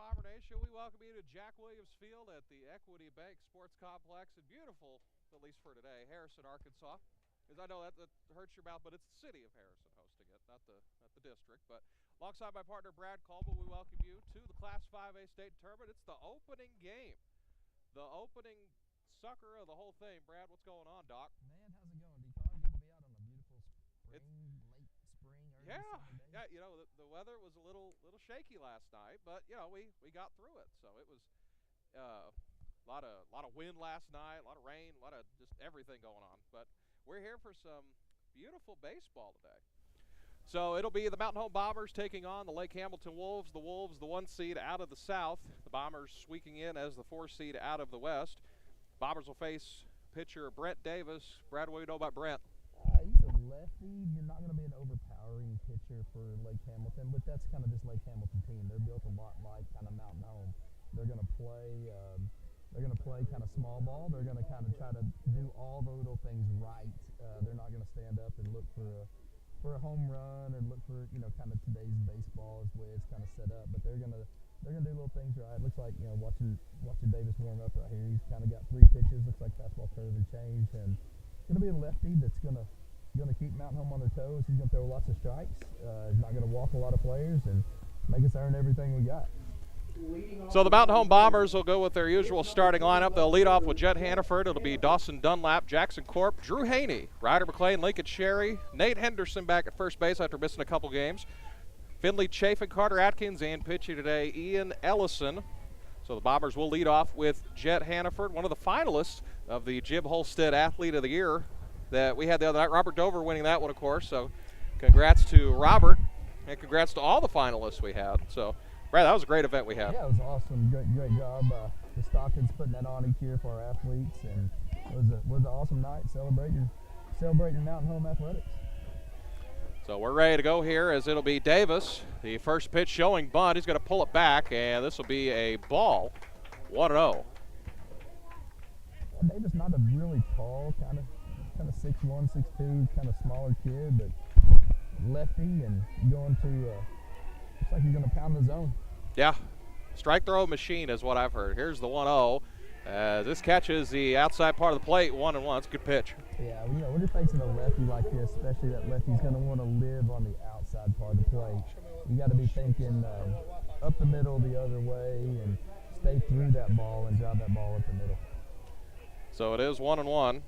Bomber Nation. We welcome you to Jack Williams Field at the Equity Bank Sports Complex in beautiful, at least for today, Harrison, Arkansas. Because I know that hurts your mouth, but it's the city of Harrison hosting it, not the district. But alongside my partner Brad Colby, we welcome you to the Class 5A state tournament. It's the opening game, the opening sucker of the whole thing. Brad, what's going on, Doc? Man, how's it going, D-Car? Good to be out on a beautiful spring, late spring, early summer day. Yeah, you know, the weather was a little shaky last night, but you know, we got through it. So it was a lot of wind last night, a lot of rain, a lot of just everything going on. But we're here for some beautiful baseball today. So it'll be the Mountain Home Bombers taking on the Lake Hamilton Wolves. The Wolves, the 1 seed out of the South. The Bombers squeaking in as the 4 seed out of the West. Bombers will face pitcher Brent Davis. Brad, what do you know about Brent? He's a lefty. You're not going to be an overpowering pitcher for Lake Hamilton, but that's kind of this Lake Hamilton team. They're built a lot like kind of Mountain Home. They're going to play. They're going to play kind of small ball. They're going to kind of try to do all the little things right. They're not going to stand up and look for a home run or look for kind of today's baseball is the way it's kind of set up. But they're going to do little things right. It looks like watching Davis warm up right here. He's kind of got 3 pitches. Looks like fastball curve and change, and it's going to be a lefty that's going to keep Mountain Home on their toes. He's going to throw lots of strikes. He's not going to walk a lot of players and make us earn everything we got. So the Mountain Home Bombers will go with their usual starting lineup. They'll lead off with Jet Hannaford. It'll be Dawson Dunlap, Jackson Corp, Drew Haney, Ryder McLean, Lincoln Sherry, Nate Henderson back at first base after missing a couple games, Finley Chafin, Carter Atkins, and pitching today, Ian Ellison. So the Bombers will lead off with Jet Hannaford, one of the finalists of the Jim Holstead Athlete of the Year that we had the other night. Robert Dover winning that one, of course. So congrats to Robert, and congrats to all the finalists we had. So, Brad, that was a great event we had. Yeah, it was awesome. Great job. The Stockton's putting that on each year for our athletes, and it was an awesome night celebrating Mountain Home athletics. So we're ready to go here as it'll be Davis. The first pitch showing bunt. He's going to pull it back, and this will be a ball. 1-0. Davis not a really tall, kind of 6'1", 6'2", kind of smaller kid, but lefty and going to looks like he's going to pound the zone. Yeah, strike throw machine is what I've heard. Here's the 1-0. This catches the outside part of the plate, 1-1. It's a good pitch. Yeah, when you're facing a lefty like this, especially that lefty's going to want to live on the outside part of the plate. You got to be thinking up the middle the other way and stay through that ball and drive that ball up the middle. So it is 1-1.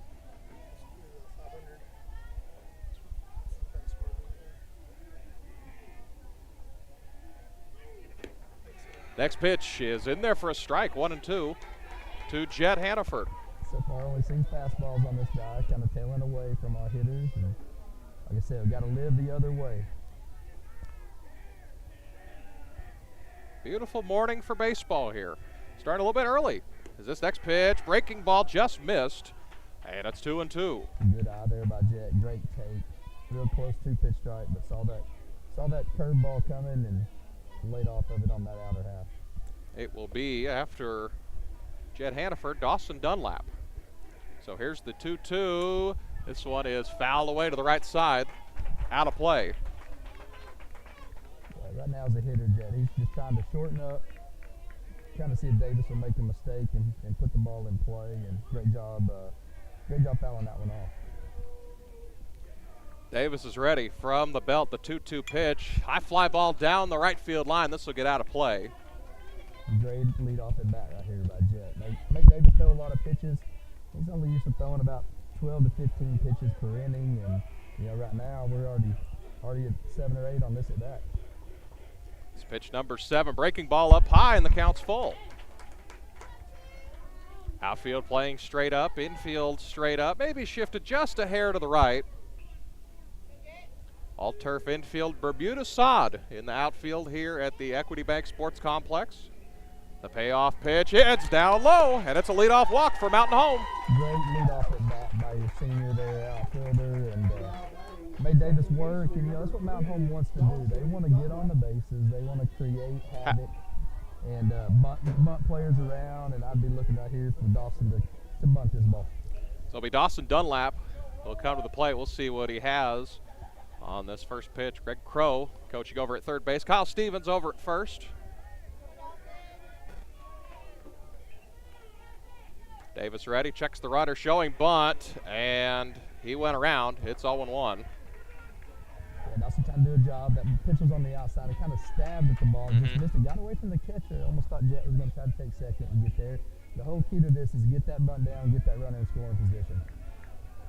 Next pitch is in there for a strike, 1-2 to Jet Hannaford. So far, only seen fastballs on this guy, kind of tailing away from our hitters. And like I said, we've got to live the other way. Beautiful morning for baseball here. Starting a little bit early. As this next pitch, breaking ball just missed, and it's 2-2. Good eye there by Jet. Great take. Real close 2-pitch strike, but saw that curveball coming and laid off of it on that outer half. It will be after Jet Hannaford, Dawson Dunlap. So here's the 2-2. This one is fouled away to the right side, out of play. Yeah, right now as a hitter, Jet, he's just trying to shorten up, trying to see if Davis will make a mistake and put the ball in play. And great job fouling that one off. Davis is ready from the belt, the 2-2 pitch. High fly ball down the right field line. This will get out of play. Great lead off at bat right here by Jet. Make Davis throw a lot of pitches. He's only used to throwing about 12 to 15 pitches per inning, and right now we're already at 7 or 8 on this at bat. It's pitch number 7, breaking ball up high, and the count's full. Outfield playing straight up, infield straight up, maybe shifted just a hair to the right. All turf infield, Bermuda sod in the outfield here at the Equity Bank Sports Complex. The payoff pitch, it's down low, and it's a leadoff walk for Mountain Home. Great leadoff at bat by your senior there, outfielder, and made Davis work. And that's what Mountain Home wants to do. They want to get on the bases. They want to create havoc and bunt players around. And I'd be looking right here for Dawson to bunt this ball. So it'll be Dawson Dunlap. He'll come to the plate. We'll see what he has on this first pitch. Greg Crow coaching over at third base. Kyle Stevens over at first. Davis ready, checks the runner, showing bunt, and he went around. It's 0-1. Yeah, Dawson trying to do a job. That pitch was on the outside. It kind of stabbed at the ball, just missed it. Got away from the catcher. Almost thought Jet was going to try to take second and get there. The whole key to this is get that bunt down, get that runner in scoring position.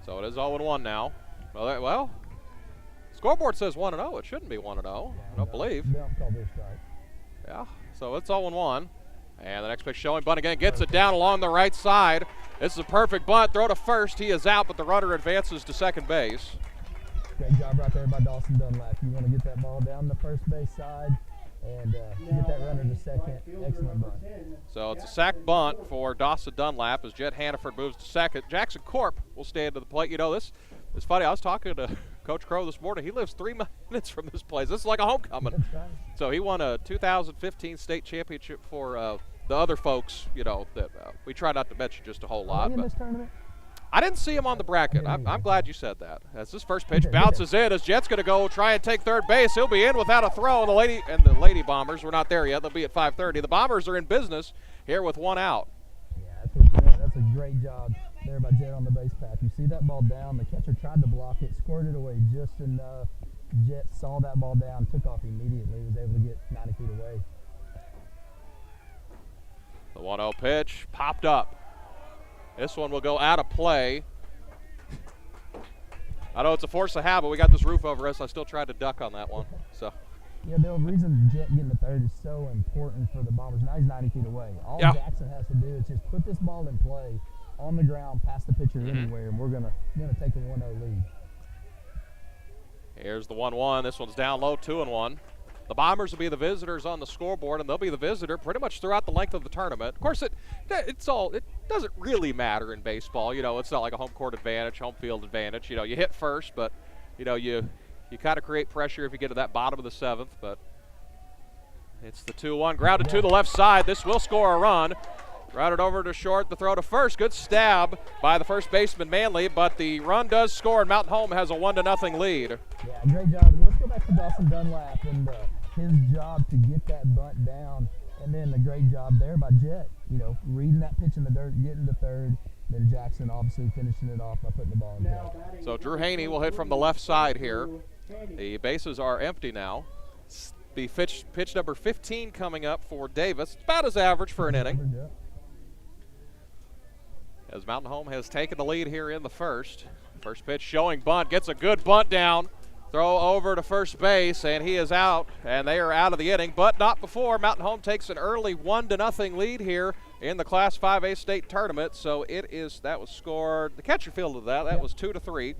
So it is 0-1 now. Well, scoreboard says 1-0. It shouldn't be 1-0. I don't believe. They don't call this strike. Yeah, so it's 0-1. And the next pitch showing bunt again. Gets it down along the right side. This is a perfect bunt. Throw to first. He is out, but the runner advances to second base. Great job right there by Dawson Dunlap. You want to get that ball down the first base side and get that runner to second. Excellent bunt. So it's a sac bunt for Dawson Dunlap as Jet Hannaford moves to second. Jackson Corp will stand to the plate. You know, this is funny. I was talking to Coach Crow this morning. He lives 3 minutes from this place. This is like a homecoming. That's right. So he won a 2015 state championship for the other folks, you know, that we try not to mention just a whole lot. In But this tournament? I didn't see him on the bracket. I'm glad you said that. As this first pitch bounces in, as Jet's going to go try and take third base. He'll be in without a throw. And the Lady Bombers, we're not there yet. They'll be at 5:30. The Bombers are in business here with 1 out. Yeah, that's a great job there by Jet on the base path. You see that ball down. The catcher tried to block it, squirted away just enough. Jet saw that ball down, took off immediately, was able to get 90 feet away. The 1-0 pitch popped up. This one will go out of play. I know it's a force of habit. We got this roof over us. I still tried to duck on that one. So. Yeah, the reason Jet getting to third is so important for the Bombers. Now he's 90 feet away. All Jackson has to do is just put this ball in play on the ground, past the pitcher anywhere, and we're gonna take a 1-0 lead. Here's the 1-1. This one's down low, 2-1. The Bombers will be the visitors on the scoreboard, and they'll be the visitor pretty much throughout the length of the tournament. Of course, it doesn't really matter in baseball. You know, it's not like a home court advantage, home field advantage. You know, you hit first, but you know you kind of create pressure if you get to that bottom of the 7th. But it's the 2-1 grounded to the left side. This will score a run. Routed over to short. The throw to first. Good stab by the first baseman Manley, but the run does score, and Mountain Home has a 1-0 lead. Yeah, great job. Let's go back to Dawson Dunlap and his job to get that bunt down, and then a great job there by Jet. You know, reading that pitch in the dirt, getting to third. Then Jackson obviously finishing it off by putting the ball in play. So Drew Haney will hit from the left side here. The bases are empty now. The pitch number 15 coming up for Davis. It's about his average for an inning. As Mountain Home has taken the lead here in the first. First pitch showing bunt, gets a good bunt down. Throw over to first base, and he is out, and they are out of the inning, but not before. Mountain Home takes an early 1-0 lead here in the Class 5A state tournament. So that was scored, the catcher fielded that was 2-3.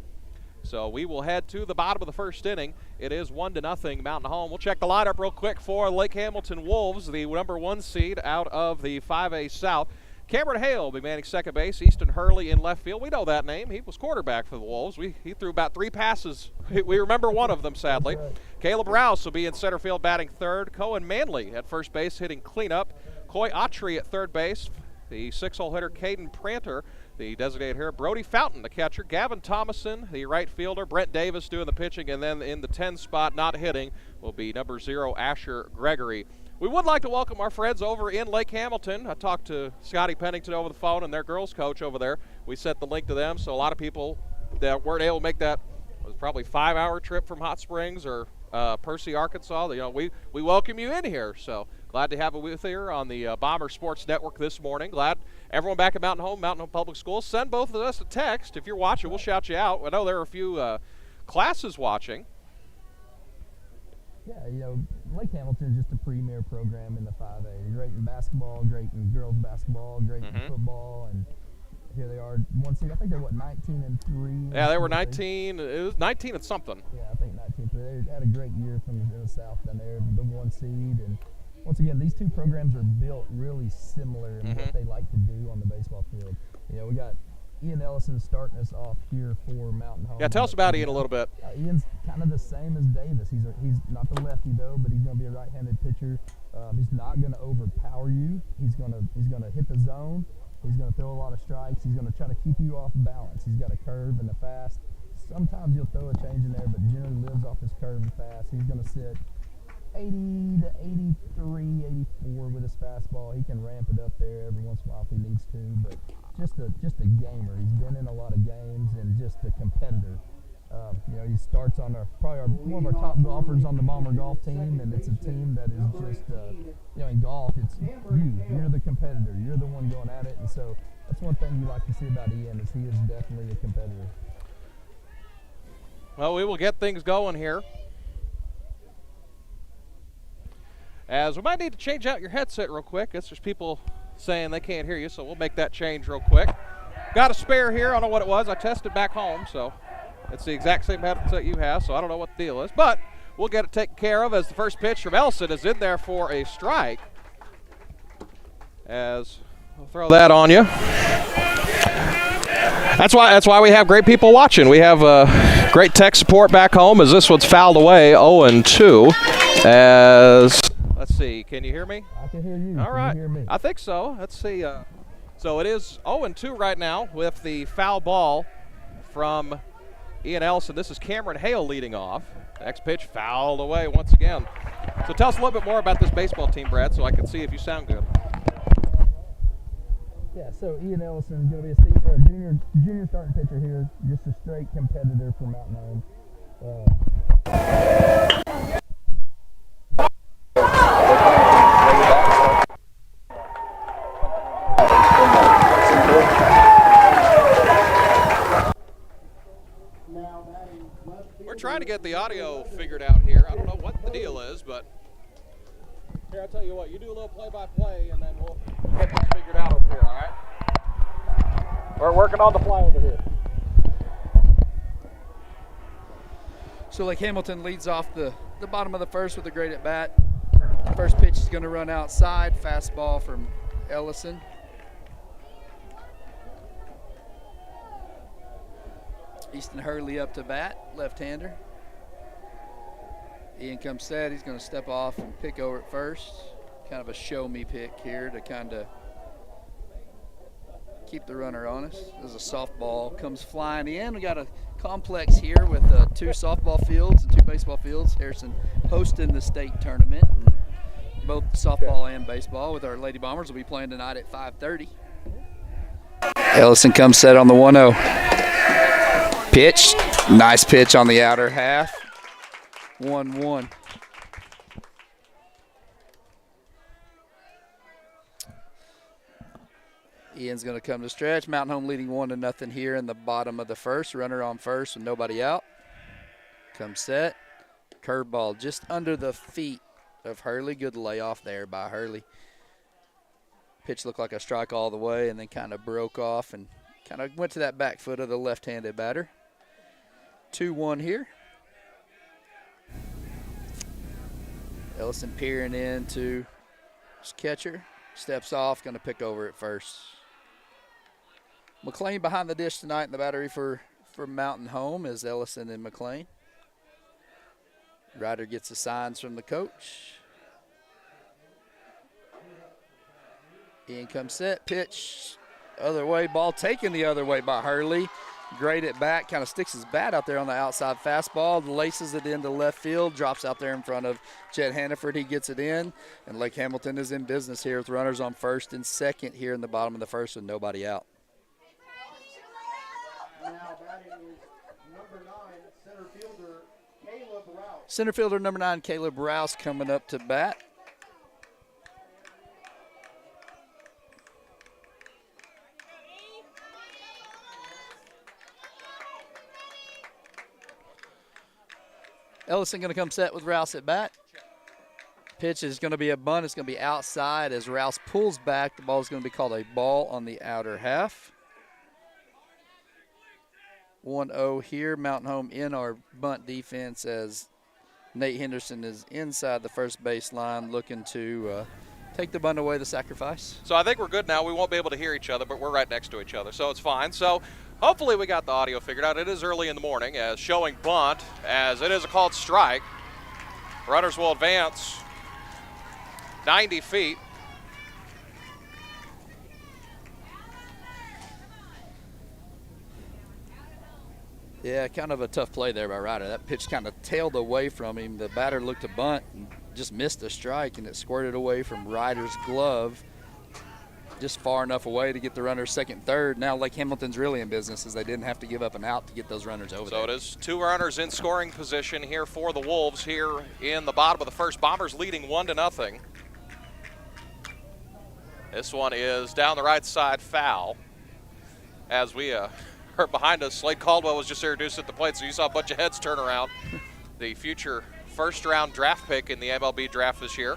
So we will head to the bottom of the first inning. It is 1-0 Mountain Home. We'll check the lineup real quick for Lake Hamilton Wolves, the number 1 seed out of the 5A South. Cameron Hale will be manning second base. Easton Hurley in left field. We know that name. He was quarterback for the Wolves. He threw about 3 passes. We remember one of them, sadly. Right. Caleb Rouse will be in center field batting third. Cohen Manley at first base hitting cleanup. Coy Autry at third base. The 6-hole hitter Caden Pranter, the designated hitter. Brody Fountain, the catcher. Gavin Thomason, the right fielder. Brent Davis doing the pitching. And then in the 10 spot, not hitting, will be number 0, Asher Gregory. We would like to welcome our friends over in Lake Hamilton. I talked to Scotty Pennington over the phone and their girls coach over there. We sent the link to them, so a lot of people that weren't able to make that, it was probably 5-hour trip from Hot Springs or Percy, Arkansas. You know, we welcome you in here. So glad to have you with here on the Bomber Sports Network this morning. Glad everyone back at Mountain Home Public Schools. Send both of us a text. If you're watching, we'll shout you out. I know there are a few classes watching. Yeah, you know, Lake Hamilton is just a premier program in the 5A. Great in basketball, great in girls basketball, great in football, and here they are, 1 seed. I think they're 19-3. Yeah, they were 19. It was 19 and something. Yeah, I think 19. They had a great year from the South down there, the 1 seed. And once again, these two programs are built really similar in what they like to do on the baseball field. You know, we got Ian Ellison starting us off here for Mountain Home. Yeah, tell us about Ian a little bit. Ian's kind of the same as Davis. He's not the lefty though, but he's going to be a right-handed pitcher. He's not going to overpower you. He's going to hit the zone. He's going to throw a lot of strikes. He's going to try to keep you off balance. He's got a curve and a fast. Sometimes he'll throw a change in there, but generally lives off his curve and fast. He's going to sit 80 to 83, 84 with his fastball. He can ramp it up there every once in a while if he needs to, but just a gamer. He's been in a lot of games and just a competitor. You know, he starts on one of our top golfers on the Bomber golf team, and it's a team that is just, you know, in golf, it's you're the competitor, you're the one going at it, and so that's one thing you like to see about Ian is he is definitely a competitor. Well, we will get things going here. As we might need to change out your headset real quick. It's just people saying they can't hear you, so we'll make that change real quick. Got a spare here. I don't know what it was. I tested back home, so it's the exact same headset you have, so I don't know what the deal is. But we'll get it taken care of as the first pitch from Ellison is in there for a strike. As we'll throw that on you. That's why we have great people watching. We have great tech support back home as this one's fouled away 0-2. As let's see, can you hear me? I can hear you. All right. Can you hear me? I think so. Let's see. So it is 0-2 right now with the foul ball from Ian Ellison. This is Cameron Hale leading off. Next pitch fouled away once again. So tell us a little bit more about this baseball team, Brad, so I can see if you sound good. Yeah, so Ian Ellison is going to be a junior starting pitcher here, just a straight competitor for Mountain Home. We're trying to get the audio figured out here. I don't know what the deal is, but here, I'll tell you what, you do a little play-by-play, and then we'll get this figured out over here, all right? We're working on the fly over here. So Lake Hamilton leads off the bottom of the first with a great at-bat. First pitch is going to run outside, fastball from Ellison. Easton Hurley up to bat, left-hander. Ian comes set, he's going to step off and pick over at first. Kind of a show-me pick here to kind of keep the runner honest. There's a softball, comes flying in. We got a complex here with 2 softball fields and 2 baseball fields. Harrison hosting the state tournament, and both softball and baseball with our Lady Bombers will be playing tonight at 5:30. Ellison comes set on the 1-0. Pitch, nice pitch on the outer half. 1-1. Ian's going to come to stretch. Mountain Home leading 1-0 here in the bottom of the first. Runner on first with nobody out. Comes set. Curveball just under the feet of Hurley. Good layoff there by Hurley. Pitch looked like a strike all the way and then kind of broke off and kind of went to that back foot of the left-handed batter. 2-1 here. Ellison peering into his catcher. Steps off, going to pick over at first. McLean behind the dish tonight in the battery for Mountain Home is Ellison and McLean. Ryder gets the signs from the coach. Ian comes set, pitch, other way, ball taken the other way by Hurley. Great at bat, kind of sticks his bat out there on the outside fastball, laces it into left field, drops out there in front of Chet Hannaford. He gets it in, and Lake Hamilton is in business here with runners on first and second here in the bottom of the first with nobody out. Now batting is number 9, center fielder Caleb Rouse. Center fielder number 9, Caleb Rouse, coming up to bat. Ellison going to come set with Rouse at bat. Pitch is going to be a bunt. It's going to be outside as Rouse pulls back. The ball is going to be called a ball on the outer half. 1-0 here. Mountain Home in our bunt defense as Nate Henderson is inside the first baseline looking to take the bunt away, the sacrifice. So I think we're good now. We won't be able to hear each other, but we're right next to each other, so it's fine. So hopefully we got the audio figured out. It is early in the morning as showing bunt as it is a called strike. Runners will advance 90 feet. Yeah, kind of a tough play there by Ryder. That pitch kind of tailed away from him. The batter looked to bunt and just missed a strike, and it squirted away from Ryder's glove just far enough away to get the runners second, third. Now Lake Hamilton's really in business as they didn't have to give up an out to get those runners over there. So it is 2 runners in scoring position here for the Wolves here in the bottom of the first. Bombers leading 1-0. This one is down the right side, foul. As we heard behind us, Slade Caldwell was just introduced at the plate, so you saw a bunch of heads turn around. The future first-round draft pick in the MLB draft this year.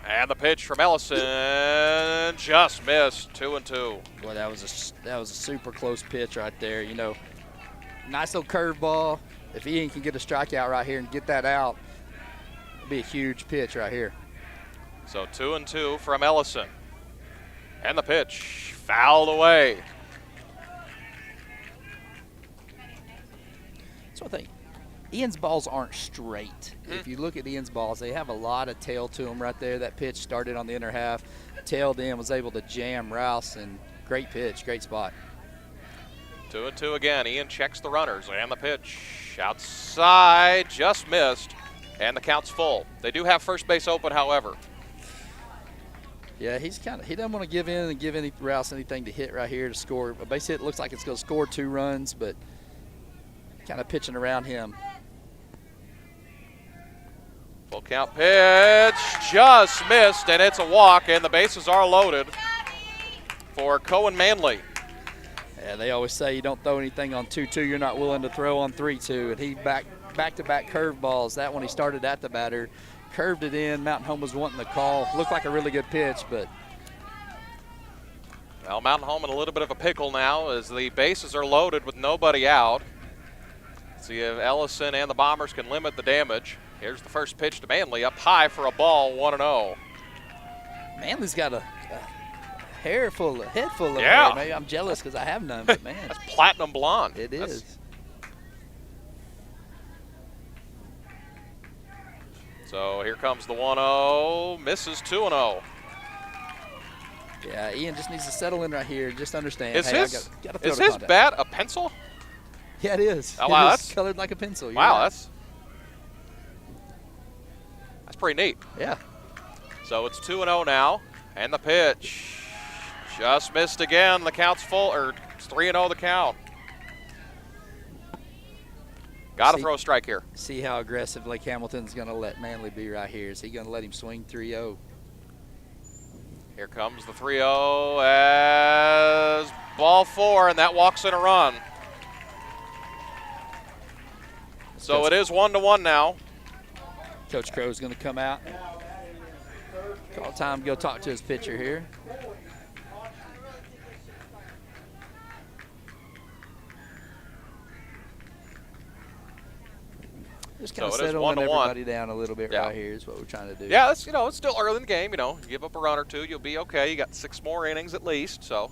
And the pitch from Ellison just missed, 2-2. Boy, that was a super close pitch right there. You know, nice little curveball. If Ian can get a strikeout right here and get that out, it'd be a huge pitch right here. So 2-2 from Ellison. And the pitch fouled away. That's one thing. Ian's balls aren't straight. If you look at Ian's balls, they have a lot of tail to them right there. That pitch started on the inner half, tailed in, was able to jam Rouse, and great pitch, great spot. 2-2 again. Ian checks the runners, and the pitch outside just missed, and the count's full. They do have first base open, however. Yeah, he doesn't want to give in and give Rouse anything to hit right here to score. A base hit looks like it's going to score 2 runs, but kind of pitching around him. Full count pitch just missed, and it's a walk, and the bases are loaded for Cohen Manley. Yeah, they always say you don't throw anything on 2-2 you're not willing to throw on 3-2, and he back-to-back curveballs. That one he started at the batter, curved it in. Mountain Home was wanting the call. Looked like a really good pitch, but well, Mountain Home in a little bit of a pickle now as the bases are loaded with nobody out. See if Ellison and the Bombers can limit the damage. Here's the first pitch to Manley, up high for a ball, 1-0. Manley's got a head full of Yeah. hair. Maybe I'm jealous because I have none, but man, That's platinum blonde. it is. So here comes the 1-0, misses 2-0. Yeah, Ian just needs to settle in right here. Just understand. Is hey, his, I gotta throw is the his contact. bat a pencil? Yeah, it is. Oh, wow, It is that's- colored like a pencil. You're Wow, right. that's pretty neat. Yeah. So it's 2-0 now, and the pitch just missed again. The count's full, or it's 3-0 the count. Got to See- throw a strike here. See how aggressive Lake Hamilton's going to let Manley be right here. Is he going to let him swing 3-0? Here comes the 3-0 as ball 4, and that walks in a run. So it is 1-1 now. Coach Crow's going to come out. Call time to go talk to his pitcher here. Just kind So of it is settling 1-1. everybody down a little bit Yeah. right here is what we're trying to do. Yeah, that's, it's still early in the game. You give up a run or two, you'll be okay. You got 6 more innings at least. So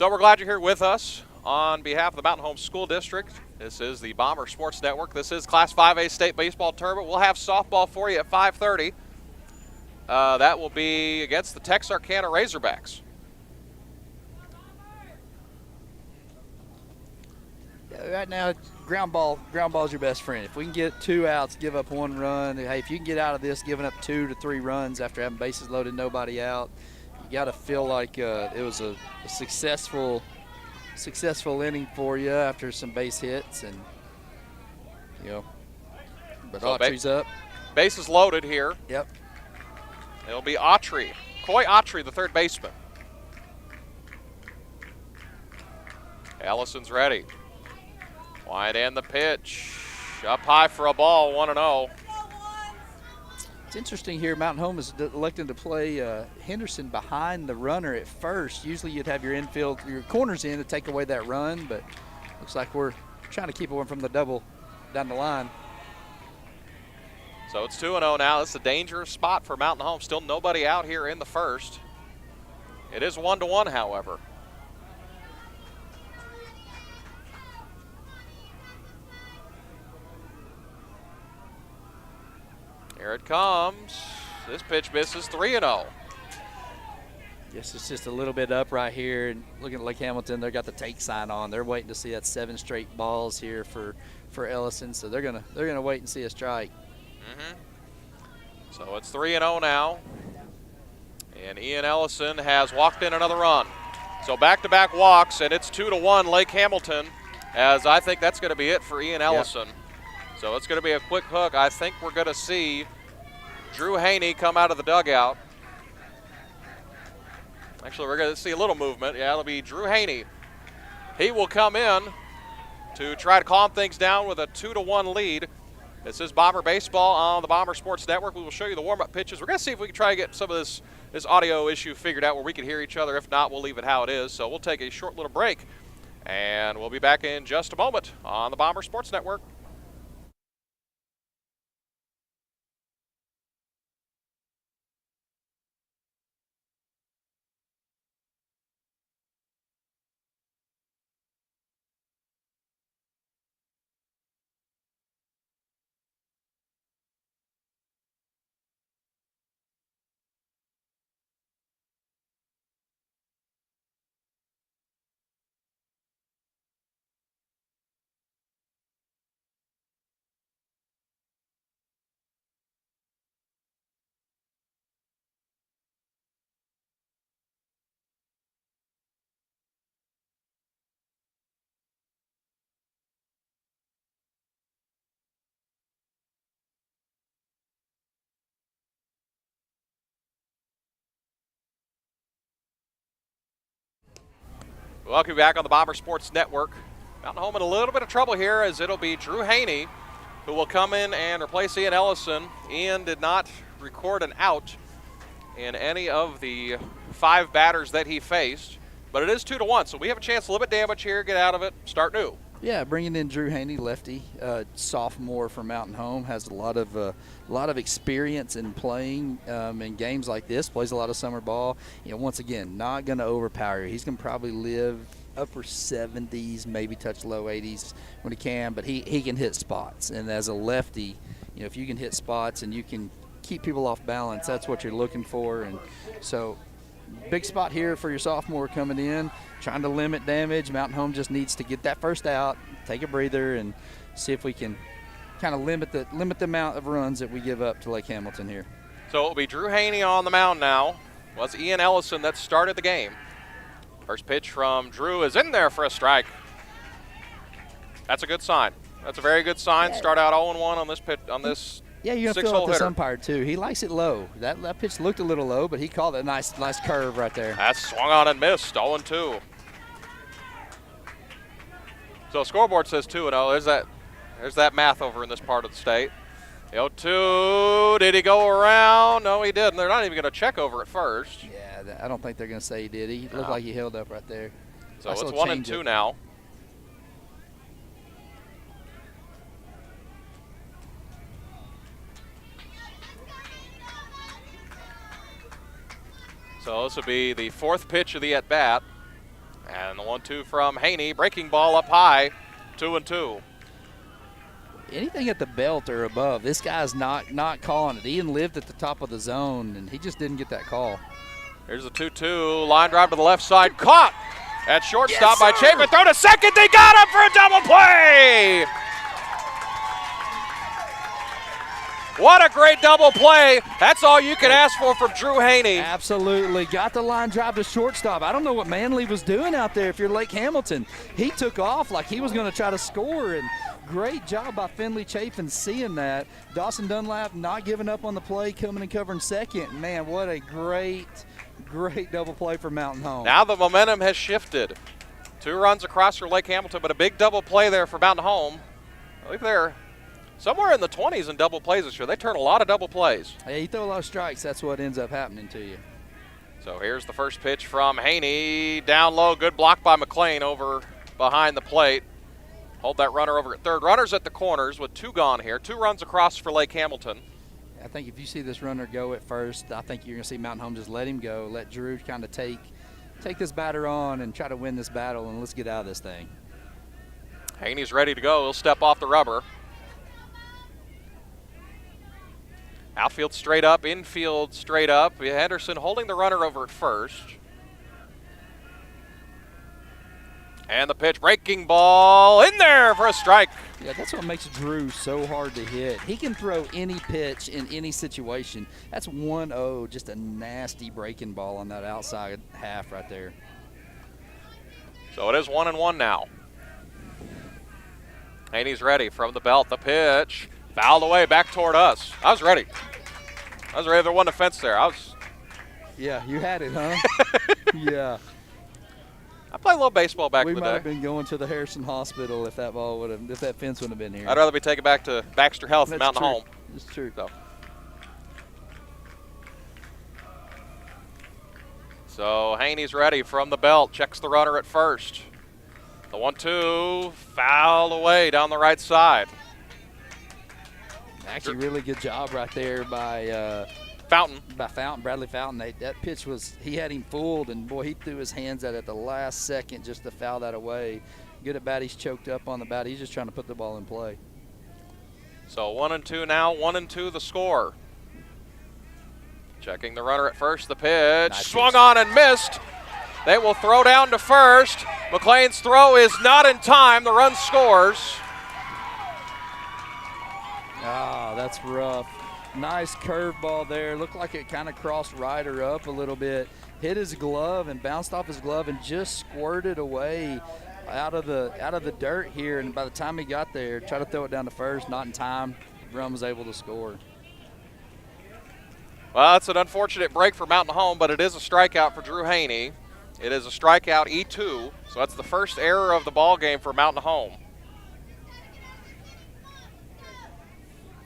we're glad you're here with us on behalf of the Mountain Home School District. This is the Bomber Sports Network. This is Class 5A State Baseball Tournament. We'll have softball for you at 5:30. That will be against the Texarkana Razorbacks. Yeah, right now, ground ball's your best friend. If we can get 2 outs, give up 1 run. Hey, if you can get out of this giving up 2 to 3 runs after having bases loaded, nobody out, you got to feel like it was a successful inning for you after some base hits, and but So Autry's up. Bases loaded here. Yep. It'll be Autry, Coy Autry, the third baseman. Ellison's ready. Wide end the pitch. Up high for a ball, 1-0. It's interesting here. Mountain Home is electing to play Henderson behind the runner at first. Usually you'd have your corners in to take away that run, but looks like we're trying to keep one from the double down the line. So it's 2-0 now. This is a dangerous spot for Mountain Home. Still nobody out here in the first. It is 1-1, however. Here it comes. This pitch misses, 3-0. Yes, it's just a little bit up right here. And looking at Lake Hamilton, they've got the take sign on. They're waiting to see that 7 straight balls here for Ellison. So they're gonna wait and see a strike. So So it's 3-0 now. And Ian Ellison has walked in another run. So back-to-back walks, and it's 2-1 Lake Hamilton, as I think that's going to be it for Ian Ellison. Yep. So it's going to be a quick hook. I think we're going to see Drew Haney come out of the dugout. Actually, we're going to see a little movement. Yeah, it'll be Drew Haney. He will come in to try to calm things down with a 2-1 lead. This is Bomber Baseball on the Bomber Sports Network. We will show you the warm-up pitches. We're going to see if we can try to get some of this audio issue figured out where we can hear each other. If not, we'll leave it how it is. So we'll take a short little break, and we'll be back in just a moment on the Bomber Sports Network. Welcome back on the Bomber Sports Network. Mountain Home in a little bit of trouble here, as it'll be Drew Haney who will come in and replace Ian Ellison. Ian did not record an out in any of the 5 batters that he faced, but it is 2-1, so we have a chance to limit damage here, get out of it, start new. Yeah, bringing in Drew Haney, lefty, sophomore from Mountain Home, has a lot of experience in playing in games like this. Plays a lot of summer ball. Once again, not going to overpower you. He's going to probably live upper 70s, maybe touch low 80s when he can, but he can hit spots. And as a lefty, if you can hit spots and you can keep people off balance, that's what you're looking for. And so, big spot here for your sophomore coming in, trying to limit damage. Mountain Home just needs to get that first out, take a breather, and see if we can kind of limit the amount of runs that we give up to Lake Hamilton here. So it'll be Drew Haney on the mound now. It was Ian Ellison that started the game. First pitch from Drew is in there for a strike. That's a good sign. That's a very good sign. Yeah. Start out 0-1 on this pitch, on this. Yeah, you're going to feel like this umpire, too. He likes it low. That pitch looked a little low, but he called it a nice curve right there. That's swung on and missed, 0-2. So scoreboard says 2-0. There's that math over in this part of the state. 0-2, did he go around? No, he didn't. They're not even going to check over at first. Yeah, I don't think they're going to say he did. He looked like he held up right there. So it's 1-2 now. So this will be the 4th pitch of the at-bat. And the 1-2 from Haney. Breaking ball up high, 2-2. Anything at the belt or above, this guy's not calling it. Ian lived at the top of the zone, and he just didn't get that call. Here's the 2-2. Line drive to the left side. Caught at shortstop by Yes, Chapin. Throw to second. They got him for a double play. What a great double play. That's all you can ask for from Drew Haney. Absolutely. Got the line drive to shortstop. I don't know what Manley was doing out there if you're Lake Hamilton. He took off like he was going to try to score, and great job by Finley Chafin seeing that. Dawson Dunlap not giving up on the play, coming and covering second. Man, what a great double play for Mountain Home. Now the momentum has shifted. 2 runs across for Lake Hamilton, but a big double play there for Mountain Home. I believe they're somewhere in the 20s in double plays this year. They turn a lot of double plays. Yeah, you throw a lot of strikes, that's what ends up happening to you. So here's the first pitch from Haney. Down low, good block by McLean over behind the plate. Hold that runner over at third. Runners at the corners with 2 gone here. 2 runs across for Lake Hamilton. I think if you see this runner go at first, I think you're going to see Mountain Home just let him go, let Drew kind of take this batter on and try to win this battle, and let's get out of this thing. Haney's ready to go. He'll step off the rubber. Outfield straight up, infield straight up. Henderson holding the runner over at first. And the pitch, breaking ball in there for a strike. Yeah, that's what makes Drew so hard to hit. He can throw any pitch in any situation. That's 1-0, just a nasty breaking ball on that outside half right there. So it is 1-1 now. Haney's ready from the belt. The pitch, fouled away, back toward us. I was ready. There wasn't a fence there. Yeah, you had it, huh? Yeah. I played a little baseball back We in the might day. have been going to the Harrison Hospital if that fence wouldn't have been here. I'd rather be taken back to Baxter Health than That's Mountain true. Home. It's true. So Haney's ready from the belt, checks the runner at first. The 1-2, foul away down the right side. Actually, really good job right there by Fountain. Bradley Fountain. That pitch he had him fooled, and boy, he threw his hands at it at the last second just to foul that away. Good at bat, he's choked up on the bat. He's just trying to put the ball in play. So 1-2 now, 1-2 the score. Checking the runner at first, the pitch. Nice Swung pitch. on and missed. They will throw down to first. McLean's throw is not in time. The run scores. Ah, that's rough. Nice curveball there. Looked like it kind of crossed Ryder up a little bit. Hit his glove and bounced off his glove and just squirted away out of the dirt here. And by the time he got there, tried to throw it down to first, not in time. Run was able to score. Well, it's an unfortunate break for Mountain Home, but it is a strikeout for Drew Haney. It is a strikeout E2, so that's the first error of the ball game for Mountain Home.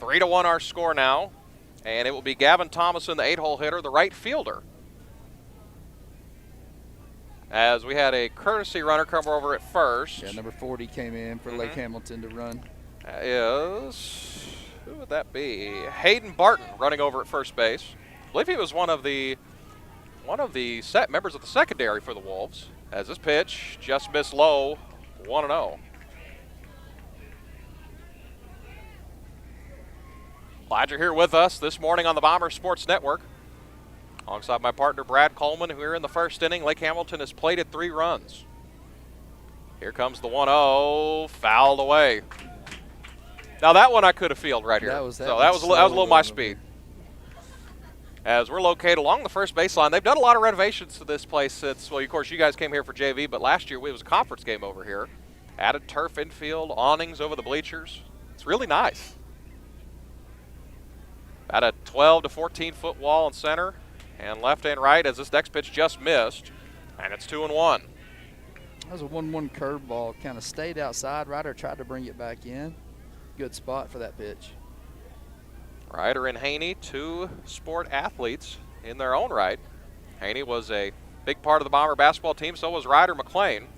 3-1 our score now, and it will be Gavin Thomason, the 8-hole hitter, the right fielder. As we had a courtesy runner come over at first. Yeah, number 40 came in for Lake Hamilton to run. That is, who would that be? Hayden Barton running over at first base. I believe he was one of the members of the secondary for the Wolves. As this pitch just missed low, 1-0. Glad you're here with us this morning on the Bomber Sports Network. Alongside my partner Brad Coleman, who are in the first inning. Lake Hamilton has plated 3 runs. Here comes the 1-0, fouled away. Now that one I could have fielded right here. That was a little my speed. As we're located along the first baseline, they've done a lot of renovations to this place since, well, of course, you guys came here for JV, but last year it was a conference game over here. Added turf infield, awnings over the bleachers. It's really nice. About a 12 to 14 foot wall in center and left and right as this next pitch just missed, and it's 2-1. That was a 1-1 curveball. Kind of stayed outside. Ryder tried to bring it back in. Good spot for that pitch. Ryder and Haney, 2 sport athletes in their own right. Haney was a big part of the Bomber basketball team, so was Ryder McLean.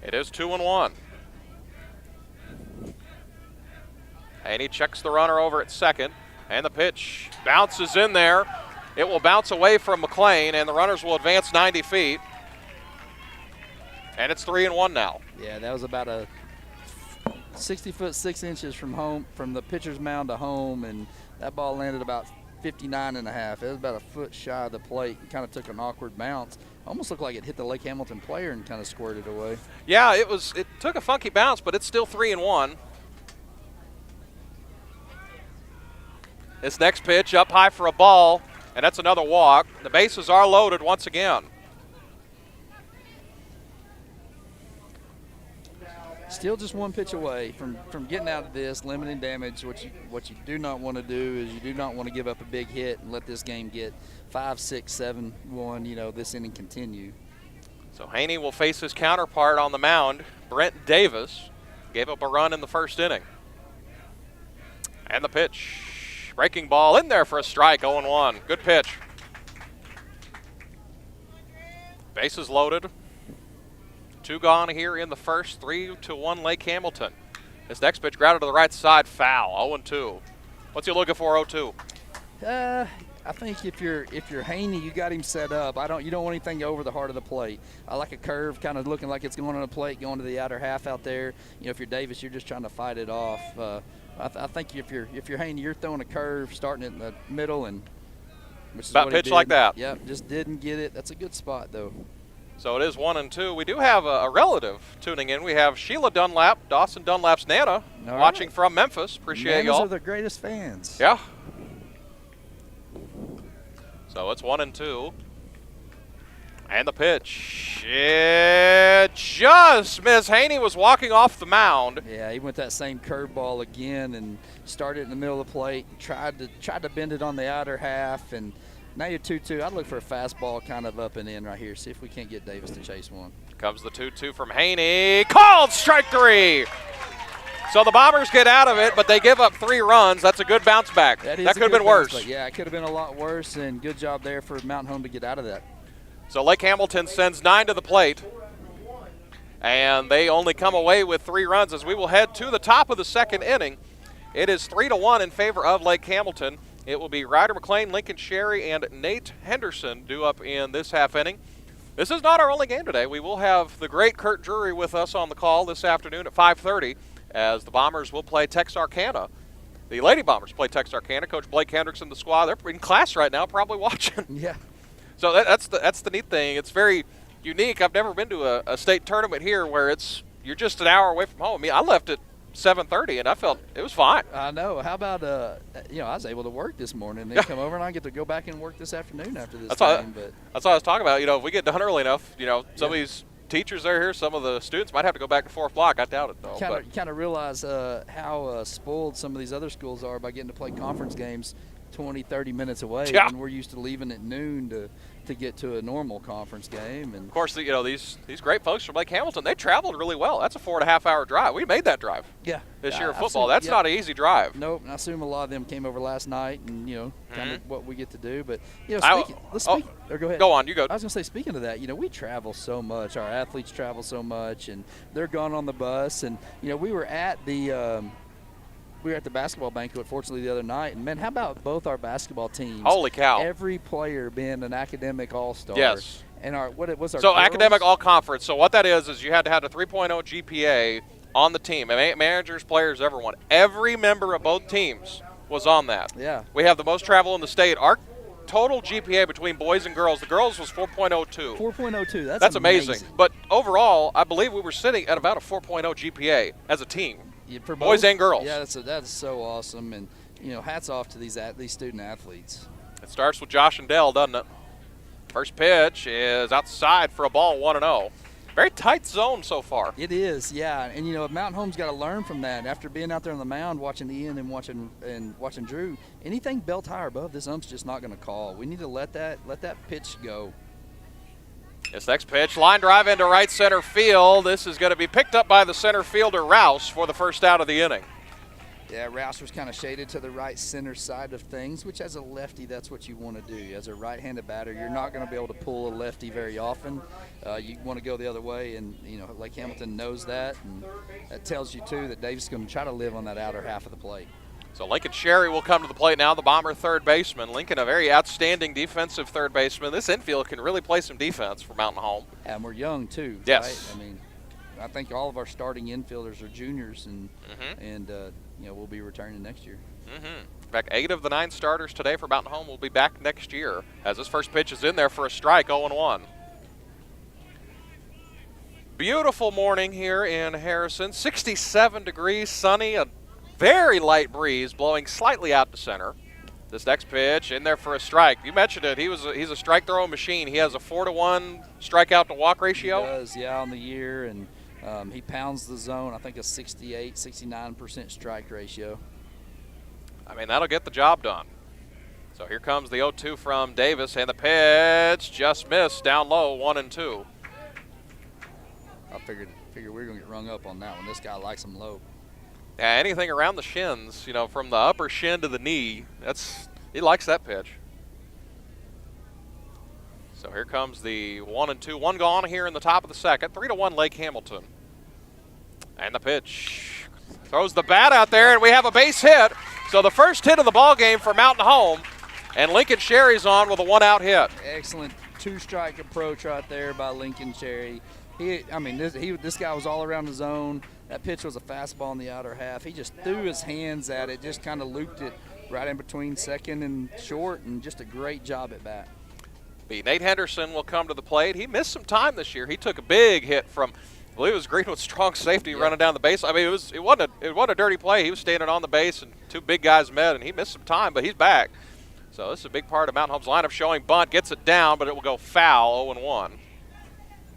It is 2-1. Haney checks the runner over at second, and the pitch bounces in there. It will bounce away from McLean, and the runners will advance 90 feet. And it's 3-1 now. Yeah, that was about a 60 foot 6 inches from home, from the pitcher's mound to home, and that ball landed about 59.5. It was about a foot shy of the plate and kind of took an awkward bounce. Almost looked like it hit the Lake Hamilton player and kind of squirted away. Yeah, it took a funky bounce, but it's still 3-1. This next pitch up high for a ball, and that's another walk. The bases are loaded once again. Still just 1 pitch away from getting out of this, limiting damage. What you do not want to do is you do not want to give up a big hit and let this game get 5, 6, 7, 1, this inning continue. So Haney will face his counterpart on the mound, Brent Davis. Gave up a run in the first inning. And the pitch. Breaking ball in there for a strike, 0-1. Good pitch. Bases loaded. 2 gone here in the first, 3-1 Lake Hamilton. This next pitch grounded to the right side, foul, 0-2. What's he looking for, 0-2? I think if you're Haney, you got him set up. You don't want anything over the heart of the plate. I like a curve, kind of looking like it's going on the plate, going to the outer half out there. If you're Davis, you're just trying to fight it off. I think if you're Haney, you're throwing a curve, starting it in the middle, and which is About what he pitch did. like that. Yep, just didn't get it. That's a good spot though. So it is 1-2. We do have a relative tuning in. We have Sheila Dunlap, Dawson Dunlap's Nana, All watching right. from Memphis. Appreciate Nanas y'all. are the greatest fans. Yeah. So it's 1-2. And the pitch. It just missed. Haney was walking off the mound. Yeah, he went that same curveball again and started in the middle of the plate. Tried to bend it on the outer half, and now you're 2-2. I'd look for a fastball kind of up and in right here. See if we can't get Davis to chase one. Comes the 2-2 from Haney. Called strike 3. So the Bombers get out of it, but they give up 3 runs. That's a good bounce back. That could have been worse. But yeah, it could have been a lot worse, and good job there for Mountain Home to get out of that. So Lake Hamilton sends 9 to the plate, and they only come away with 3 runs as we will head to the top of the second inning. It is 3-1 in favor of Lake Hamilton. It will be Ryder McLean, Lincoln Sherry, and Nate Henderson due up in this half inning. This is not our only game today. We will have the great Kurt Drury with us on the call this afternoon at 5:30 as the Bombers will play Texarkana. The Lady Bombers play Texarkana. Coach Blake Hendrickson, the squad, they're in class right now, probably watching. Yeah. So that's the neat thing. It's very unique. I've never been to a state tournament here where you're just an hour away from home. I mean, I left at 7:30 and I felt it was fine. I know. How about I was able to work this morning and then come over and I get to go back and work this afternoon after this game. But That's what I was talking about. If we get done early enough, some of these teachers that are here, some of the students might have to go back to 4th block. I doubt it though. kind of realize how spoiled some of these other schools are by getting to play conference games 20, 30 minutes away. Yeah. And we're used to leaving at noon to get to a normal conference game. And of course, these great folks from Lake Hamilton, they traveled really well. That's a 4.5-hour drive. We made that drive. Yeah. This year of I've football, seen- that's yeah. not an easy drive. Nope, and I assume a lot of them came over last night, and kind of what we get to do. But I- go ahead. Go on, you go. I was gonna say, speaking of that, we travel so much. Our athletes travel so much, and they're gone on the bus. And we were at the basketball banquet, fortunately, the other night. And man, how about both our basketball teams? Holy cow! Every player being an academic all-star. Yes. And what was our So girls? academic all conference. So what that is you had to have a 3.0 GPA on the team. Managers, players, everyone. Every member of both teams was on that. Yeah. We have the most travel in the state. Our total GPA between boys and girls, the girls was 4.02. 4.02. That's amazing. But overall, I believe we were sitting at about a 4.0 GPA as a team. Yeah, for boys both- and girls. Yeah, that's so awesome. And hats off to these student athletes. It starts with Josh and Dell, doesn't it? First pitch is outside for a ball, 1-0. Very tight zone so far. It is, yeah. And Mountain Home's got to learn from that. After being out there on the mound, watching Ian and watching Drew, anything belt high or above, this ump's just not going to call. We need to let that pitch go. This next pitch, line drive into right center field. This is going to be picked up by the center fielder Rouse for the first out of the inning. Yeah, Rouse was kind of shaded to the right center side of things, which as a lefty, that's what you want to do. As a right-handed batter, you're not going to be able to pull a lefty very often. You want to go the other way, and Lake Hamilton knows that, and that tells you too that Davis is going to try to live on that outer half of the plate. So Lincoln Sherry will come to the plate now, the Bomber third baseman. Lincoln, a very outstanding defensive third baseman. This infield can really play some defense for Mountain Home. And we're young too. Yes. Right? I mean, I think all of our starting infielders are juniors, and we'll be returning next year. In fact, 8 of the 9 starters today for Mountain Home will be back next year as this first pitch is in there for a strike, 0-1. Beautiful morning here in Harrison. 67 degrees, sunny, a very light breeze blowing slightly out to center. This next pitch in there for a strike. You mentioned it. He's a strike throwing machine. He has a 4-to-1 strikeout to walk ratio. He does, yeah, on the year, and he pounds the zone. I think a 68, 69% strike ratio. I mean, that'll get the job done. So here comes the 0-2 from Davis, and the pitch just missed down low, 1-2. I figured we were going to get rung up on that one. This guy likes them low. Yeah, anything around the shins, from the upper shin to the knee, he likes that pitch. So here comes the 1-2. One gone here in the top of the second. 3-1 Lake Hamilton. And the pitch. Throws the bat out there, and we have a base hit. So the first hit of the ball game for Mountain Home, and Lincoln Sherry's on with a 1-out hit. Excellent two-strike approach right there by Lincoln Cherry. This guy was all around the zone. That pitch was a fastball in the outer half. He just threw his hands at it, just kind of looped it right in between second and short, and just a great job at bat. Nate Henderson will come to the plate. He missed some time this year. He took a big hit from, I believe it was Greenwood's strong safety running down the base. I mean, it wasn't a dirty play. He was standing on the base, and two big guys met, and he missed some time, but he's back. So this is a big part of Mountain Home's lineup. Showing bunt, gets it down, but it will go foul, 0-1.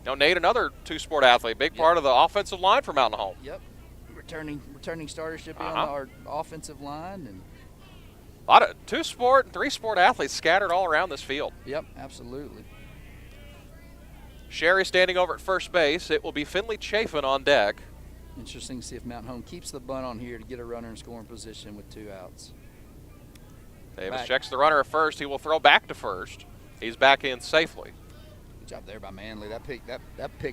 Now, Nate, another two-sport athlete, big part of the offensive line for Mountain Home. Yep, returning startership on our offensive line, and a lot of two-sport and three-sport athletes scattered all around this field. Yep, absolutely. Sherry standing over at first base. It will be Finley Chafin on deck. Interesting to see if Mountain Home keeps the bunt on here to get a runner in scoring position with 2 outs. Davis checks the runner at first. He will throw back to first. He's back in safely. Good job there by Manley. That pick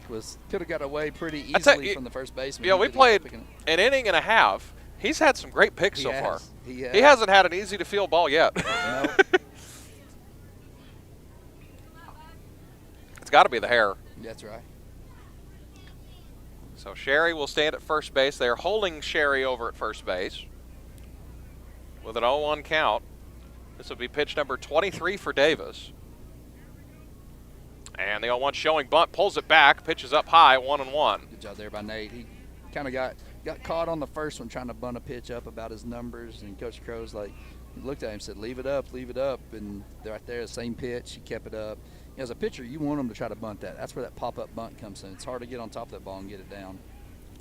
could have got away pretty easily from the first baseman. Yeah, we played an inning and a half. He's had some great picks so far. He hasn't had an easy-to-field ball yet. No. It's got to be the hair. That's right. So Sherry will stand at first base. They're holding Sherry over at first base with an 0-1 count. This will be pitch number 23 for Davis. And the 0-1 showing bunt, pulls it back, pitches up high, 1-1. Good job there by Nate. He kind of got caught on the first one trying to bunt a pitch up about his numbers, and Coach Crow's like, he looked at him and said, leave it up, and right there, the same pitch, he kept it up. As a pitcher, you want him to try to bunt that. That's where that pop-up bunt comes in. It's hard to get on top of that ball and get it down.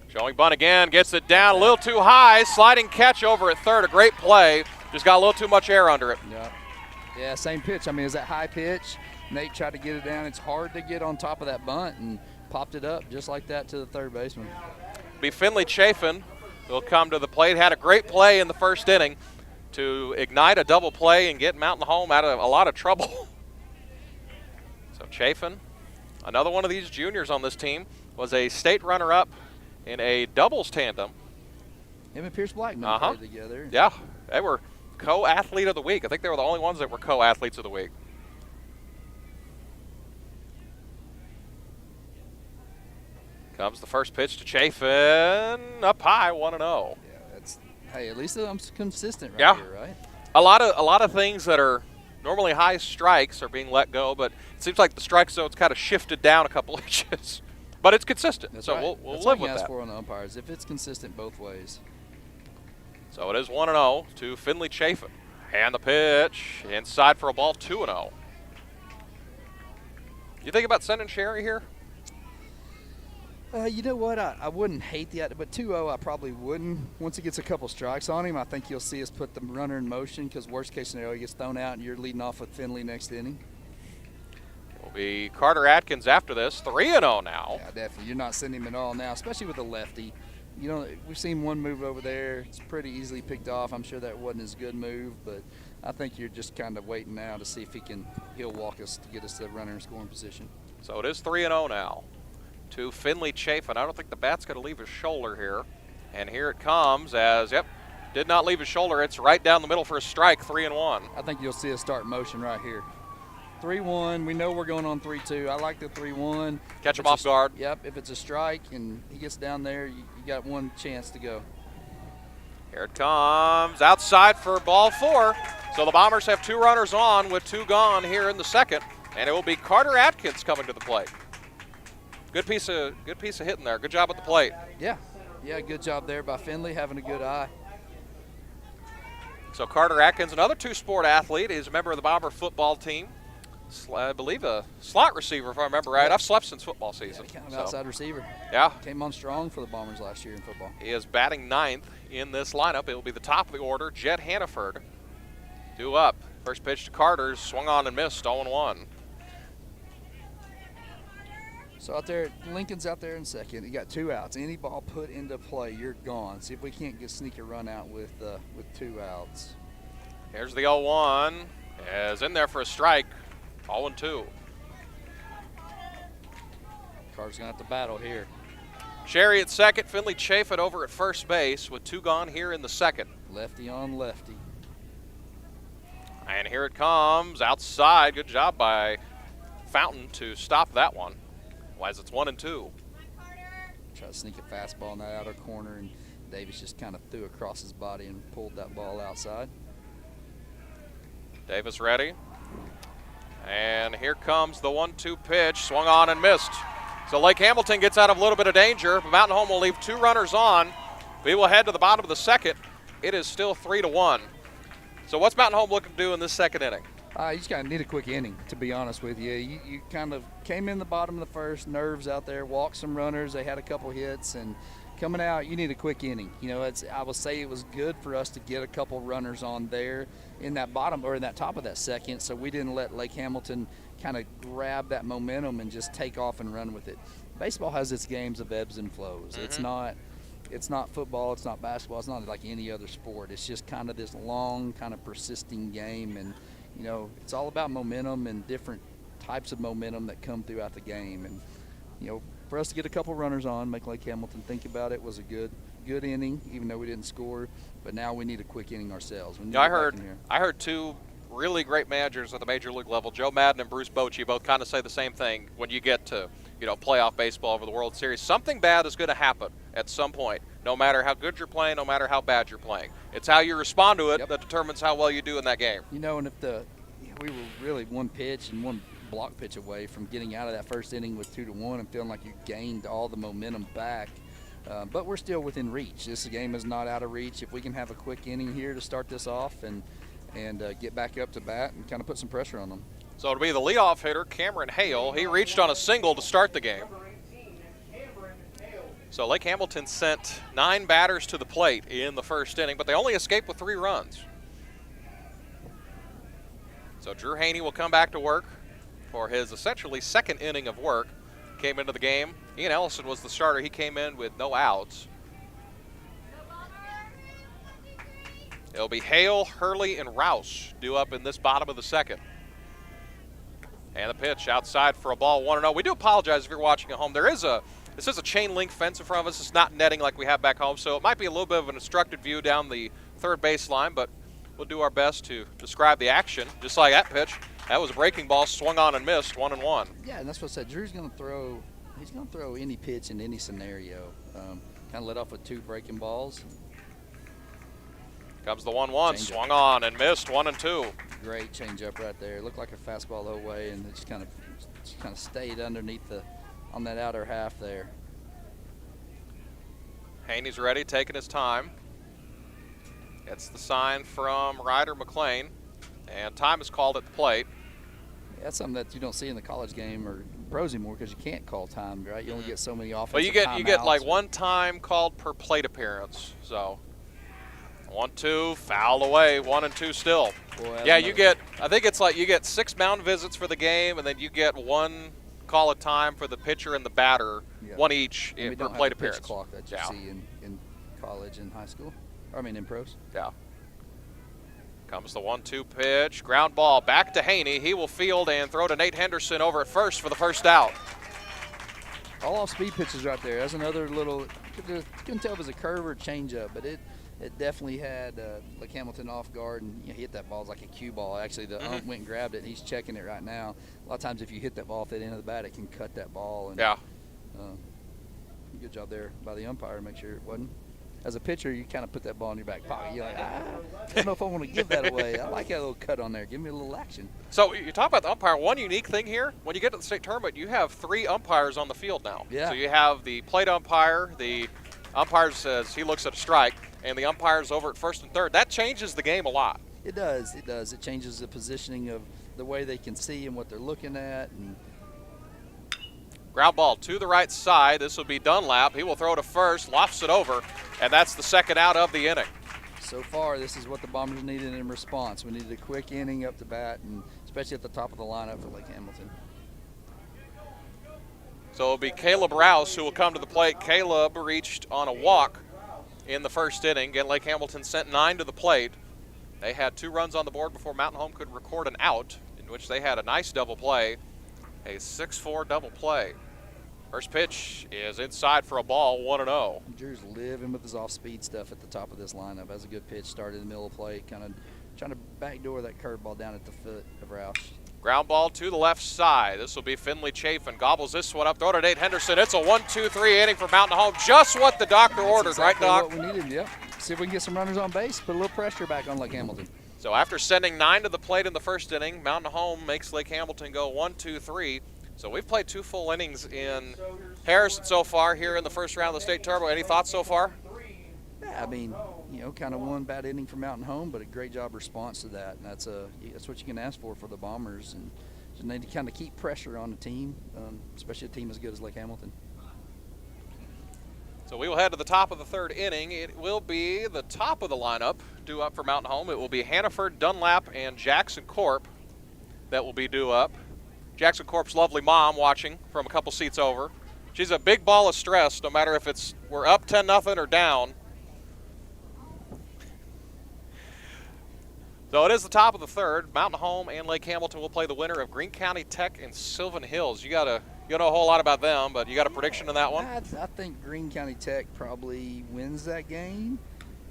Showing bunt again, gets it down a little too high, sliding catch over at third, a great play. Just got a little too much air under it. Yeah, same pitch. I mean, is that high pitch? Nate tried to get it down. It's hard to get on top of that bunt, and popped it up just like that to the third baseman. Be Finley Chafin will come to the plate. Had a great play in the first inning to ignite a double play and get Mountain Home out of a lot of trouble. So Chafin, another one of these juniors on this team, was a state runner-up in a doubles tandem. Him and Pierce Blackman played together. Yeah, they were co-athlete of the week. I think they were the only ones that were co-athletes of the week. Comes the first pitch to Chafin, up high, 1-0. Yeah, hey, at least I'm consistent here, right? A lot of things that are normally high strikes are being let go, but it seems like the strike zone's kind of shifted down a couple inches. But it's consistent, That's so right. we'll That's live what with you ask that. for on the umpires, if it's consistent both ways. So it is 1-0 to Finley Chafin. And the pitch inside for a ball, 2-0. You think about sending Sherry here? You know what? I wouldn't hate that, but 2-0 I probably wouldn't. Once he gets a couple strikes on him, I think you'll see us put the runner in motion, because worst case scenario, he gets thrown out and you're leading off with Finley next inning. It will be Carter Atkins after this, 3-0 now. Yeah, definitely. You're not sending him at all now, especially with a lefty. You know, we've seen one move over there. It's pretty easily picked off. I'm sure that wasn't his good move, but I think you're just kind of waiting now to see if he'll walk us to get us the runner in scoring position. So it is 3-0 now to Finley Chafin. I don't think the bat's going to leave his shoulder here. And here it comes as, did not leave his shoulder. It's right down the middle for a strike, 3-1. I think you'll see us start motion right here. 3-1. We know we're going on 3-2. I like the 3-1. Catch him off guard. Yep. If it's a strike and he gets down there, you got one chance to go. Here it comes. Outside for ball 4. So the Bombers have 2 runners on with 2 gone here in the second. And it will be Carter Atkins coming to the plate. Good piece of hitting there. Good job at the plate. Yeah, good job there by Finley, having a good eye. So Carter Atkins, another two-sport athlete. He's a member of the Bomber football team. I believe a slot receiver, if I remember right. I've slept since football season. Yeah, kind of outside receiver. Yeah. Came on strong for the Bombers last year in football. He is batting 9th in this lineup. It will be the top of the order. Jed Hannaford due up. First pitch to Carter's, swung on and missed, 0-1. So out there, Lincoln's out there in second. He got 2 outs. Any ball put into play, you're gone. See if we can't sneak a run out with 2 outs. Here's the 0-1. Is in there for a strike. 0-2. Carter's going to have to battle here. Sherry at second. Finley Chafin over at first base with 2 gone here in the second. Lefty on lefty. And here it comes outside. Good job by Fountain to stop that one. As it's 1-2. Try to sneak a fastball in that outer corner, and Davis just kind of threw across his body and pulled that ball outside. Davis ready. And here comes the 1-2 pitch. Swung on and missed. So Lake Hamilton gets out of a little bit of danger. But Mountain Home will leave 2 runners on. We will head to the bottom of the second. It is still 3-1. So what's Mountain Home looking to do in this second inning? You just need a quick inning, to be honest with you. You kind of came in the bottom of the first, nerves out there, walked some runners. They had a couple hits, and coming out, you need a quick inning. You know, I will say it was good for us to get a couple runners on there in that bottom or in that top of that second, so we didn't let Lake Hamilton kind of grab that momentum and just take off and run with it. Baseball has its games of ebbs and flows. Mm-hmm. It's not football, it's not basketball, it's not like any other sport. It's just kind of this long, kind of persisting game, and you know, it's all about momentum and different types of momentum that come throughout the game. And you know, for us to get a couple runners on, make Lake Hamilton think about it, was a good inning, even though we didn't score. But now we need a quick inning ourselves. We need to I get back in here. heard 2 really great managers at the major league level, Joe Madden and Bruce Bochy, both kind of say the same thing when you get to, playoff baseball over the World Series. Something bad is going to happen at some point, no matter how good you're playing, no matter how bad you're playing. It's how you respond to it that determines how well you do in that game. You know, and if we were really one pitch and one block pitch away from getting out of that first inning with 2-1 and feeling like you gained all the momentum back. But we're still within reach. This game is not out of reach. If we can have a quick inning here to start this off and get back up to bat and kind of put some pressure on them. So it'll be the leadoff hitter, Cameron Hale. He reached on a single to start the game. So Lake Hamilton sent 9 batters to the plate in the first inning, but they only escaped with 3 runs. So Drew Haney will come back to work for his essentially second inning of work. Came into the game. Ian Ellison was the starter. He came in with no outs. It'll be Hale, Hurley, and Rouse due up in this bottom of the second. And the pitch outside for a ball, 1-0. We do apologize if you're watching at home. This is a chain link fence in front of us. It's not netting like we have back home, so it might be a little bit of an obstructed view down the third baseline, but we'll do our best to describe the action. Just like that pitch, that was a breaking ball, swung on and missed, 1-1. Yeah, and that's what I said. Drew's going to throw. He's going to throw any pitch in any scenario. Kind of let off with 2 breaking balls. Comes the 1-1, swung on and missed, 1-2. Great changeup right there. Looked like a fastball the whole way, and it just kind of stayed underneath on that outer half there. Haney's ready, taking his time. Gets the sign from Ryder McLean, and time is called at the plate. That's something that you don't see in the college game or pros anymore because you can't call time, right? You only get so many offensive Well, you get like timeouts. 1 time called per plate appearance. So 1-2, foul away, 1-2 still. Boy, Yeah, you get. I think it's like you get 6 mound visits for the game, and then you get 1 call of time for the pitcher and the batter, Yeah. 1 each And we per don't plate have the pitch appearance. clock that you Yeah. see in college and high school. In pros. Yeah. Comes the 1-2 pitch, ground ball back to Haney. He will field and throw to Nate Henderson over at first for the first out. All off speed pitches right there. That's another little. Couldn't tell if it was a curve or a changeup, but it definitely had like Hamilton off guard and hit that ball. It's like a cue ball. Actually, the ump went and grabbed it. And he's checking it right now. A lot of times, if you hit that ball off that end of the bat, it can cut that ball. And, Yeah. Good job there by the umpire to make sure it wasn't. As a pitcher, you kind of put that ball in your back pocket. You're like, I don't know if I want to give that away. I like that little cut on there. Give me a little action. So you talk about the umpire. One unique thing here, when you get to the state tournament, you have 3 umpires on the field now. Yeah. So you have the plate umpire, the umpire says he looks at a strike, and the umpires over at first and third. That changes the game a lot. It does. It does. It changes the positioning of the way they can see and what they're looking at. And Ground ball to the right side. This will be Dunlap. He will throw to first, lofts it over, and that's the second out of the inning. so far, this is what the Bombers needed in response. We needed a quick inning up to bat, and especially at the top of the lineup for Lake Hamilton. So it'll be Caleb Rouse who will come to the plate. Caleb reached on a walk in the first inning. Again, Lake Hamilton sent 9 to the plate. They had 2 runs on the board before Mountain Home could record an out, in which they had a nice double play, a 6-4 double play. First pitch is inside for a ball, 1-0. Drew's living with his off-speed stuff at the top of this lineup. Has a good pitch, started in the middle of the plate, kind of trying to backdoor that curveball down at the foot of Rouse. Ground ball to the left side. This will be Finley Chafin. Gobbles this one up. Throw to Nate Henderson. It's a 1-2-3 inning for Mountain Home. Just what the doctor ordered, exactly right, Doc? What we needed, yep. See if we can get some runners on base, put a little pressure back on Lake Hamilton. So after sending 9 to the plate in the first inning, Mountain Home makes Lake Hamilton go 1-2-3. So we've played 2 full innings in Harrison so far here in the first round of the state turbo. Any thoughts so far? Yeah, I mean, you know, kind of one bad inning for Mountain Home, but a great job response to that. And that's what you can ask for the Bombers. And just need to kind of keep pressure on the team, especially a team as good as Lake Hamilton. So we will head to the top of the 3rd inning. It will be the top of the lineup due up for Mountain Home. It will be Hannaford, Dunlap, and Jackson Corp that will be due up. Jackson Corp's lovely mom watching from a couple seats over. She's a big ball of stress no matter if we're up 10-0 or down. So it is the top of the 3rd. Mountain Home and Lake Hamilton will play the winner of Greene County Tech and Sylvan Hills. You know a whole lot about them, but you got a prediction on that one? I think Greene County Tech probably wins that game.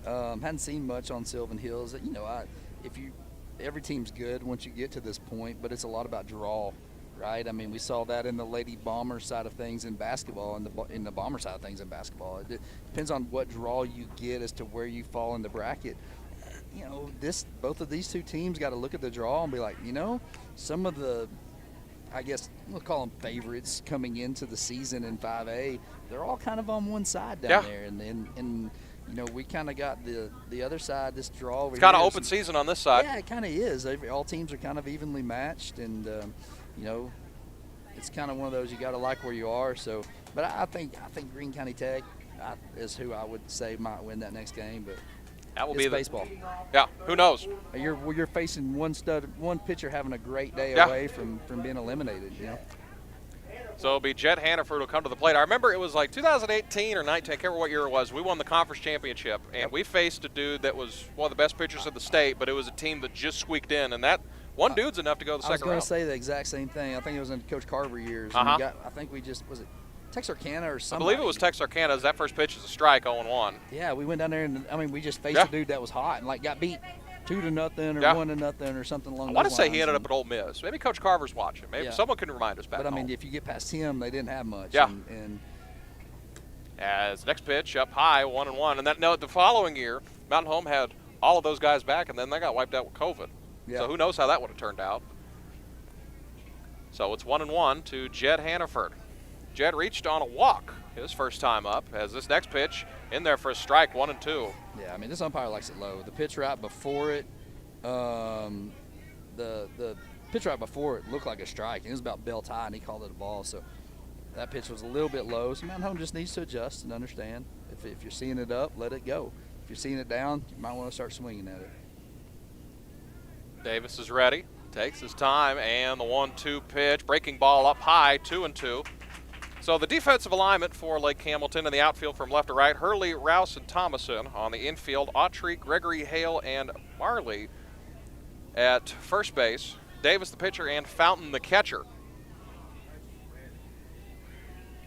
Hadn't seen much on Sylvan Hills. You know, every team's good once you get to this point, but it's a lot about draw, right? I mean, we saw that in the Lady Bomber side of things in basketball, and in the Bomber side of things in basketball. It depends on what draw you get as to where you fall in the bracket. You know, both of these 2 teams got to look at the draw and be like, you know, some of the, I guess we'll call them favorites coming into the season in 5A, they're all kind of on one side down there. And you know, we kind of got the other side, this draw over here. It's kind of open season on this side. Yeah, it kind of is. All teams are kind of evenly matched, and, you know, it's kind of one of those you got to like where you are. So, but I think Greene County Tech is who I would say might win that next game, but that will it's be baseball. Yeah, who knows? You're facing one pitcher having a great day away from being eliminated. You know. So it'll be Jet Hannaford will come to the plate. I remember it was like 2018 or 19, I can't remember what year it was. We won the conference championship, and we faced a dude that was one of the best pitchers in the state, but it was a team that just squeaked in, and that one dude's enough to go to the second round. I was going to say the exact same thing. I think it was in Coach Carver years. Uh-huh. I think was it Texarkana or something? I believe it was Texarkana. That first pitch is a strike, 0-1. Yeah, we went down there, and I mean, we just faced a dude that was hot and got beat 2-0 or 1-0 or something along those lines. I want to say he ended up at Ole Miss. Maybe Coach Carver's watching. Maybe someone can remind us back But I mean, home. if you get past him, they didn't have much. Yeah. And as next pitch up high, 1-1, and the following year, Mountain Home had all of those guys back, and then they got wiped out with COVID. Yeah. So who knows how that would have turned out. So it's 1-1 to Jed Hannaford. Jed reached on a walk his first time up, as this next pitch in there for a strike, 1-2. Yeah, I mean, this umpire likes it low. The pitch right before it, the pitch right before it looked like a strike, and it was about belt high, and he called it a ball. So that pitch was a little bit low. So Mountain Home just needs to adjust and understand. If you're seeing it up, let it go. If you're seeing it down, you might want to start swinging at it. Davis is ready, takes his time, and the 1-2 pitch, breaking ball up high, 2-2. So the defensive alignment for Lake Hamilton in the outfield from left to right, Hurley, Rouse, and Thomason. On the infield, Autry, Gregory, Hale, and Marley. At first base, Davis the pitcher and Fountain the catcher.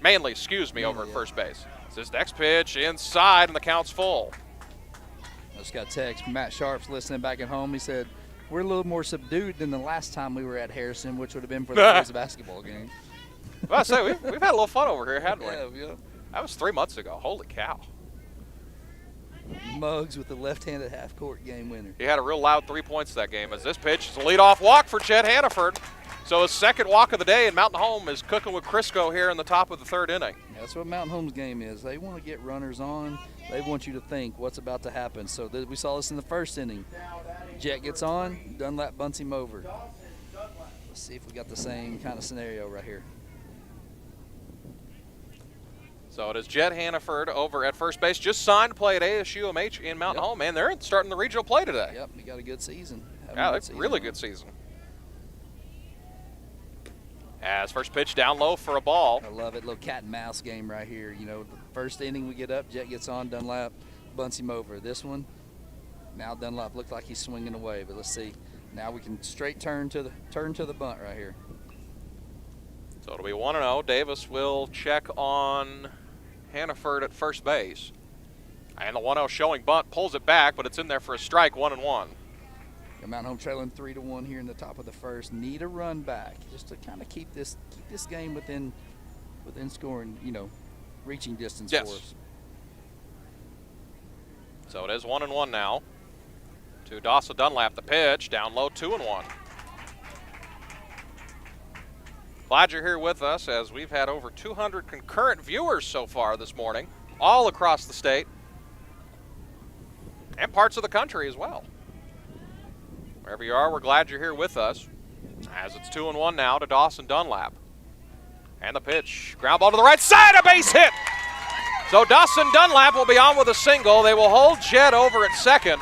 Manley, over at first base. It's this next pitch inside, and the count's full. I just got a text. Matt Sharp's listening back at home. He said, we're a little more subdued than the last time we were at Harrison, which would have been for the boys' basketball game. Well, I say, we've had a little fun over here, haven't we? Yeah. That was 3 months ago. Holy cow. Muggs with the left-handed half-court game winner. He had a real loud 3 points that game, as this pitch is a leadoff walk for Chet Hannaford. So his second walk of the day, and Mountain Home is cooking with Crisco here in the top of the 3rd inning. Yeah, that's what Mountain Home's game is. They want to get runners on. They want you to think what's about to happen. So we saw this in the first inning. Jet gets on, Dunlap bunts him over. Let's see if we got the same kind of scenario right here. So it is Jed Hannaford over at first base. Just signed to play at ASUMH in Mountain Home, and they're starting the regional play today. Yep, he got a good season. Yeah, that's a really good season. As first pitch down low for a ball. I love it. Little cat and mouse game right here. You know, the first inning we get up, Jet gets on, Dunlap bunts him over. This one, now Dunlap looked like he's swinging away, but let's see. Now we can straight turn to the bunt right here. So it'll be 1-0. Davis will check on Hannaford at first base. And the 1-0 showing bunt pulls it back, but it's in there for a strike, 1-1. Mount Home trailing 3-1 here in the top of the first. Need a run back just to kind of keep this game within scoring, reaching distance Yes. for us. So it is 1-1 now. To Dawson Dunlap, the pitch, down low, 2-1. Glad you're here with us as we've had over 200 concurrent viewers so far this morning, all across the state and parts of the country as well. Wherever you are, we're glad you're here with us as it's 2-1 now to Dawson Dunlap. And the pitch, ground ball to the right side, a base hit. So Dawson Dunlap will be on with a single. They will hold Jed over at second,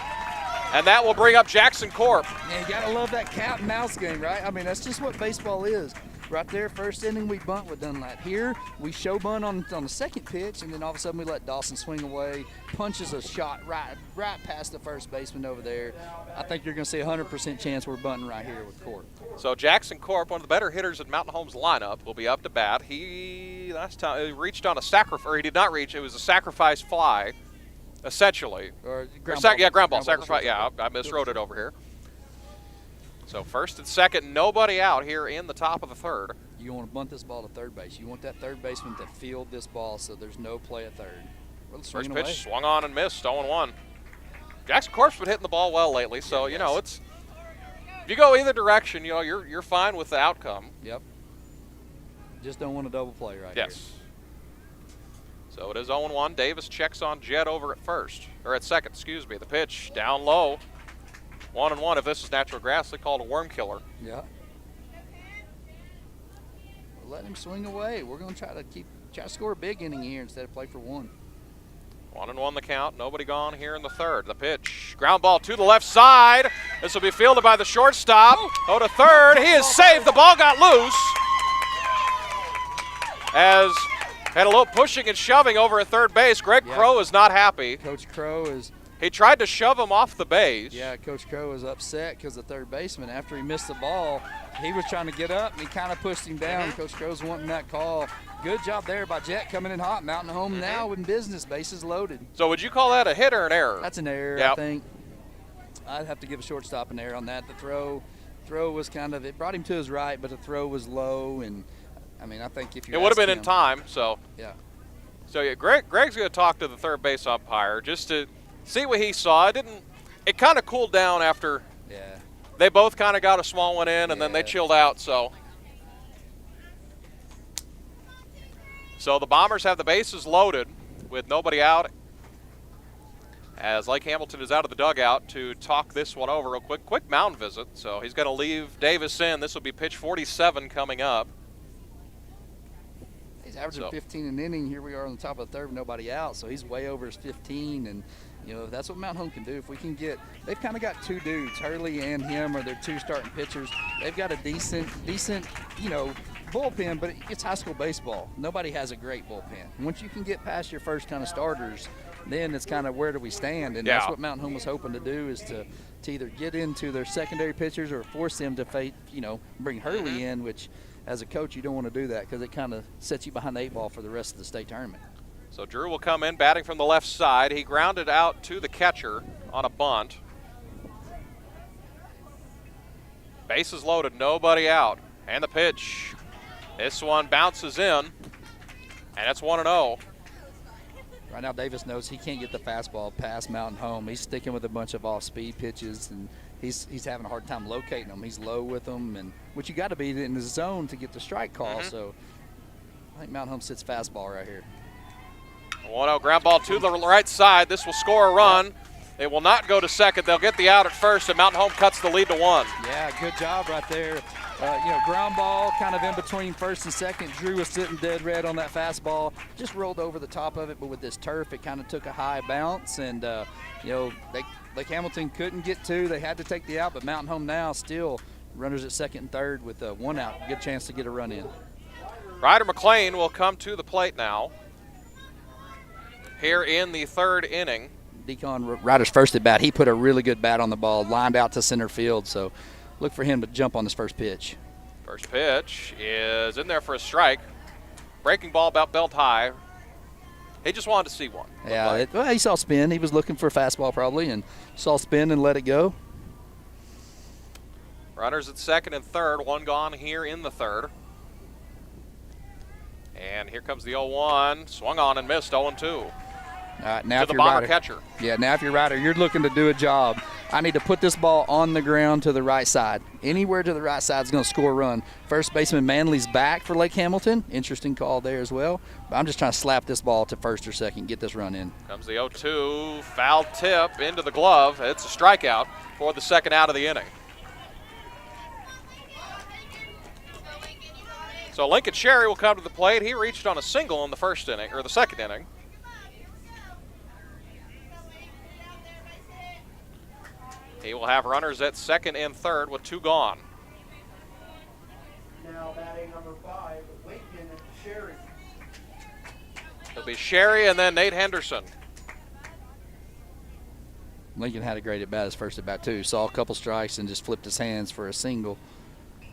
and that will bring up Jackson Corp. Yeah, you gotta love that cat and mouse game, right? I mean, that's just what baseball is. Right there, first inning, we bunt with Dunlap. Here, we show bunt on the second pitch, and then all of a sudden we let Dawson swing away, punches a shot right past the first baseman over there. I think you're going to see a 100% chance we're bunting right here with Corp. So Jackson Corp, one of the better hitters in Mountain Home's lineup, will be up to bat. He last time he reached on a sacrifice, or he did not reach. It was a sacrifice fly, essentially. Ground ball. Sacrifice. Yeah, I miswrote it over here. So first and second, nobody out here in the top of the third. You want to bunt this ball to third base. You want that third baseman to field this ball so there's no play at third. Well, first pitch swung on and missed, 0-1. Jackson Corp's been hitting the ball well lately, so it's if you go either direction, you're fine with the outcome. Yep. Just don't want a double play right here. Yes. So it is 0-1. Davis checks on Jed over at second, excuse me. The pitch down low. 1-1. If this is natural grass, they call it a worm killer. Yeah. We're letting him swing away. We're going to try to score a big inning here instead of play for one. 1-1 the count. Nobody gone here in the third. The pitch. Ground ball to the left side. This will be fielded by the shortstop. Oh, to third. He is safe. The ball got loose. As had a little pushing and shoving over at third base. Greg Crow is not happy. Coach Crow is... He tried to shove him off the base. Yeah, Coach Crow was upset because the third baseman, after he missed the ball, he was trying to get up, and he kind of pushed him down. Coach Crow's wanting that call. Good job there by Jet coming in hot. Mountain Home now in business, bases loaded. So would you call that a hit or an error? That's an error, I think. I'd have to give a shortstop an error on that. The throw was kind of, it brought him to his right, but the throw was low, and I mean, I think if you it would have been in time, so. Yeah. So yeah, Greg's going to talk to the third base umpire just to see what he saw. It kind of cooled down after they both kind of got a small one in, and then they chilled out. So the Bombers have the bases loaded with nobody out as Lake Hamilton is out of the dugout to talk this one over real quick. Quick mound visit. So he's going to leave Davis in. This will be pitch 47 coming up. He's averaging 15 an inning. Here we are on the top of the third with nobody out, so he's way over his 15, and that's what Mount Home can do. If we can get, they've kind of got two dudes, Hurley and him are their two starting pitchers. They've got a decent, bullpen, but it's high school baseball. Nobody has a great bullpen. Once you can get past your first kind of starters, then it's kind of where do we stand, and that's what Mount Home was hoping to do, is to either get into their secondary pitchers or force them to bring Hurley in, which as a coach you don't want to do that because it kind of sets you behind the 8 ball for the rest of the state tournament. So Drew will come in batting from the left side. He grounded out to the catcher on a bunt. Bases loaded, nobody out. And the pitch. This one bounces in, and it's 1-0. Right now Davis knows he can't get the fastball past Mountain Home. He's sticking with a bunch of off-speed pitches, and he's having a hard time locating them. He's low with them, and which you got to be in the zone to get the strike call. So I think Mountain Home sits fastball right here. 1-0 ground ball to the right side. This will score a run. They will not go to second. They'll get the out at first, and Mountain Home cuts the lead to 1. Yeah, good job right there. Ground ball kind of in between first and second. Drew was sitting dead red on that fastball. Just rolled over the top of it, but with this turf, it kind of took a high bounce, and Lake Hamilton couldn't get to. They had to take the out, but Mountain Home now still runners at second and third with 1 out. Good chance to get a run in. Ryder McLean will come to the plate now here in the third inning. Deacon Ryder's first at bat. He put a really good bat on the ball, lined out to center field, so look for him to jump on this first pitch. First pitch is in there for a strike. Breaking ball about belt high. He just wanted to see one. Yeah, he saw spin. He was looking for a fastball probably and saw spin and let it go. Runners at second and third, one gone here in the third. And here comes the 0-1, swung on and missed, 0-2. All right, now To if the you're bomber rider, catcher. yeah, now if you're rider, you're looking to do a job. I need to put this ball on the ground to the right side. Anywhere to the right side is going to score a run. First baseman Manley's back for Lake Hamilton. Interesting call there as well. But I'm just trying to slap this ball to first or second, get this run in. Comes the 0-2, foul tip into the glove. It's a strikeout for the second out of the inning. So Lincoln Sherry will come to the plate. He reached on a single in the first inning, or the second inning. He will have runners at second and third with two gone. Now batting number 5, Lincoln Sherry. It'll be Sherry and then Nate Henderson. Lincoln had a great at bat his first at bat too. Saw a couple strikes and just flipped his hands for a single.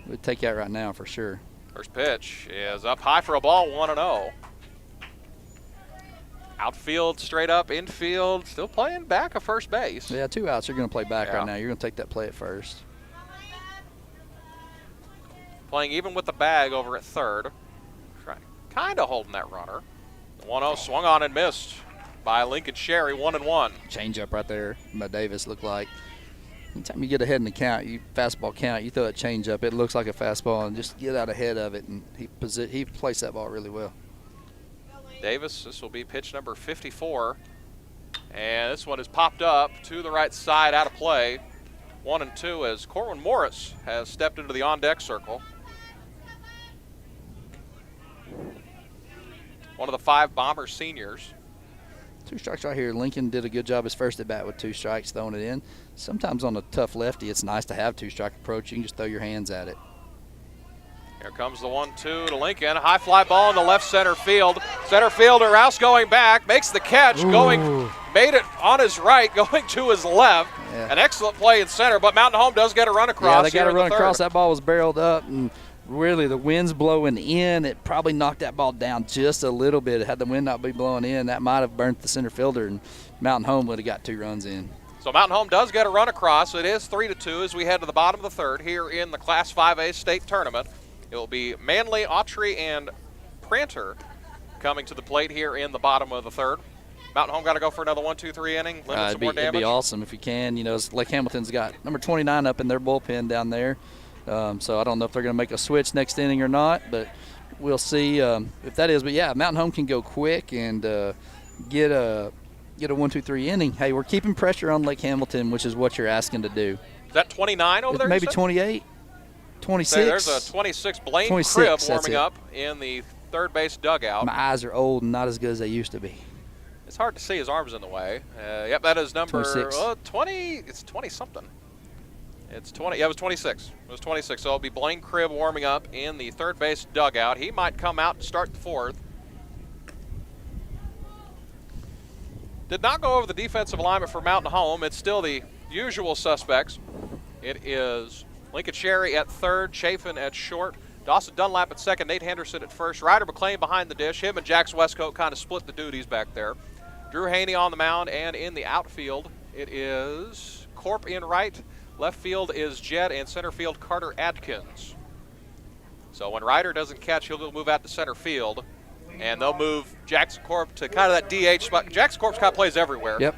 We'd take that right now for sure. First pitch is up high for a ball, 1-0. Outfield, straight up, infield, still playing back of first base. Yeah, 2 outs. You're going to play back Yeah. right now. You're going to take that play at first. Playing even with the bag over at third. Kind of holding that runner. The 1-0 swung on and missed by Lincoln Sherry, 1-1. Change up right there by Davis looked like. Anytime you get ahead in the count, fastball count, you throw a change up, it looks like a fastball, and just get out ahead of it. And he placed that ball really well. Davis, this will be pitch number 54. And this one is popped up to the right side, out of play. 1-2 as Corwin Morris has stepped into the on-deck circle. One of the 5 Bomber seniors. 2 strikes right here. Lincoln did a good job his first at bat with 2 strikes throwing it in. Sometimes on a tough lefty, it's nice to have 2-strike approach. You can just throw your hands at it. Here comes the 1-2 to Lincoln. High fly ball in the left center field. Center fielder Rouse going back, makes the catch, made it on his right, going to his left. Yeah. An excellent play in center, but Mountain Home does get a run across. Yeah, they got here to in the run across. third. That ball was barreled up, and really the wind's blowing in. It probably knocked that ball down just a little bit. Had the wind not be blowing in, that might have burnt the center fielder, and Mountain Home would have got 2 runs in. So Mountain Home does get a run across. It is 3-2 as we head to the bottom of the third here in the Class 5A state tournament. It will be Manley, Autry, and Pranter coming to the plate here in the bottom of the third. Mountain Home got to go for another 1-2-3 inning, limit some more It'd damage. be awesome if you can. You know, Lake Hamilton's got number 29 up in their bullpen down there. So I don't know if they're going to make a switch next inning or not, but we'll see if that is. But, yeah, Mountain Home can go quick and get a 1-2-3 inning. Hey, we're keeping pressure on Lake Hamilton, which is what you're asking to do. Is that 29 over there? Maybe you said? 28, 26. There's a 26 Blaine 26, Cribb that's warming it. up in the third base dugout. My eyes are old and not as good as they used to be. It's hard to see. His arm's in the way. Yep, that is number 26. 20. It's 20-something. It's 20. Yeah, it was 26. It was 26. So it'll be Blaine Cribb warming up in the third base dugout. He might come out to start the fourth. Did not go over the defensive alignment for Mountain Home. It's still the usual suspects. It is Lincoln Sherry at third, Chafin at short, Dawson Dunlap at second, Nate Henderson at first, Ryder McLean behind the dish. Him and Jax Westcoat kind of split the duties back there. Drew Haney on the mound, and in the outfield, it is Corp in right, left field is Jed, and center field Carter Adkins. So when Ryder doesn't catch, he'll move out to center field, and they'll move Jackson Corp to kind of that DH spot. Jackson Corp kind of plays everywhere. Yep.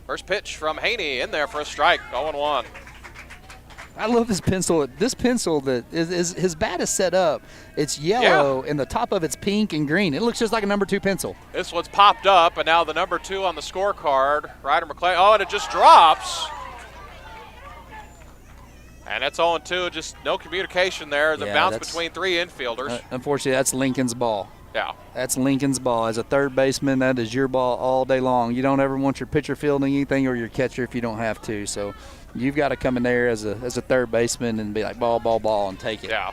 First pitch from Haney in there for a strike, 0-1. I love this pencil. This pencil that is his bat is set up. It's yellow, and the top of it's pink and green. It looks just like a number 2 pencil. This one's popped up, and now the number 2 on the scorecard, Ryder McLean. Oh, and it just drops. And that's 0-2, just no communication there as it Yeah, bounced that's- between 3 infielders. Unfortunately, that's Lincoln's ball. Yeah. That's Lincoln's ball. As a third baseman, that is your ball all day long. You don't ever want your pitcher fielding anything or your catcher if you don't have to. So you've got to come in there as a third baseman and be like ball, ball, ball, and take it. Yeah.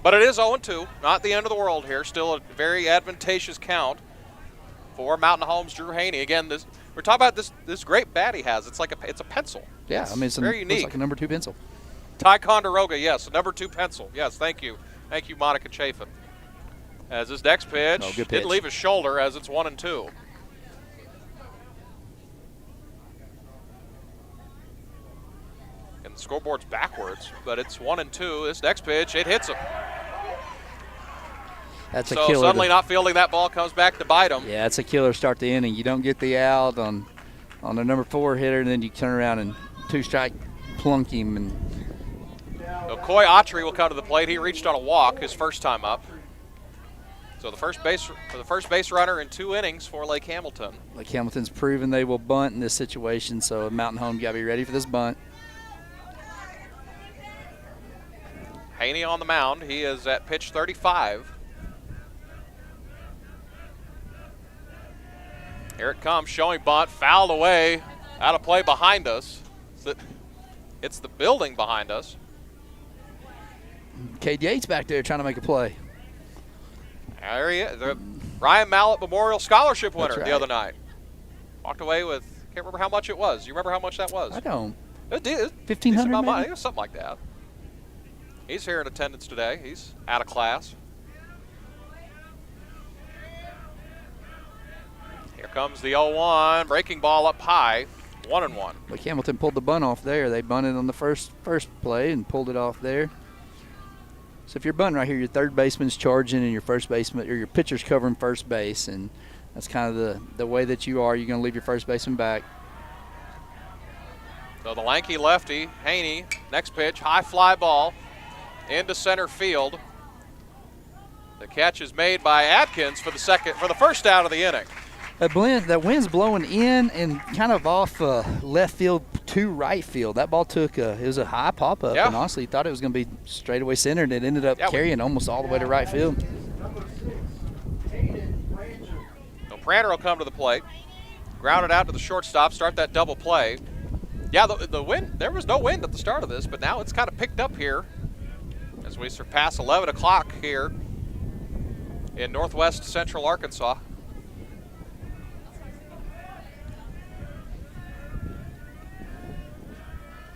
But it is 0-2, not the end of the world here. Still a very advantageous count for Mountain Home's Drew Haney. Again, we're talking about this great bat he has. It's like it's a pencil. Yeah, I mean, it's very looks unique. like a number 2 pencil. Ty Condoroga, yes, a number 2 pencil. Yes, thank you. Thank you, Monica Chafin. As his next pitch, Oh, good pitch. didn't leave his shoulder as it's 1-2. and the scoreboard's backwards, but it's 1-2. This next pitch, it hits him. That's a So killer. suddenly not fielding that ball comes back to bite him. Yeah, it's a killer start the inning. You don't get the out on the number 4 hitter, and then you turn around and 2-strike plunk him. And So Coy Autry will come to the plate. He reached on a walk his first time up. So the first base runner in 2 innings for Lake Hamilton. Lake Hamilton's proven they will bunt in this situation, so Mountain Home, you got to be ready for this bunt. Haney on the mound. He is at pitch 35. Here it comes, showing bunt, fouled away, out of play behind us. It's the building behind us. Cade Yates back there trying to make a play. There he is, the Ryan Mallett Memorial Scholarship winner That's the right. other night. Walked away with, can't remember how much it was. You remember how much that was? I don't. It did. 1,500 Money. maybe? It was something like that. He's here in attendance today. He's out of class. Here comes the 0-1, breaking ball up high, 1-1. Lake Hamilton pulled the bunt off there. They bunted on the first play and pulled it off there. So if you're bunting right here, your third baseman's charging and your first baseman or your pitcher's covering first base, and that's kind of the way that you are. You're going to leave your first baseman back. So the lanky lefty, Haney, next pitch, high fly ball into center field. The catch is made by Atkins for the first out of the inning. That wind's blowing in and kind of off left field to right field. That ball it was a high pop-up, Yeah. and honestly thought it was going to be straightaway centered, and it ended up carrying almost all the way to right field. Number 6, Hayden Ranger. So Pranter will come to the plate, ground it out to the shortstop, start that double play. Yeah, the wind, there was no wind at the start of this, but now it's kind of picked up here as we surpass 11 o'clock here in northwest central Arkansas.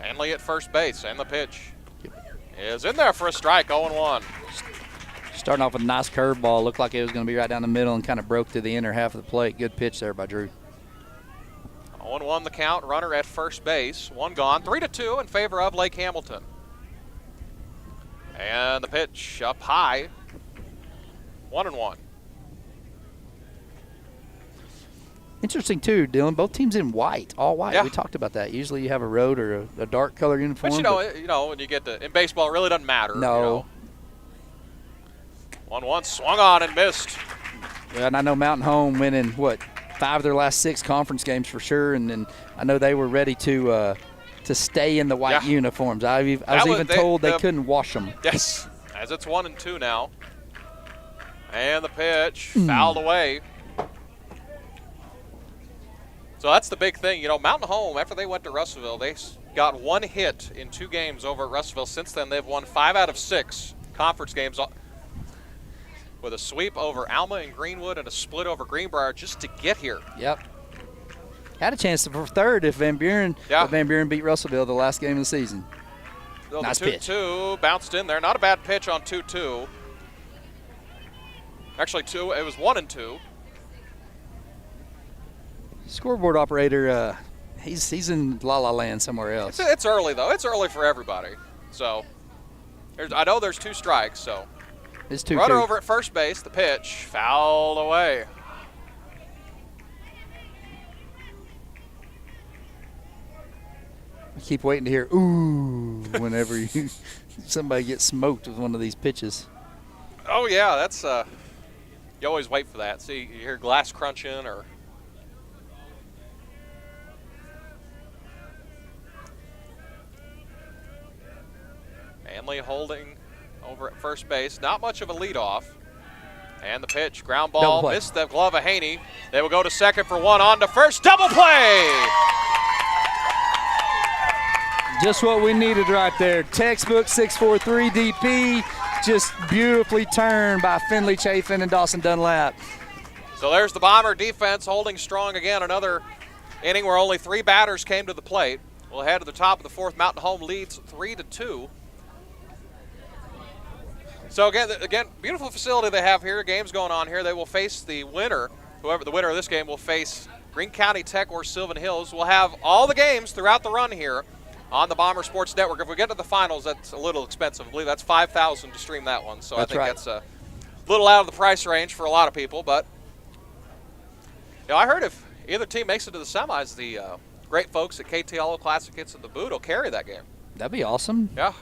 Hanley at first base, and the pitch is in there for a strike, 0-1. Starting off with a nice curveball. Looked like it was going to be right down the middle and kind of broke through the inner half of the plate. Good pitch there by Drew. 0-1 the count, runner at first base, 1 gone, 3-2 in favor of Lake Hamilton. And the pitch up high, 1-1. Interesting, too, Dylan. Both teams in white, all white. Yeah. We talked about that. Usually you have a road or a dark color uniform. But you know, when you get to, in baseball, it really doesn't matter. No. 1-1, swung on and missed. And I know Mountain Home winning, 5 of their last 6 conference games for sure, and then I know they were ready to stay in the white uniforms. I was even told they couldn't wash them. Yes, as it's 1-2 now. And the pitch fouled away. So that's the big thing. You know, Mountain Home, after they went to Russellville, they got 1 hit in 2 games over at Russellville. Since then, they've won 5 out of 6 conference games with a sweep over Alma and Greenwood and a split over Greenbrier just to get here. Yep. Had a chance for third if Van Buren beat Russellville the last game of the season. So Nice the pitch. 2-2 bounced in there. Not a bad pitch on 2-2. Actually, it was 1-2. Scoreboard operator, he's in La La Land somewhere else. It's early, though. It's early for everybody. So I know there's 2 strikes, so. It's 2-2. Runner over at first base, the pitch, fouled away. I keep waiting to hear ooh whenever somebody gets smoked with one of these pitches. Oh, yeah, that's, you always wait for that. See, you hear glass crunching or. Hanley holding over at first base. Not much of a leadoff. And the pitch, ground ball, missed the glove of Haney. They will go to second for 1, on to first, double play! Just what we needed right there. Textbook 6-4-3 DP, just beautifully turned by Finley Chafin and Dawson Dunlap. So there's the Bomber defense holding strong again. Another inning where only 3 batters came to the plate. We'll head to the top of the 4th. Mountain Home leads 3-2. So again, beautiful facility they have here. Games going on here. They will face the winner. Whoever the winner of this game will face Greene County Tech or Sylvan Hills. We'll have all the games throughout the run here on the Bomber Sports Network. If we get to the finals, that's a little expensive. I believe that's $5,000 to stream that one. So That's I think right. that's a little out of the price range for a lot of people. But I heard if either team makes it to the semis, the great folks at KTLO Classic Hits in the Boot will carry that game. That'd be awesome. Yeah,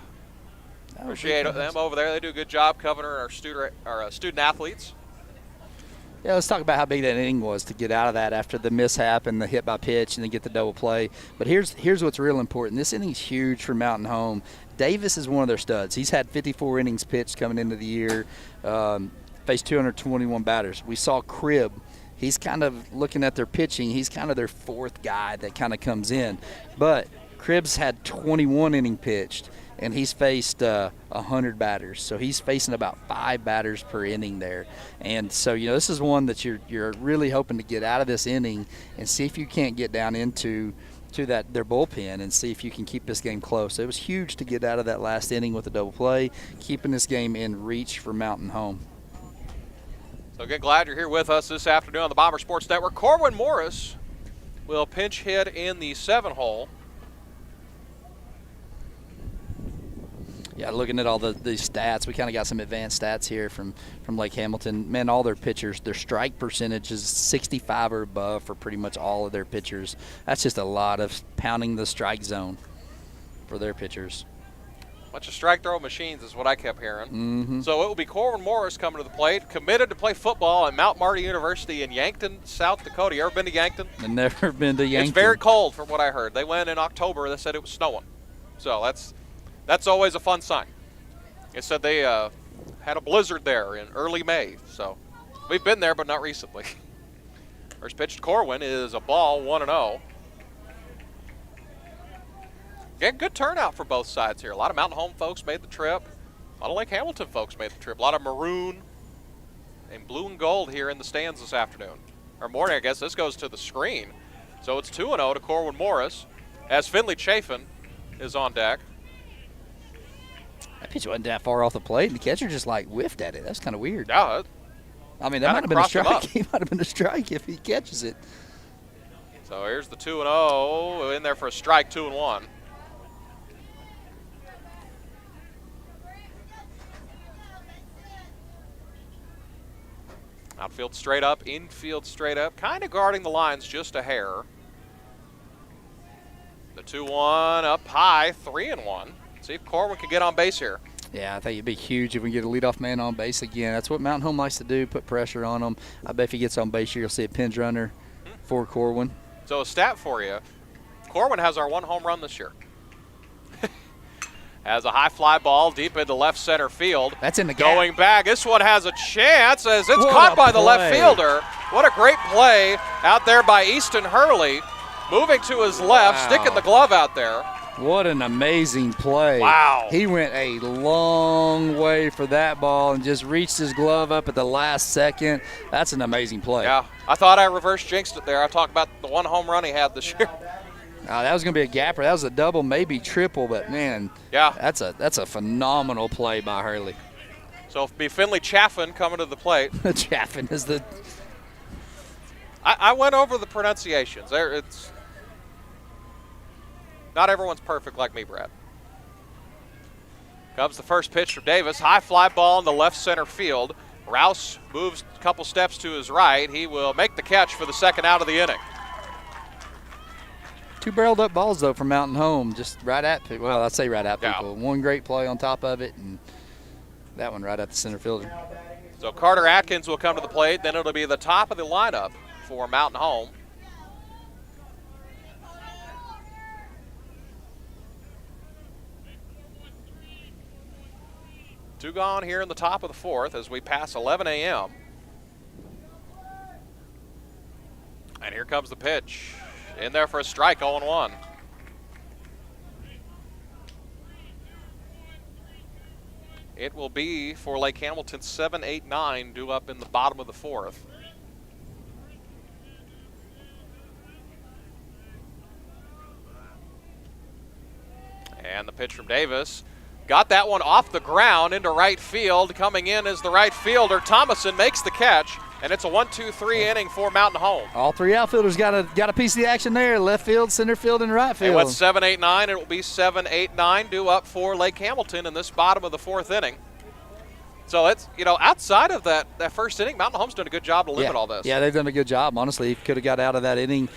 That would be appreciate them fantastic. over there. They do a good job covering our student athletes. Yeah, let's talk about how big that inning was to get out of that after the mishap and the hit by pitch and then get the double play. But here's what's real important. This inning's huge for Mountain Home. Davis is one of their studs. He's had 54 innings pitched coming into the year, faced 221 batters. We saw Cribb. He's kind of looking at their pitching. He's kind of their fourth guy that kind of comes in. But Cribb's had 21 innings pitched, and he's faced 100 batters. So he's facing about 5 batters per inning there. And so, this is one that you're really hoping to get out of this inning and see if you can't get down into their bullpen and see if you can keep this game close. It was huge to get out of that last inning with a double play, keeping this game in reach for Mountain Home. So again, glad you're here with us this afternoon on the Bomber Sports Network. Corwin Morris will pinch hit in the 7-hole. Yeah, looking at all the stats, we kind of got some advanced stats here from Lake Hamilton. Man, all their pitchers, their strike percentage is 65 or above for pretty much all of their pitchers. That's just a lot of pounding the strike zone for their pitchers. Bunch of strike throw machines is what I kept hearing. Mm-hmm. So it will be Corwin Morris coming to the plate, committed to play football at Mount Marty University in Yankton, South Dakota. You ever been to Yankton? I've never been to Yankton. It's very cold from what I heard. They went in October. They said it was snowing. So that's always a fun sign. They said they had a blizzard there in early May. So we've been there, but not recently. First pitch to Corwin is a ball, 1-0. Again, good turnout for both sides here. A lot of Mountain Home folks made the trip. A lot of Lake Hamilton folks made the trip. A lot of maroon and blue and gold here in the stands this afternoon. Or morning, I guess. This goes to the screen. So it's 2-0 to Corwin Morris as Finley Chafin is on deck. That pitch wasn't that far off the plate, and the catcher just whiffed at it. That's kind of weird. Yeah, I mean, that might kinda have been a crossed him strike. up. He might have been a strike if he catches it. so here's the 2-0 in there for a strike, 2-1. Outfield straight up, infield straight up, kind of guarding the lines just a hair. The 2-1 up high, 3-1. See if Corwin can get on base here. Yeah, I think it'd be huge if we can get a leadoff man on base again. That's what Mountain Home likes to do, put pressure on them. I bet if he gets on base here, you'll see a pinch runner for Corwin. So a stat for you, Corwin has our 1 home run this year. Has a high fly ball deep into left center field. That's in the gap. Going back, this one has a chance as it's What caught a by the left play. fielder. What a great play out there by Easton Hurley. Moving to his left, Wow. sticking the glove out there. What an amazing play. Wow. He went a long way for that ball and just reached his glove up at the last second. That's an amazing play. Yeah, I thought I reverse jinxed it there. I talked about the 1 home run he had this year. That was going to be a gapper. That was a double, maybe triple, but, man, Yeah, that's a phenomenal play by Hurley. so it'll be Finley Chaffin coming to the plate. Chaffin is the I went over the pronunciations. It's not everyone's perfect like me, Brad. Comes the first pitch from Davis. High fly ball in the left center field. Rouse moves a couple steps to his right. He will make the catch for the second out of the inning. 2 barreled up balls, though, from Mountain Home, just right at people. Well, I'd say right at Yeah. people. One great play on top of it, and that one right at the center fielder. So Carter Atkins will come to the plate. Then it'll be the top of the lineup for Mountain Home. Two gone here in the top of the 4th as we pass 11 a.m. And here comes the pitch. In there for a strike, 0-1. It will be for Lake Hamilton 7-8-9 due up in the bottom of the 4th. And the pitch from Davis. Got that one off the ground into right field. Coming in is the right fielder. Thomason makes the catch. And it's a 1-2-3 inning for Mountain Home. All three outfielders got a piece of the action there. Left field, center field, and right It field. went 7-8-9. It will be 7-8-9 due up for Lake Hamilton in this bottom of the 4th inning. So it's, outside of that first inning, Mountain Home's done a good job to limit all this. Yeah, they've done a good job. Honestly, could have got out of that inning,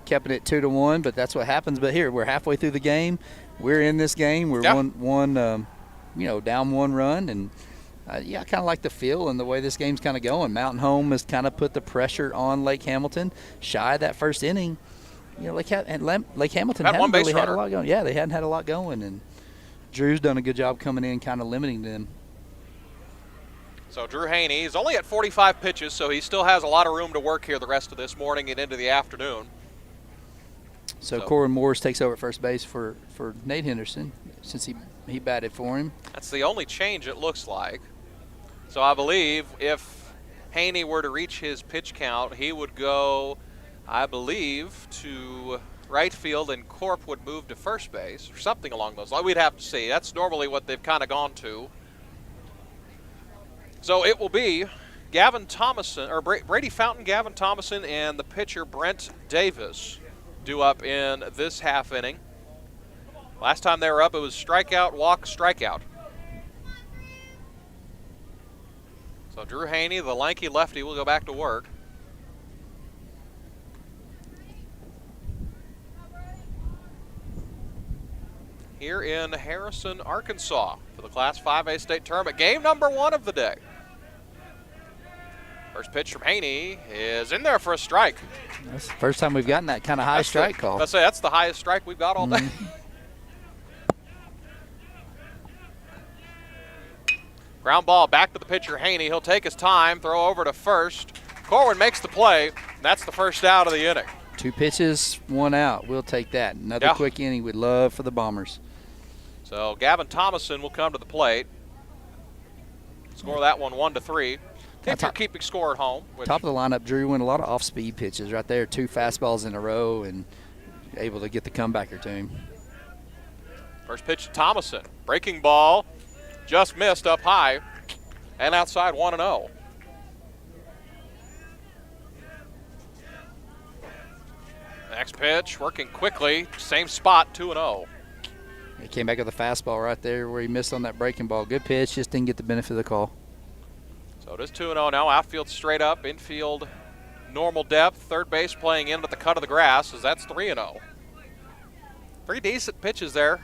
kept it 2-1, but that's what happens. But here, we're halfway through the game. We're in this game. We're down 1 run, and I kind of like the feel and the way this game's kind of going. Mountain Home has kind of put the pressure on Lake Hamilton. Shy of that first inning, Lake Hamilton hadn't really had a lot going. Yeah, they hadn't had a lot going, and Drew's done a good job coming in, kind of limiting them. So Drew Haney is only at 45 pitches, so he still has a lot of room to work here the rest of this morning and into the afternoon. So Corin Morris takes over at first base for Nate Henderson since he batted for him. That's the only change it looks like. So I believe if Haney were to reach his pitch count, he would go, I believe, to right field, and Corp would move to first base or something along those lines. We'd have to see. That's normally what they've kind of gone to. So it will be Gavin Thomason, or Brady Fountain, Gavin Thomason, and the pitcher Brent Davis due up in this half inning. Last time they were up, it was strikeout, walk, strikeout. So Drew Haney, the lanky lefty, will go back to work. Here in Harrison, Arkansas for the Class 5A state tournament. Game number 1 of the day. First pitch from Haney is in there for a strike. That's the first time we've gotten that kind of high strike call. Let's say that's the highest strike we've got all day. Ground ball back to the pitcher, Haney. He'll take his time, throw over to first. Corwin makes the play. That's the first out of the inning. 2 pitches, 1 out. We'll take that. Another quick inning we'd love for the Bombers. So Gavin Thomason will come to the plate. Score that one 1-3. If you're keeping score at home. Top of the lineup, Drew went a lot of off-speed pitches right there. 2 fastballs in a row and able to get the comebacker to him. First pitch to Thomason. Breaking ball. Just missed up high and outside 1-0. Next pitch, working quickly, same spot, 2-0. He came back with a fastball right there where he missed on that breaking ball. Good pitch, just didn't get the benefit of the call. So it is 2-0 now. Outfield straight up, infield normal depth. Third base playing in at the cut of the grass, as that's 3-0. 3 decent pitches there.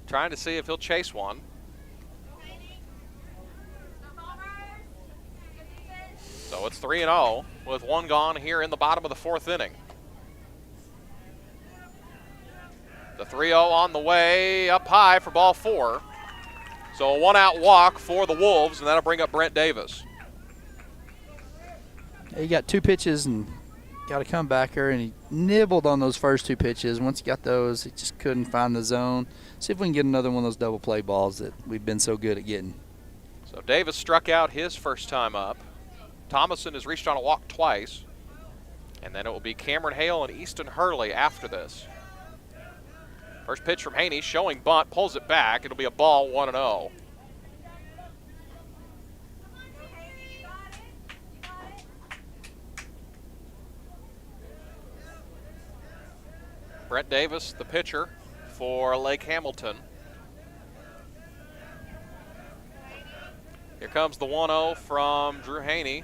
Trying to see if he'll chase one. So it's 3-0 with 1 gone here in the bottom of the 4th inning. The 3-0 on the way up high for ball 4. So a 1-out walk for the Wolves, and that'll bring up Brent Davis. He got 2 pitches and got a comebacker, and he nibbled on those first 2 pitches. Once he got those, he just couldn't find the zone. See if we can get another one of those double play balls that we've been so good at getting. So Davis struck out his first time up. Thomason has reached on a walk twice. And then it will be Cameron Hale and Easton Hurley after this. First pitch from Haney, showing bunt, pulls it back. It'll be a ball, 1-0. Brent Davis, the pitcher for Lake Hamilton. Here comes the 1-0 from Drew Haney.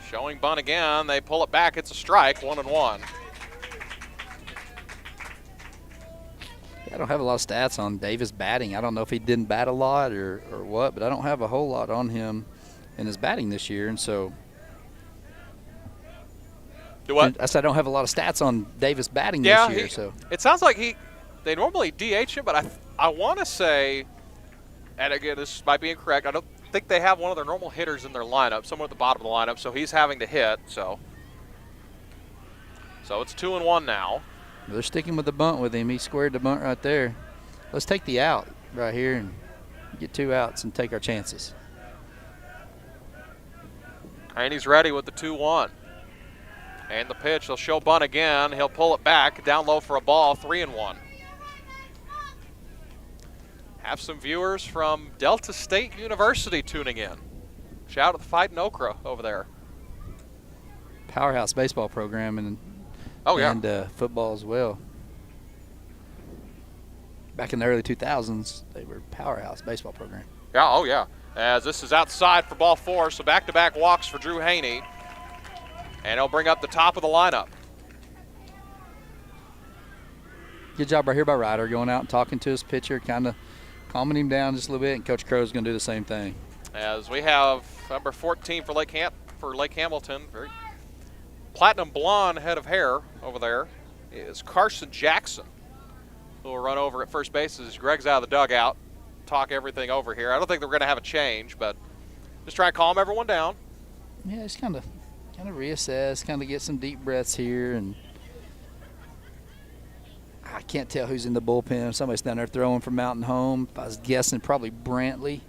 Showing bunt again. They pull it back. It's a strike, 1-1. I don't have a lot of stats on Davis batting. I don't know if he didn't bat a lot or what, but I don't have a whole lot on him in his batting this year, and so. Do what? I said I don't have a lot of stats on Davis batting this year. So it sounds like they normally DH him, but I want to say, and again, this might be incorrect, I don't think they have one of their normal hitters in their lineup, somewhere at the bottom of the lineup, so he's having to hit. So it's 2-1 now. They're sticking with the bunt with him. He squared the bunt right there. Let's take the out right here and get 2 outs and take our chances. And he's ready with the 2-1. And the pitch, he'll show bunt again. He'll pull it back, down low for a ball, 3-1. Have some viewers from Delta State University tuning in. Shout out to the Fighting Okra over there. Powerhouse baseball program and Oh, yeah. football as well. Back in the early 2000s, they were powerhouse baseball program. Yeah, oh, yeah. As this is outside for ball 4, so back-to-back walks for Drew Haney. And he'll bring up the top of the lineup. Good job right here by Ryder, going out and talking to his pitcher, kind of calming him down just a little bit, and Coach Crow's going to do the same thing. As we have number 14 for Lake Hamilton, very platinum blonde head of hair over there, is Carson Jackson, who will run over at first base as Greg's out of the dugout, talk everything over here. I don't think that we're going to have a change, but just try and calm everyone down. Yeah, just kind of reassess, kind of get some deep breaths here, and I can't tell who's in the bullpen. Somebody's down there throwing for Mountain Home. If I was guessing, probably Brantley.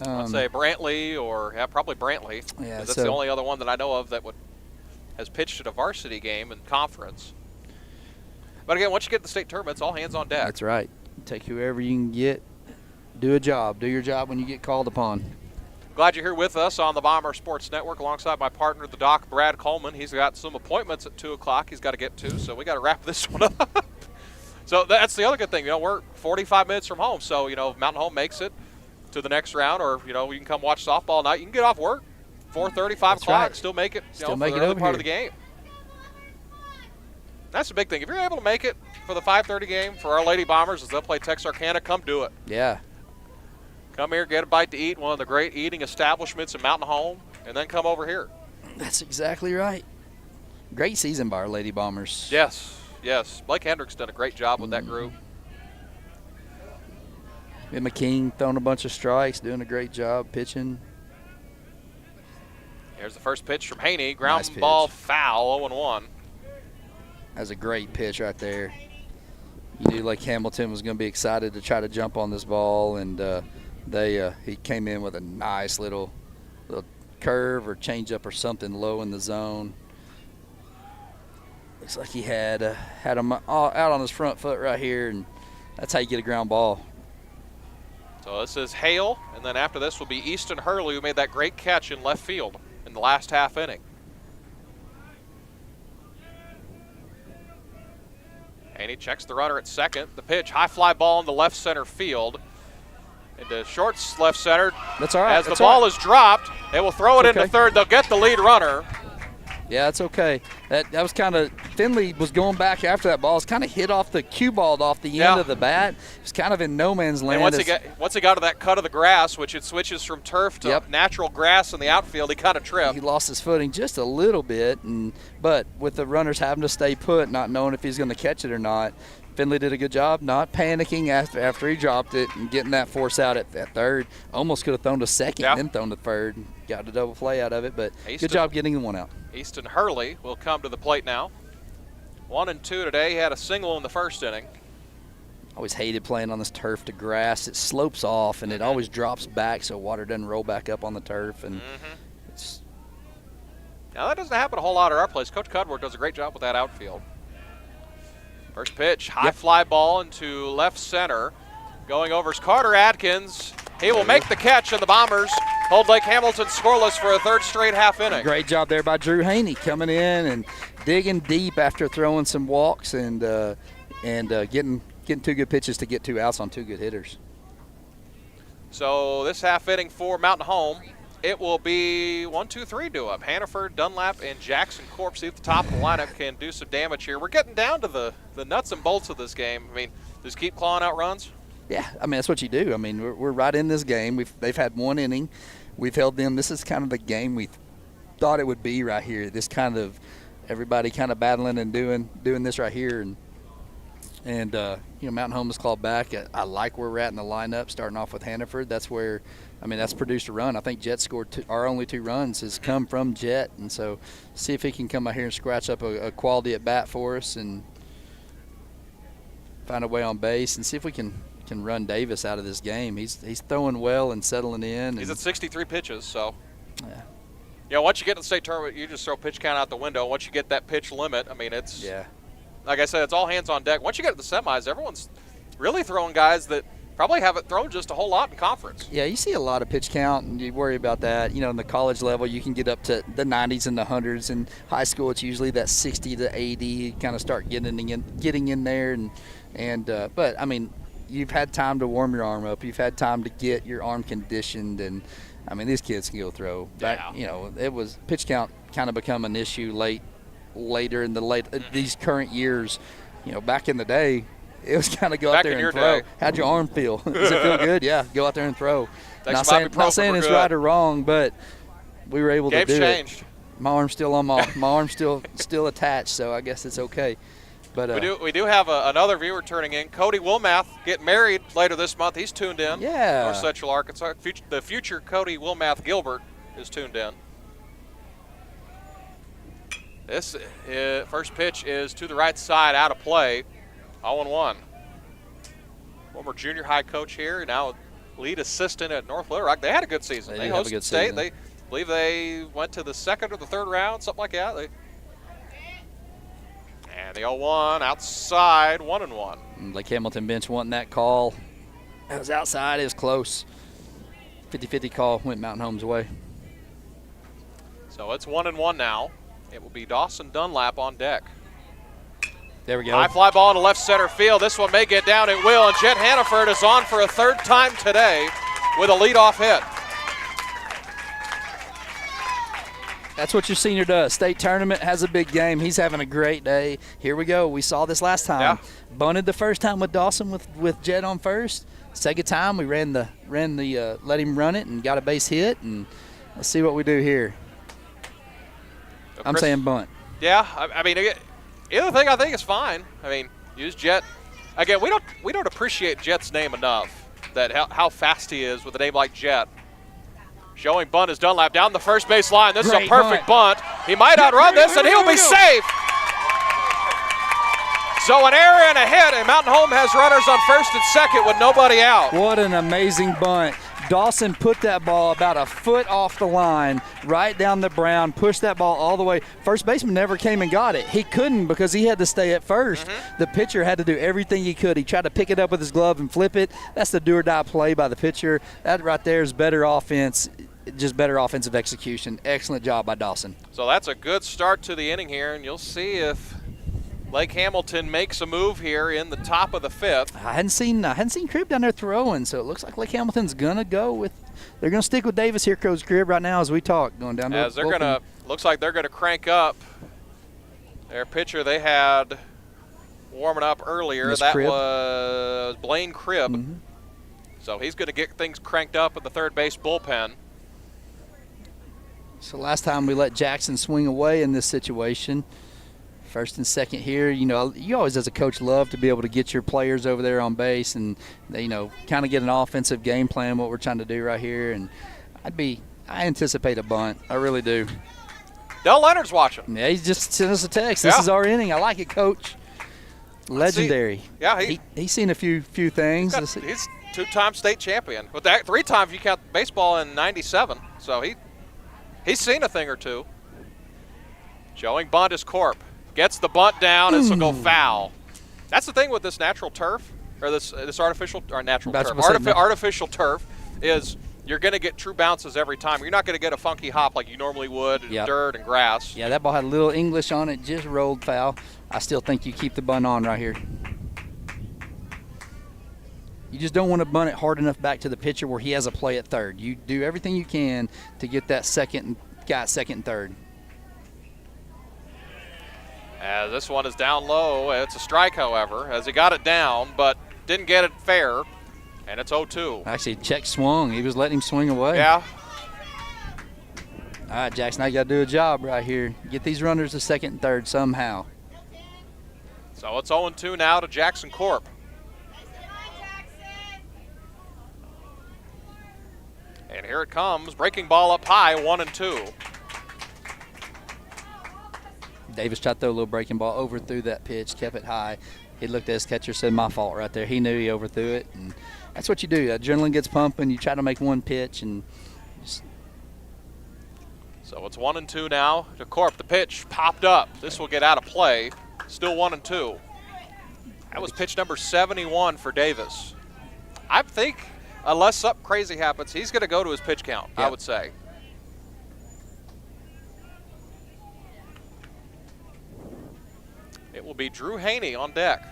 I'd say Brantley, or probably Brantley. Yeah, that's so the only other one that I know of that has pitched at a varsity game in conference. But again, once you get to the state tournament, it's all hands on deck. That's right. Take whoever you can get. Do a job. Do your job when you get called upon. Glad you're here with us on the Bomber Sports Network alongside my partner, the Doc, Brad Coleman. He's got some appointments at 2 o'clock he's got to get to, so we got to wrap this one up. So that's the other good thing. We're 45 minutes from home, so, if Mountain Home makes it to the next round, or, you can come watch softball night. You can get off work 4:30, 5 o'clock, right. still make it, Still for make the it early over part here. of the game. That's the big thing. If you're able to make it for the 5:30 game for our Lady Bombers as they'll play Texarkana, come do it. Yeah. Come here, get a bite to eat, one of the great eating establishments in Mountain Home, and then come over here. That's exactly right. Great season by our Lady Bombers. Yes, yes. Blake Hendricks done a great job with that group. And McKean throwing a bunch of strikes, doing a great job pitching. Here's the first pitch from Haney. Ground Nice pitch. ball foul, 0-1. That's a great pitch right there. You knew Lake Hamilton was going to be excited to try to jump on this ball, and he came in with a nice little curve or changeup or something low in the zone. Looks like he had him out on his front foot right here, and that's how you get a ground ball. So this is Hale, and then after this will be Easton Hurley, who made that great catch in left field in the last half inning. Haney checks the runner at second. The pitch, high fly ball in the left center field. Into short's left center. That's all right. As the ball is dropped, they will throw it It's into okay. third. They'll get the lead runner. Yeah, that's okay. That was kind of – Finley was going back after that ball. It's kind of hit off the cue balled off the end of the bat. It's kind of in no man's land. And once he got to that cut of the grass, which it switches from turf to natural grass in the outfield, he kind of tripped. He lost his footing just a little bit, but with the runners having to stay put, not knowing if he's going to catch it or not, Finley did a good job not panicking after he dropped it and getting that force out at third. Almost could have thrown to second and then thrown to third. Got a double play out of it, but good job getting the one out. Easton Hurley will come to the plate now. 1 and 2 today. He had a single in the first inning. Always hated playing on this turf to grass. It slopes off and it always drops back so water doesn't roll back up on the turf. And it's now that doesn't happen a whole lot at our place. Coach Cudworth does a great job with that outfield. First pitch, high fly ball into left center. Going over is Carter Atkins. He will make the catch, and the Bombers hold Lake Hamilton scoreless for a third straight half inning. Great job there by Drew Haney coming in and digging deep after throwing some walks and getting 2 good pitches to get 2 outs on 2 good hitters. So this half inning for Mountain Home, it will be 1, 2, 3 due up. Hannaford, Dunlap, and Jackson Corp. See if the top of the lineup can do some damage here. We're getting down to the nuts and bolts of this game. I mean, just keep clawing out runs. Yeah, I mean, that's what you do. I mean, we're right in this game. They've had 1 inning. We've held them. This is kind of the game we thought it would be right here. This kind of everybody kind of battling and doing this right here. And Mountain Home has clawed back. I like where we're at in the lineup, starting off with Hannaford. That's where, that's produced a run. I think Jet scored our only 2 runs has come from Jet. And so see if he can come out here and scratch up a quality at bat for us and find a way on base and see if we can run Davis out of this game. He's throwing well and settling in. He's at 63 pitches, so. Yeah. Once you get to the state tournament, you just throw pitch count out the window. Once you get that pitch limit, it's like I said, it's all hands on deck. Once you get to the semis, everyone's really throwing guys that probably haven't thrown just a whole lot in conference. Yeah, you see a lot of pitch count, and you worry about that. You know, in the college level, you can get up to the 90s and the 100s. In high school, it's usually that 60 to 80. You kind of start getting in there, but I mean, you've had time to warm your arm up. You've had time to get your arm conditioned, and I mean, these kids can go throw. Yeah. You know, it was pitch count kind of become an issue later in these current years. You know, back in the day, it was kind of go Back out there in and your throw. day. How'd your arm feel? Does it feel good? Yeah, go out there and throw. Takes Not some saying, ibuprofen not saying for it's good. right or wrong, but we were able Game's to do changed. it. My arm's still on my arm's still attached, so I guess it's okay. But We do have another viewer turning in. Cody Wilmath getting married later this month. He's tuned in. Yeah. North Central Arkansas. The future Cody Wilmath Gilbert is tuned in. This first pitch is to the right side, out of play. 0-1. Former junior high coach here, now lead assistant at North Little Rock. They had a good season. They They have a hosted good state. season. They believe they went to the second or the third round, something like that. And the 0-1 outside, 1-1. Lake Hamilton bench wanting that call. It was outside. It was close. 50-50 call went Mountain Home's way. So it's 1-1 now. It will be Dawson Dunlap on deck. There we go. High fly ball into left center field. This one may get down. It will. And Jet Hannaford is on for a third time today with a leadoff hit. That's what your senior does. State tournament has a big game. He's having a great day. Here we go. We saw this last time. Yeah. Bunted the first time with Dawson with Jet on first. Second time we ran the let him run it and got a base hit, and let's see what we do here. I'm saying bunt. Yeah, I mean, the other thing I think is fine. I mean, use Jet. Again, we don't appreciate Jet's name enough. That how fast he is with a name like Jet. Showing bunt is Dunlap down the first base line. This is a Great perfect bunt. He might outrun this, and he'll be safe. So an error and a hit, and Mountain Home has runners on first and second with nobody out. What an amazing bunt. Dawson put that ball about a foot off the line, right down the brown, pushed that ball all the way. First baseman never came and got it. He couldn't because he had to stay at first. The pitcher had to do everything he could. He tried to pick it up with his glove and flip it. That's the do or die play by the pitcher. That right there is better offense, just better offensive execution. Excellent job by Dawson. So that's a good start to the inning here, and you'll see if Lake Hamilton makes a move here in the top of the fifth. I hadn't seen Cribb down there throwing, so it looks like Lake Hamilton's gonna go with. They're gonna stick with Davis here, Coach Cribb, right now as we talk, going down to As the they're bullpen. looks like they're gonna crank up their pitcher they had warming up earlier. Miss That Cribb. was Blaine Cribb. So he's gonna get things cranked up at the third base bullpen. So last time we let Jackson swing away in this situation. First and second here, you always as a coach love to be able to get your players over there on base and, kind of get an offensive game plan, what we're trying to do right here. And I anticipate a bunt. I really do. Del Leonard's watching. Yeah, he just sent us a text. This Yeah. is our inning. I like it, Coach. Legendary. Yeah, He's seen a few things. he's two-time state champion. With that, 3 times you count baseball in '97. So he's seen a thing or two. Showing bunt is Corp. Gets the bunt down, and this will go foul. That's the thing with this natural turf, or this artificial artificial turf, is you're going to get true bounces every time. You're not going to get a funky hop like you normally would in dirt and grass. Yeah, that ball had a little English on it, just rolled foul. I still think you keep the bunt on right here. You just don't want to bunt it hard enough back to the pitcher where he has a play at third. You do everything you can to get that second and third. As this one is down low. It's a strike, however, as he got it down, but didn't get it fair, and it's 0-2. Actually, check swung. He was letting him swing away. Yeah. All right, Jackson, now you got to do a job right here. Get these runners to second and third somehow. So it's 0-2 now to Jackson Corp. And here it comes. Breaking ball up high, 1-2. Davis tried to throw a little breaking ball, overthrew that pitch, kept it high. He looked at his catcher, said, my fault right there. He knew he overthrew it, and that's what you do. Adrenaline gets pumping. You try to make one pitch, and just. So it's 1-2 now to Corp. The pitch popped up. This will get out of play. Still 1-2. That was pitch number 71 for Davis. I think unless something crazy happens, he's going to go to his pitch count, I Yep. would say. It will be Drew Haney on deck.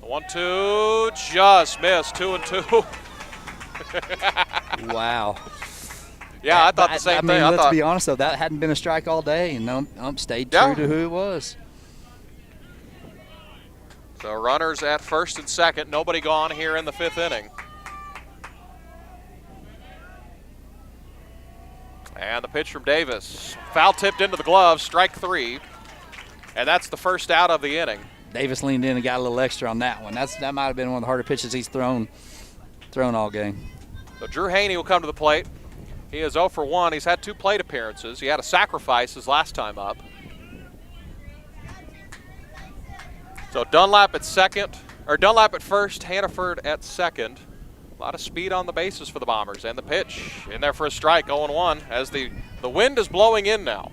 The 1-2 just missed, 2-2. Wow. Yeah, I thought the same I thing. mean, I let's thought, be honest, though. That hadn't been a strike all day, and ump stayed Yeah. true to who it was. so runners at first and second, nobody gone here in the 5th inning. And the pitch from Davis. Foul tipped into the glove, strike 3. And that's the first out of the inning. Davis leaned in and got a little extra on that one. That might have been one of the harder pitches he's thrown all game. So Drew Haney will come to the plate. He is 0 for 1. He's had 2 plate appearances. He had a sacrifice his last time up. So Dunlap at first, Hannaford at second. A lot of speed on the bases for the Bombers. And the pitch in there for a strike, 0-1, as the wind is blowing in now.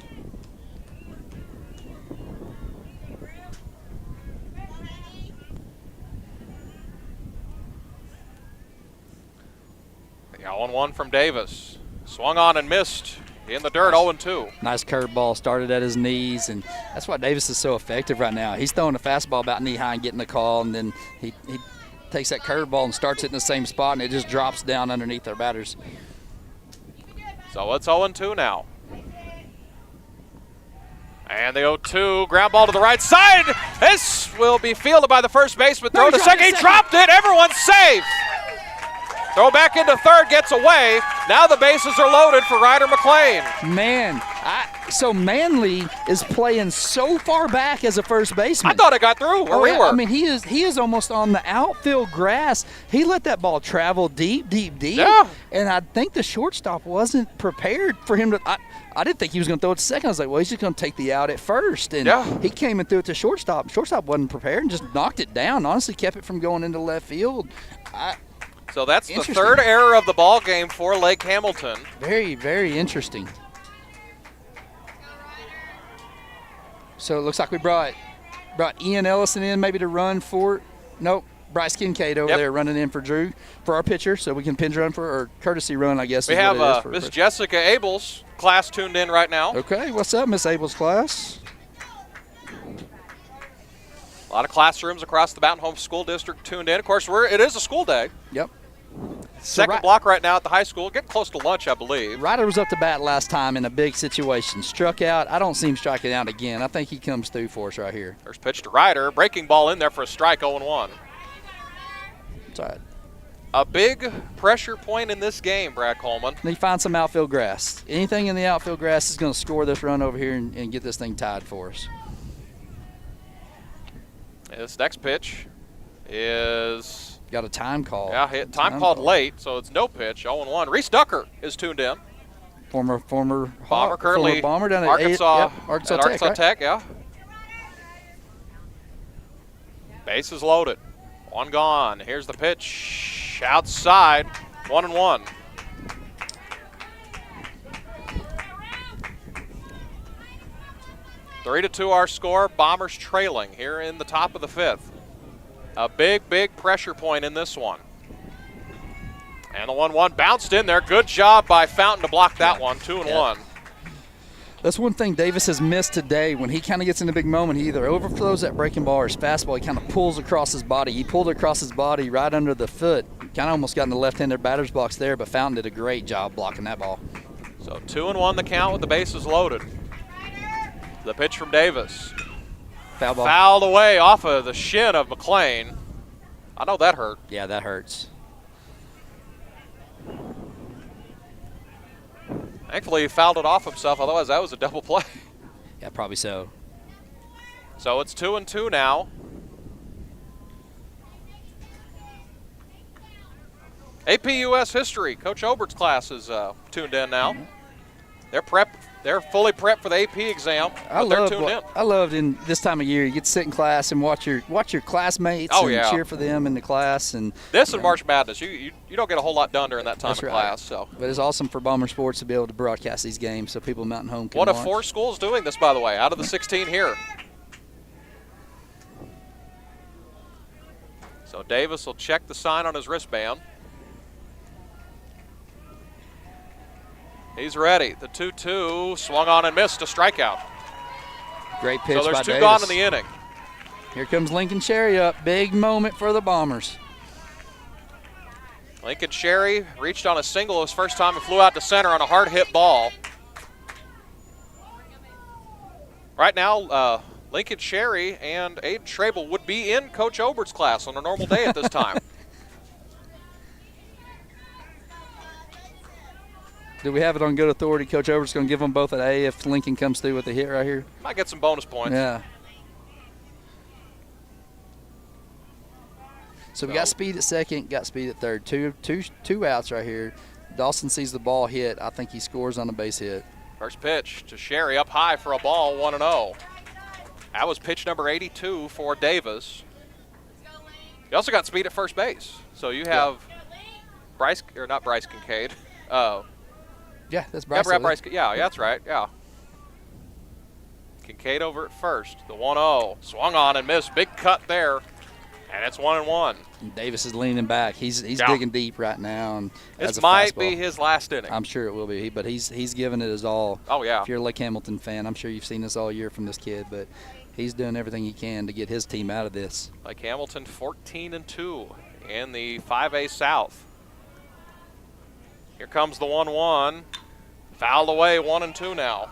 The 0-1 from Davis. Swung on and missed in the dirt, 0-2. Nice curveball, started at his knees, and that's why Davis is so effective right now. He's throwing a fastball about knee high and getting the call, and then he takes that curveball and starts it in the same spot, and it just drops down underneath their batters. So it's 0-2 now. And the 0-2, ground ball to the right side. This will be fielded by the first baseman. Throw No, to he dropped second. it He dropped it. Everyone's safe. Throw back into third, gets away. Now the bases are loaded for Ryder McLean. Man, so Manley is playing so far back as a first baseman. I thought it got through where we yeah. were. I mean, he is almost on the outfield grass. He let that ball travel deep. Yeah. And I think the shortstop wasn't prepared for him to. I didn't think he was going to throw it to second. I was like, well, he's just going to take the out at first. And Yeah. he came and threw it to shortstop. Shortstop wasn't prepared and just knocked it down. Honestly, kept it from going into left field. So that's the Interesting. third error of the ball game for Lake Hamilton. Very, very interesting. So it looks like we brought Ian Ellison in maybe to run for. Nope. Bryce Kincaid over Yep. there running in for Drew for our pitcher, so we can pinch run or courtcy run, I guess. We is have what it is for Miss pitcher. Jessica Abels, class tuned in right now. Okay, what's up, Miss Abel's class? A lot of classrooms across the Mountain Home School District tuned in. Of course, it is a school day. Yep. Second Ry- block right now at the high school. Getting close to lunch, I believe. Ryder was up to bat last time in a big situation. Struck out. I don't see him striking out again. I think he comes through for us right here. First pitch to Ryder. Breaking ball in there for a strike, 0-1. It's all right. A big pressure point in this game, Brad Coleman. He finds some outfield grass. Anything in the outfield grass is going to score this run over here and get this thing tied for us. This next pitch is Got a time call. time called late, so it's no pitch, 0-1. Reese Ducker is tuned in. Former Bomber Hawk, currently former Bomber down at Arkansas, Arkansas at Tech, Arkansas right? Tech, yeah. Bases loaded. One gone. Here's the pitch. Outside. 1-1. Three to 2 our score. Bombers trailing here in the top of the 5th. A big pressure point in this one. And the 1-1 bounced in there. Good job by Fountain to block that one. 2-1. That's one thing Davis has missed today. When he kind of gets in a big moment, he either overthrows that breaking ball or his fastball. He kind of pulls across his body. He pulled across his body right under the foot. Kind of almost got in the left-handed batter's box there, but Fountain did a great job blocking that ball. So 2-1 the count with the bases loaded. The pitch from Davis. Foul ball. Fouled away off of the shin of McLean. I know that hurt. Yeah, that hurts. Thankfully, he fouled it off himself. Otherwise, that was a double play. Yeah, probably so. So it's 2-2 now. AP US History. Coach Obert's class is tuned in now. They're fully prepped for the AP exam, but they're tuned in. I loved in this time of year. You get to sit in class and watch your classmates and yeah. cheer for them in the class. And This and March Madness, you don't get a whole lot done during that time That's of right. class. So But it's awesome for Bomber Sports to be able to broadcast these games so people in Mountain Home can one of watch. 4 schools doing this, by the way, out of the 16 here. So Davis will check the sign on his wristband. He's ready. The 2-2 swung on and missed, a strikeout. Great pitch So there's by two Davis. gone in the inning. Here comes Lincoln Cherry up. Big moment for the Bombers. Lincoln Cherry reached on a single his first time and flew out to center on a hard hit ball. Right now, Lincoln Cherry and Aiden Trable would be in Coach Obert's class on a normal day at this time. Do we have it on good authority? Coach Obert's going to give them both an A if Lincoln comes through with a hit right here? Might get some bonus points. Yeah. So we got speed at second, got speed at third. Two outs right here. Dawson sees the ball hit. I think he scores on a base hit. First pitch to Sherry up high for a ball, 1-0. That was pitch number 82 for Davis. You also got speed at first base. So you have Bryce, or not Bryce Kincaid. Yeah, that's Bryce. Yeah, that's right. Yeah. Kincaid over at first. The 1-0 swung on and missed. Big cut there, and it's 1-1. Davis is leaning back. He's digging deep right now, and This as a might fastball. be his last inning. I'm sure it will be, but he's giving it his all. Oh yeah. If you're a Lake Hamilton fan, I'm sure you've seen this all year from this kid, but he's doing everything he can to get his team out of this. Lake Hamilton 14-2 in the 5A South. Here comes the 1-1. Fouled away, 1-2 now.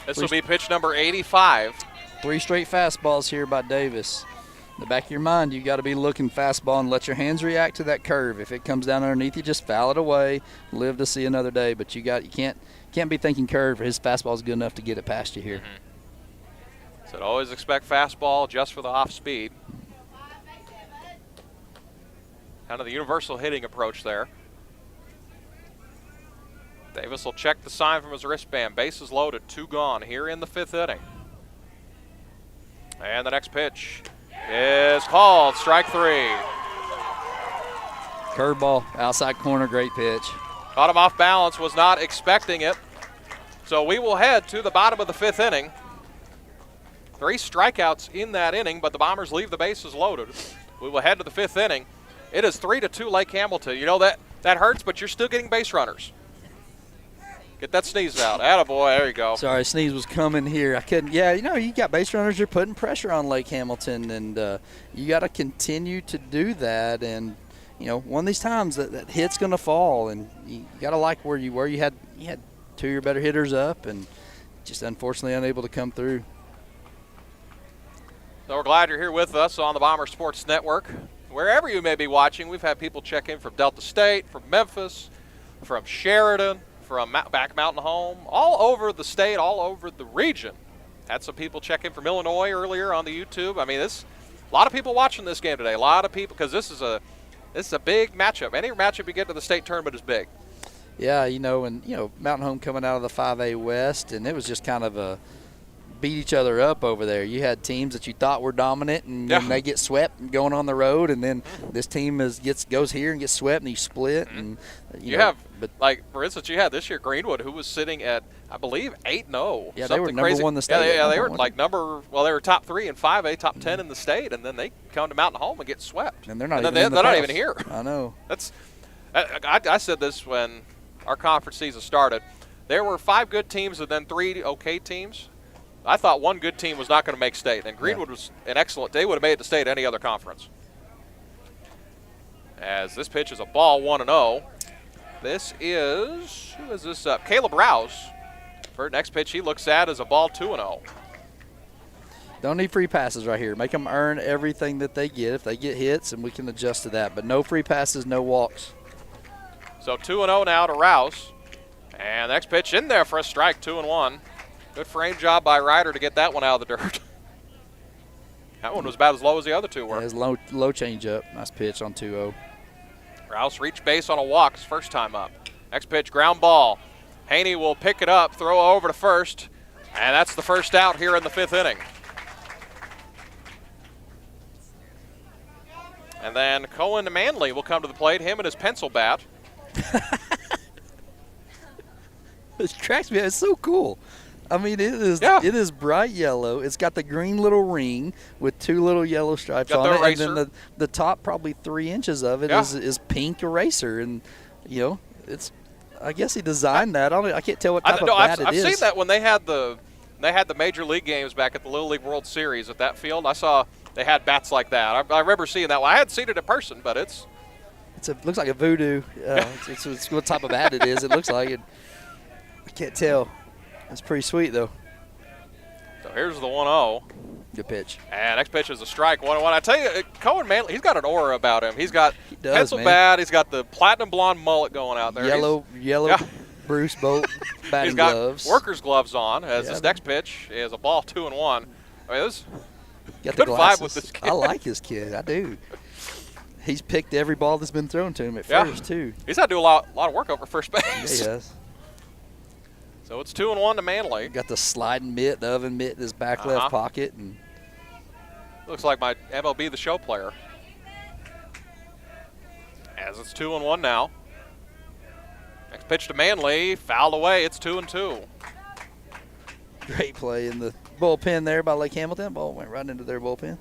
This will be pitch number 85. 3 straight fastballs here by Davis. In the back of your mind, you got to be looking fastball and let your hands react to that curve. If it comes down underneath you, just foul it away. Live to see another day. But you can't be thinking curve. His fastball is good enough to get it past you here. So always expect fastball just for the off speed. Kind of the universal hitting approach there. Davis will check the sign from his wristband. Bases loaded, 2 gone here in the 5th inning. And the next pitch is called, strike 3. Curveball, outside corner, great pitch. Caught him off balance, was not expecting it. So we will head to the bottom of the 5th inning. 3 strikeouts in that inning, but the Bombers leave the bases loaded. We will head to the 5th inning. It is 3-2 Lake Hamilton. You know that hurts, but you're still getting base runners. Get that sneeze out. Attaboy, there you go. Sorry, sneeze was coming here. I couldn't. Yeah, you got base runners. You're putting pressure on Lake Hamilton, and you got to continue to do that. And one of these times that hit's going to fall, and you got to like where you were. You had 2 of your better hitters up, and just unfortunately unable to come through. So we're glad you're here with us on the Bomber Sports Network. Wherever you may be watching, we've had people check in from Delta State, from Memphis, from Sheridan, from Back Mountain Home, all over the state, all over the region. Had some people check in from Illinois earlier on the YouTube. I mean, a lot of people watching this game today. A lot of people, because this is a big matchup. Any matchup you get to the state tournament is big. Yeah, and Mountain Home coming out of the 5A West, and it was just kind of a beat each other up over there. You had teams that you thought were dominant, and they get swept and going on the road, and then this team goes here and gets swept, and you split. And for instance, you had this year Greenwood, who was sitting at, I believe, 8-0. Yeah, they were number crazy. 1 in the state. Yeah, they were they were top 3 in 5A, top 10 in the state, and then they come to Mountain Home and get swept. And they're not even here. I know. I said this when our conference season started. There were 5 good teams and then 3 okay teams. I thought 1 good team was not going to make state, and Greenwood was an excellent. They would have made it to state any other conference. As this pitch is a ball, 1-0. This is, who is this up? Caleb Rouse. For next pitch he looks at is a ball, 2-0. Don't need free passes right here. Make them earn everything that they get. If they get hits, and we can adjust to that. But no free passes, no walks. So 2-0 now to Rouse. And next pitch in there for a strike, 2-1. Good frame job by Ryder to get that one out of the dirt. That one was about as low as the other 2 were. Yeah, his low change up. Nice pitch on 2-0. Rouse reached base on a walk his first time up. Next pitch, ground ball. Haney will pick it up, throw over to first, and that's the first out here in the 5th inning. And then Cohen Manley will come to the plate, him and his pencil bat. This tracks me. It's so cool. I mean, it is. Yeah. It is bright yellow. It's got the green little ring with 2 little yellow stripes Got on the it, and eraser. then the top probably 3 inches of it Yeah. is pink eraser, and it's. I guess he designed that. I can't tell what type of bat I've it is. seen that when they had the major league games back at the Little League World Series at that field. I saw they had bats like that. I remember seeing that one. I hadn't seen it in person, but it's Looks like a voodoo. It's what type of bat it is. It looks like it. I can't tell. It's pretty sweet though. so here's the 1-0. Good pitch. And next pitch is a strike, 1-1. I tell you, Cohen Manley, he's got an aura about him. He's got does, pencil man. bat. He's got the platinum blonde mullet going out there. Yellow Yeah. Bruce Bolt He's batting got gloves. workers' gloves on as Yeah, this man. next pitch is a ball 2-1. I mean, this Got good the vibe glasses. with this kid. I like his kid. I do. He's picked every ball that's been thrown to him at Yeah. first too. he's had to do a lot of work over first Yeah, base. he does. So it's 2-1 to Manley. Got the sliding mitt, the oven mitt in his back Uh-huh. left pocket, and Looks like my MLB The Show player. As it's 2-1 now. Next pitch to Manley, fouled away. It's 2-2. great play in the bullpen there by Lake Hamilton. Ball went right into their bullpen.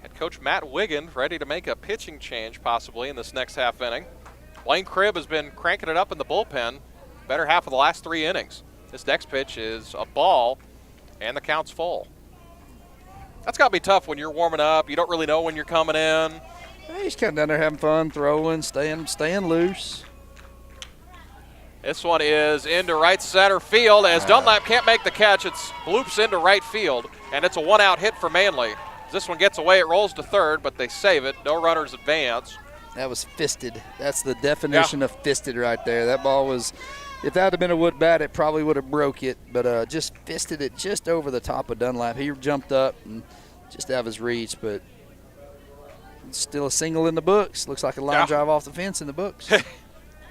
Head coach Matt Wiggin ready to make a pitching change possibly in this next half inning. Blaine Cribb has been cranking it up in the bullpen better half of the last 3 innings. This next pitch is a ball, and the count's full. That's got to be tough when you're warming up. You don't really know when you're coming in. Hey, he's kind of down there having fun, throwing, staying loose. This one is into right center field. As Dunlap can't make the catch, it's bloops into right field, and it's a 1-out hit for Manley. As this one gets away, it rolls to third, but they save it. No runners advance. That was fisted. That's the definition of fisted right there. That ball was, if that had been a wood bat, it probably would have broke it, but just fisted it just over the top of Dunlap. He jumped up and just out of his reach, but it's still a single in the books. Looks like a line drive off the fence in the books.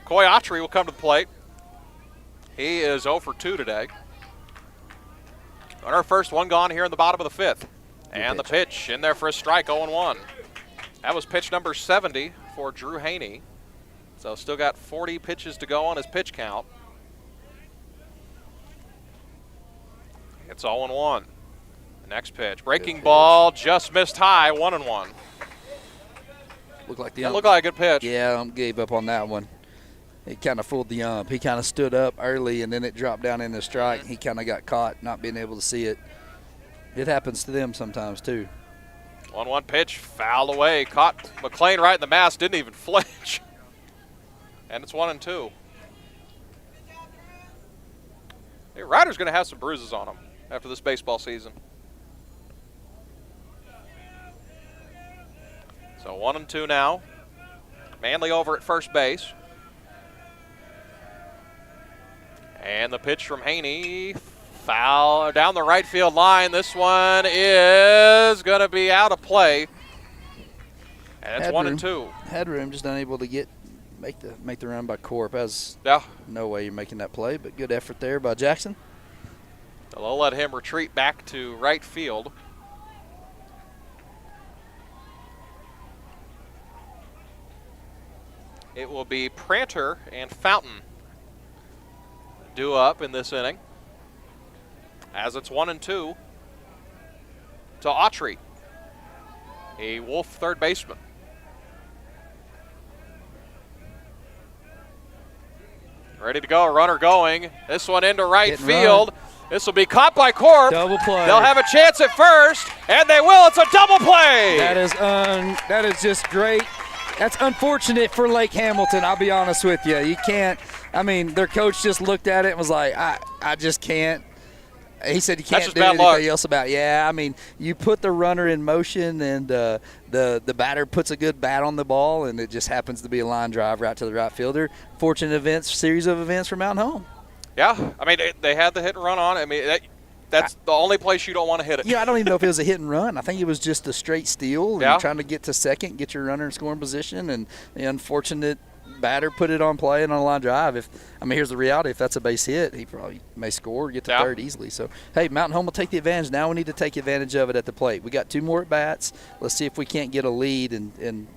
Coy Autry will come to the plate. He is 0 for 2 today. Runner first, one gone here in the bottom of the 5th. And the pitch in there for a strike, 0-1. That was pitch number 70 for Drew Haney. So still got 40 pitches to go on his pitch count. It's 0-1. The next pitch, breaking ball, just missed high, 1-1. Looked like the That looked like a good pitch. Yeah, gave up on that one. It kind of fooled the ump. He kind of stood up early, and then it dropped down in the strike. He kind of got caught not being able to see it. It happens to them sometimes, too. 1-1 pitch, fouled away. Caught McLean right in the mask, didn't even flinch. And it's 1-2. Hey, Ryder's going to have some bruises on him after this baseball season. So 1-2 now. Manley over at first base. And the pitch from Haney, foul down the right field line. This one is going to be out of play. And it's 1-2. Headroom just unable to make the run by Corp. Has Yeah. no way you're making that play, but good effort there by Jackson. They'll let him retreat back to right field. It will be Pranter and Fountain due up in this inning. As it's 1-2 to Autry, a Wolf third baseman. Ready to go, runner going. This one into right Hit and field. This will be caught by Corp. Double play. They'll have a chance at first, and they will. It's a double play. That is just great. That's unfortunate for Lake Hamilton, I'll be honest with you. You can't, I mean, their coach just looked at it and was like, I just can't. He said you can't just do bad anything luck. else about it. Yeah, I mean, you put the runner in motion and the batter puts a good bat on the ball, and it just happens to be a line drive right to the right fielder. Fortunate series of events for Mountain Home. Yeah, I mean, they had the hit and run on. I mean, that's the only place you don't want to hit it. Yeah, I don't even know if it was a hit and run. I think it was just a straight steal and Yeah. trying to get to second, get your runner in scoring position, and the unfortunate batter put it on play and on a line drive. Here's the reality. If that's a base hit, he probably may score or get to Yeah. third easily. So, hey, Mountain Home will take the advantage. Now we need to take advantage of it at the plate. We got 2 more at-bats. Let's see if we can't get a lead and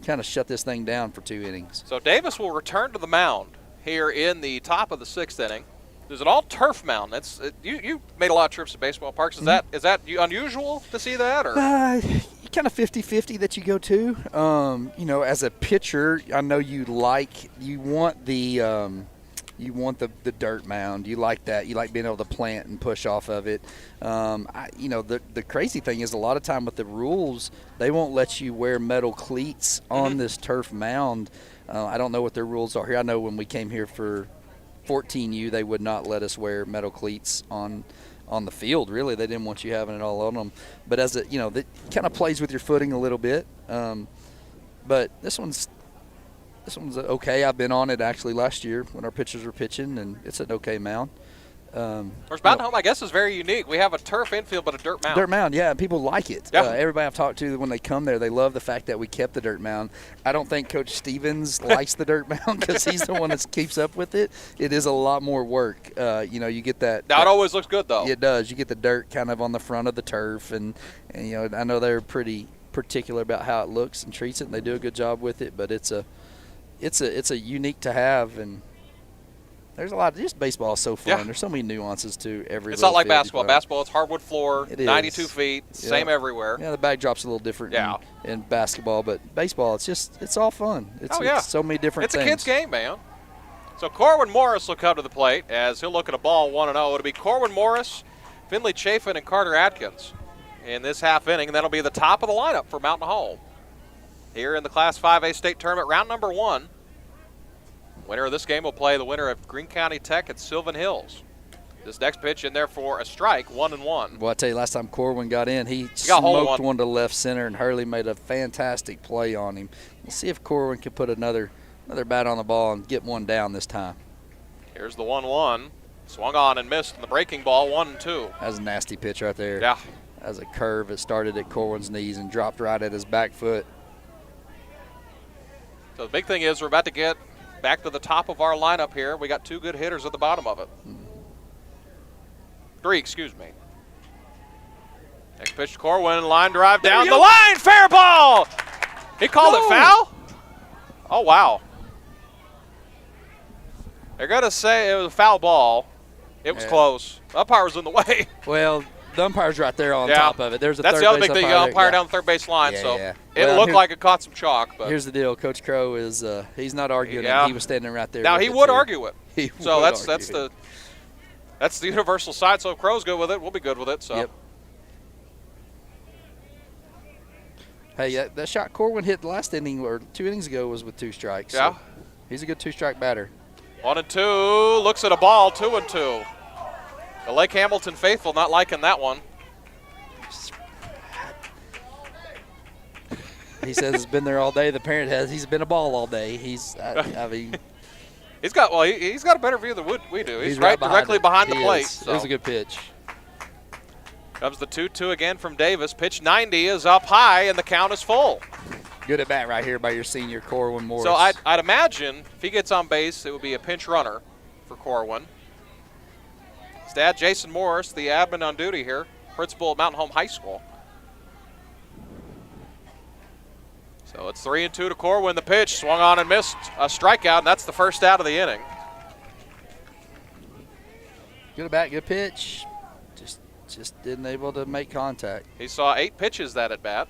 kind of shut this thing down for 2 innings. So Davis will return to the mound. here in the top of the 6th inning. There's an all-turf mound. You made a lot of trips to baseball parks. Is that unusual to see that? Or? Kind of 50-50 that you go to. You know, as a pitcher, I know you want the dirt mound. You like that. You like being able to plant and push off of it. You know, the crazy thing is a lot of time with the rules, they won't let you wear metal cleats on this turf mound. I don't know what their rules are here. I know when we came here for 14U, they would not let us wear metal cleats on the field. Really, they didn't want you having it all on them. But as a, you know, that kind of plays with your footing a little bit. But this one's okay. I've been on it actually last year when our pitchers were pitching, and it's an okay mound. Whereas Mountain Home, I guess, is very unique. We have a turf infield, but a dirt mound. Dirt mound, yeah. People like it. Yeah. Everybody I've talked to when they come there, they love the fact that we kept the dirt mound. I don't think Coach Stevens likes the dirt mound because he's the one that keeps up with it. It is a lot more work. You know, you get that. Now, it always looks good, though. It does. You get the dirt kind of on the front of the turf, and you know, I know they're pretty particular about how it looks and treats it, and they do a good job with it. But it's a unique to have, and there's a lot of just baseball is so fun. Yeah. There's so many nuances to every. It's not like field you basketball. play. Basketball, it's hardwood floor, It is. 92 feet, same everywhere. Yeah, the backdrop's a little different Yeah. in basketball, but baseball, it's all fun. It's so many different It's things. a kid's game, man. So Corwin Morris will come to the plate as he'll look at a ball 1-0. It'll be Corwin Morris, Finley Chafin, and Carter Atkins in this half inning, and that'll be the top of the lineup for Mountain Home here in the Class 5A state tournament, round number 1. Winner of this game will play the winner of Greene County Tech at Sylvan Hills. This next pitch in there for a strike, 1-1. Well, I tell you, last time Corwin got in, he got a hold of smoked one. one to left center, and Hurley made a fantastic play on him. We'll see if Corwin can put another bat on the ball and get one down this time. Here's the 1-1. Swung on and missed in the breaking ball, 1-2. That was a nasty pitch right there. Yeah. That was a curve. It started at Corwin's knees and dropped right at his back foot. So the big thing is we're about to get back to the top of our lineup here. We got 2 good hitters at the bottom of it. 3, excuse me. Next pitch to Corwin, line drive down the line, fair ball! He called it foul? Oh, wow. They're going to say it was a foul ball. It was close. The umpire was in the way. Well, the umpire's right there on top of it. There's a That's third the other base big thing. umpire there. Umpire down the third base line, Yeah, so yeah. it Well, looked like it caught some chalk. But here's the deal. Coach Crow is he's not arguing. Yeah. He was standing right there. now with he it, would too. argue it. He So would that's argue. the universal side. So if Crow's good with it, we'll be good with it. So. Yep. Hey, that shot Corwin hit last inning or 2 innings ago was with 2 strikes. Yeah. So he's a good 2-strike batter. 1-2, looks at a ball, 2-2. The Lake Hamilton faithful not liking that one. He says it's been there all day. The parent has. He's been a ball all day. I mean, He's got a better view than we do. He's right directly behind the He plate. is. So. It was a good pitch. Comes the 2-2 again from Davis. Pitch 90 is up high, and the count is full. Good at bat right here by your senior Corwin Morris. So I'd imagine if he gets on base, it would be a pinch runner for Corwin. His dad, Jason Morris, the admin on duty here, principal at Mountain Home High School. So it's 3-2 to Corwin. The pitch swung on and missed, a strikeout, and that's the first out of the inning. Good at bat, good pitch. Just didn't able to make contact. He saw 8 pitches that at bat.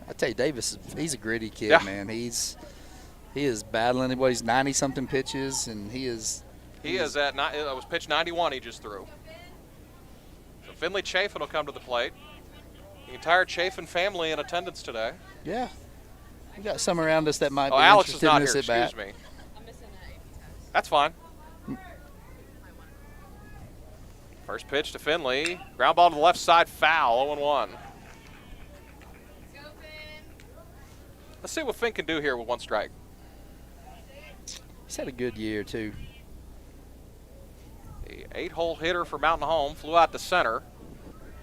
I tell you, Davis, he's a gritty kid, Yeah. man. He is battling. He's 90-something pitches, and he is It was pitch 91 he just threw. So Finley Chafin will come to the plate. The entire Chafin family in attendance today. Yeah. We got some around us that might Oh, be Alex is interested not in this here, at bat. excuse me. That's fine. First pitch to Finley. Ground ball to the left side, foul, 0-1. Let's see what Finn can do here with 1 strike. He's had a good year, too. The 8-hole hitter for Mountain Home flew out to center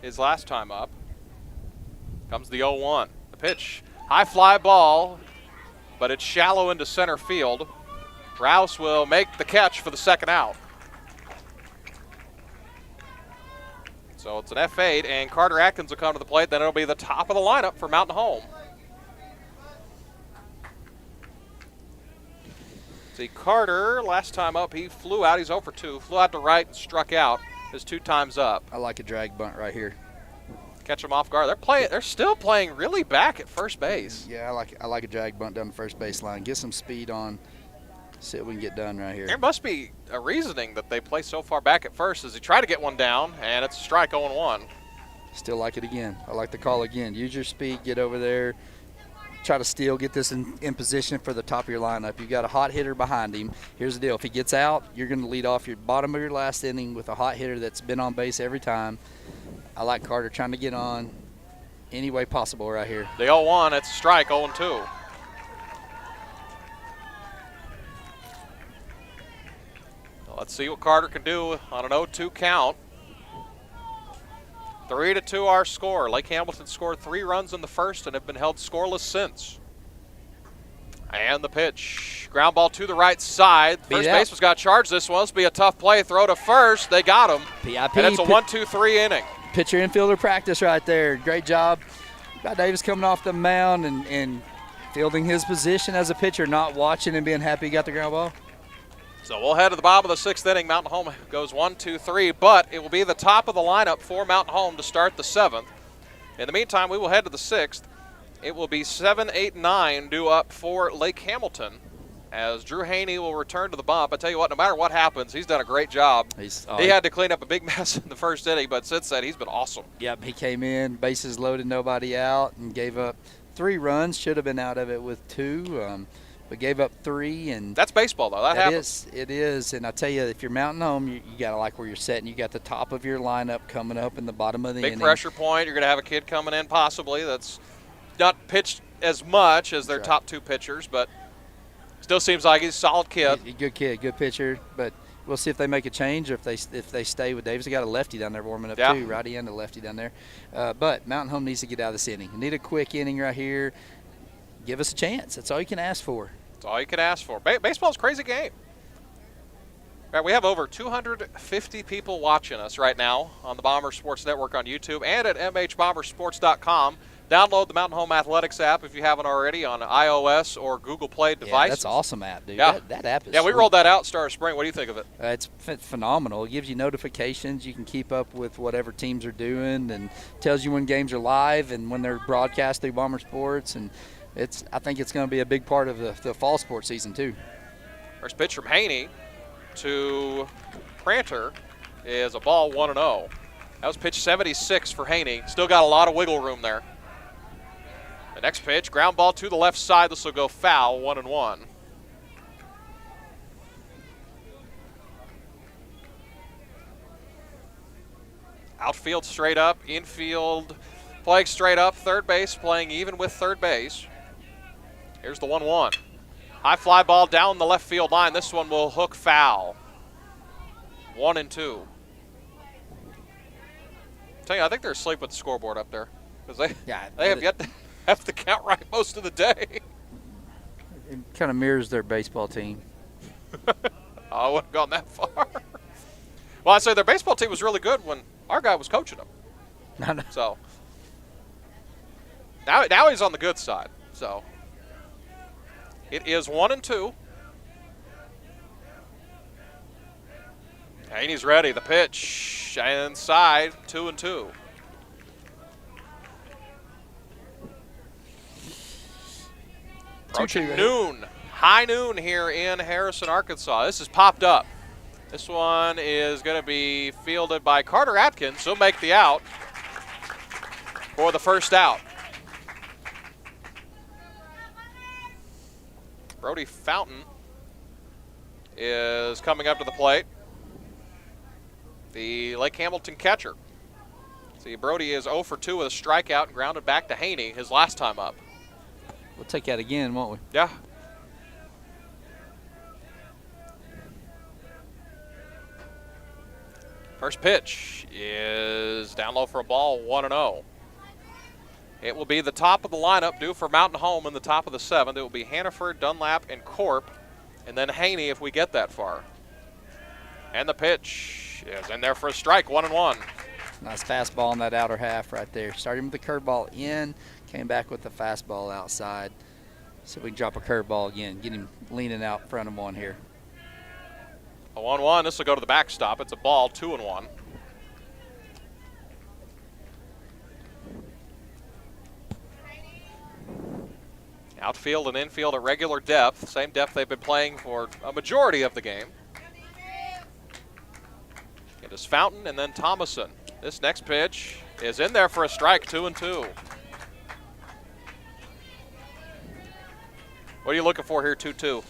his last time up. Comes the 0-1. The pitch, high fly ball, but it's shallow into center field. Rouse will make the catch for the second out. So it's an F8, and Carter Atkins will come to the plate. Then it'll be the top of the lineup for Mountain Home. See, Carter, last time up, he flew out. He's 0 for 2. Flew out to right and struck out his 2 times up. I like a drag bunt right here. Catch him off guard. They're still playing really back at first base. Yeah, I like a drag bunt down the first baseline. Get some speed on. See what we can get done right here. There must be a reasoning that they play so far back at first as they try to get one down, and it's a strike 0-1. Still like it again. I like the call again. Use your speed, get over there, try to steal, get this in position for the top of your lineup. You got a hot hitter behind him. Here's the deal. If he gets out, you're going to lead off your bottom of your last inning with a hot hitter that's been on base every time. I like Carter trying to get on any way possible right here. The 0-1, it's a strike, 0-2. Let's see what Carter can do on an 0-2 count. 3-2 our score. Lake Hamilton scored 3 runs in the first and have been held scoreless since. And the pitch. Ground ball to the right side. First baseman's got charged this one. This will be a tough play. Throw to first. They got him. PIP. And it's a 1-2-3 inning. Pitcher infielder practice right there. Great job. Got Davis coming off the mound and fielding his position as a pitcher, not watching and being happy he got the ground ball. So we'll head to the bottom of the 6th inning. Mountain Home goes 1-2-3, but it will be the top of the lineup for Mountain Home to start the 7th. In the meantime, we will head to the 6th. It will be 7, 8, 9 due up for Lake Hamilton as Drew Haney will return to the bump. I tell you what, no matter what happens, he's done a great job. He had to clean up a big mess in the first inning, but since then he's been awesome. Yep, he came in, bases loaded, nobody out, and gave up 3 runs. Should have been out of it with 2. But gave up 3, and that's baseball, though. That happens. It is, and I tell you, if you're Mountain Home, you got to like where you're sitting. You got the top of your lineup coming up in the bottom of the inning. Big pressure point. You're going to have a kid coming in possibly that's not pitched as much as their top 2 pitchers, but still seems like he's a solid kid. Good kid, good pitcher, but we'll see if they make a change or if they stay with Davis. They got a lefty down there warming up too, righty and a lefty down there. But Mountain Home needs to get out of this inning. Need a quick inning right here. Give us a chance. That's all you can ask for. That's all you can ask for. Baseball's a crazy game. All right, we have over 250 people watching us right now on the Bomber Sports Network on YouTube and at mhbombersports.com. Download the Mountain Home Athletics app if you haven't already on iOS or Google Play devices. Yeah, that's an awesome app, dude. Yeah. That app is we sweet. rolled that out start of spring. What do you think of it? It's phenomenal. It gives you notifications. You can keep up with whatever teams are doing and tells you when games are live and when they're broadcast through Bomber Sports. And I think it's going to be a big part of the fall sports season too. First pitch from Haney to Pranter is a ball 1-0. That was pitch 76 for Haney. Still got a lot of wiggle room there. The next pitch, ground ball to the left side. This will go foul, 1-1. Outfield straight up, infield playing straight up, third base playing even with third base. Here's the 1-1. High fly ball down the left field line. This one will hook foul. 1-2. Tell you, I think they're asleep with the scoreboard up there because they have yet to have the count right most of the day. It kind of mirrors their baseball team. I wouldn't have gone that far. Well, I'd say their baseball team was really good when our guy was coaching them. So now he's on the good side. So it is 1-2. Haney's ready. The pitch inside, 2-2. Approaching noon, high noon here in Harrison, Arkansas. This is popped up. This one is going to be fielded by Carter Atkins. He'll make the out for the first out. Brody Fountain is coming up to the plate. The Lake Hamilton catcher. See, Brody is 0 for 2 with a strikeout and grounded back to Haney his last time up. We'll take that again, won't we? Yeah. First pitch is down low for a ball, 1-0. It will be the top of the lineup due for Mountain Home in the top of the 7th. It will be Hannaford, Dunlap, and Corp, and then Haney if we get that far. And the pitch is in there for a strike, 1-1. Nice fastball in that outer half right there. Starting with the curveball in, came back with the fastball outside. See if we can drop a curveball again. Get him leaning out in front of one here. A 1-1. This will go to the backstop. It's a ball, 2-1. Outfield and infield at regular depth, same depth they've been playing for a majority of the game. It is Fountain and then Thomason. This next pitch is in there for a strike, 2-2. What are you looking for here, 2-2?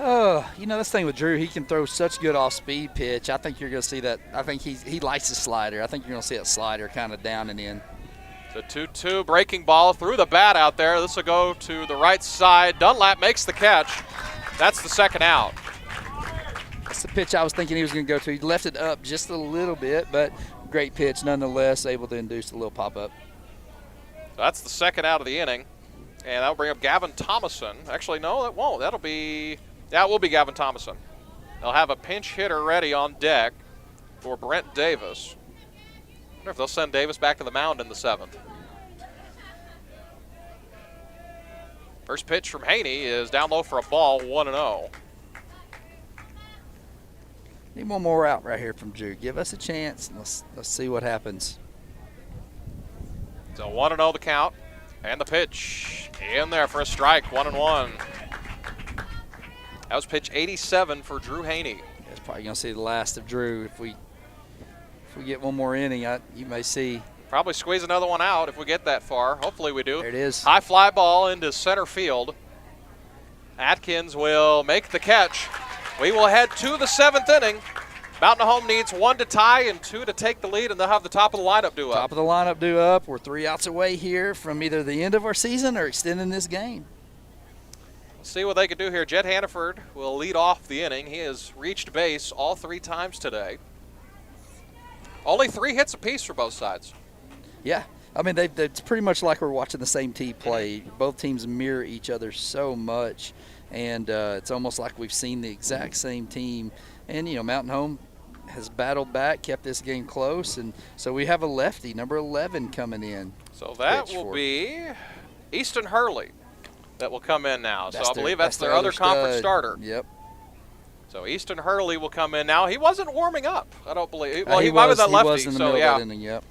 Oh, you know, this thing with Drew, he can throw such good off-speed pitch. I think you're going to see that. I think he likes the slider. I think you're going to see that slider kind of down and in. The 2-2 breaking ball through the bat out there. This will go to the right side. Dunlap makes the catch. That's the second out. That's the pitch I was thinking he was going to go to. He left it up just a little bit, but great pitch nonetheless, able to induce a little pop-up. So that's the second out of the inning. And that'll bring up Gavin Thomason. Actually, no, that won't. It will be Gavin Thomason. They'll have a pinch hitter ready on deck for Brent Davis. I wonder if they'll send Davis back to the mound in the 7th. First pitch from Haney is down low for a ball, 1-0. Need one more out right here from Drew. Give us a chance, and let's see what happens. So 1-0 the count, and the pitch in there for a strike, 1-1. That was pitch 87 for Drew Haney. That's probably going to see the last of Drew. If we get one more inning, you may see. Probably squeeze another one out if we get that far. Hopefully we do. There it is. High fly ball into center field. Atkins will make the catch. We will head to the 7th inning. Mountain Home needs 1 to tie and 2 to take the lead, and they'll have the top of the lineup due up. Top of the lineup due up. We're 3 outs away here from either the end of our season or extending this game. We'll see what they can do here. Jet Hannaford will lead off the inning. He has reached base all 3 times today. Only 3 hits apiece for both sides. Yeah. I mean, it's pretty much like we're watching the same team play. Both teams mirror each other so much, and it's almost like we've seen the exact same team. And, you know, Mountain Home has battled back, kept this game close, and so we have a lefty, number 11, coming in. So that will be Easton Hurley that will come in now. So I believe that's their other conference starter. Yep. So Easton Hurley will come in now. He wasn't warming up, I don't believe. Well, he was that lefty. He was in the middle of that inning, yep.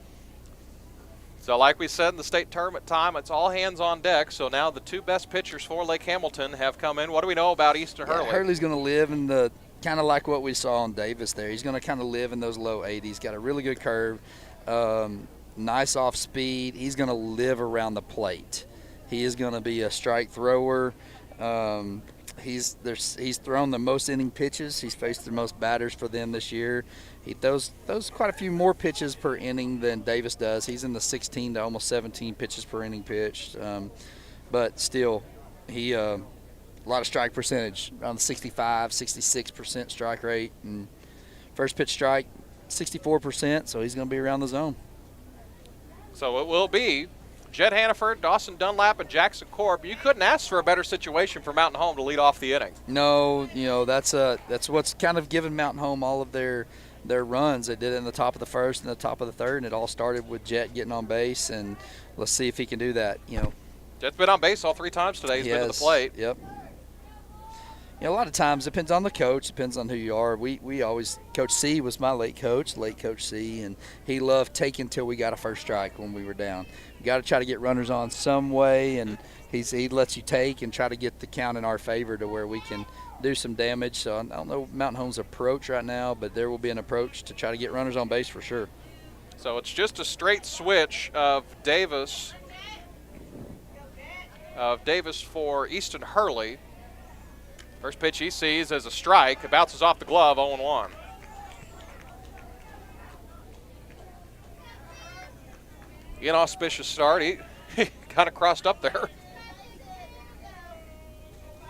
So like we said in the state tournament time, it's all hands on deck. So now the 2 best pitchers for Lake Hamilton have come in. What do we know about Easton Hurley? Hurley's going to live in the kind of like what we saw on Davis there. He's going to kind of live in those low 80s. Got a really good curve, nice off speed. He's going to live around the plate. He is going to be a strike thrower. He's thrown the most inning pitches. He's faced the most batters for them this year. He throws quite a few more pitches per inning than Davis does. He's in the 16 to almost 17 pitches per inning pitched. But still, he a lot of strike percentage, around the 65, 66% strike rate. And first pitch strike, 64%, so he's going to be around the zone. So it will be Jed Hannaford, Dawson Dunlap, and Jackson Corp. You couldn't ask for a better situation for Mountain Home to lead off the inning. No, you know, that's what's kind of given Mountain Home all of their runs. They did it in the top of the first and the top of the third, and it all started with Jet getting on base, and let's see if he can do that. You know, Jet's been on base all 3 times today. He's been to the plate. Yep. You know, a lot of times it depends on the coach, depends on who you are. We always, Coach C was my late Coach C, and he loved taking till we got a first strike when we were down. You got to try to get runners on some way, and he lets you take and try to get the count in our favor to where we can do some damage. So I don't know Mountain Home's approach right now, but there will be an approach to try to get runners on base for sure. So it's just a straight switch of Davis for Easton Hurley. First pitch he sees as a strike. It bounces off the glove, 0-1. Inauspicious start. He kind of crossed up there.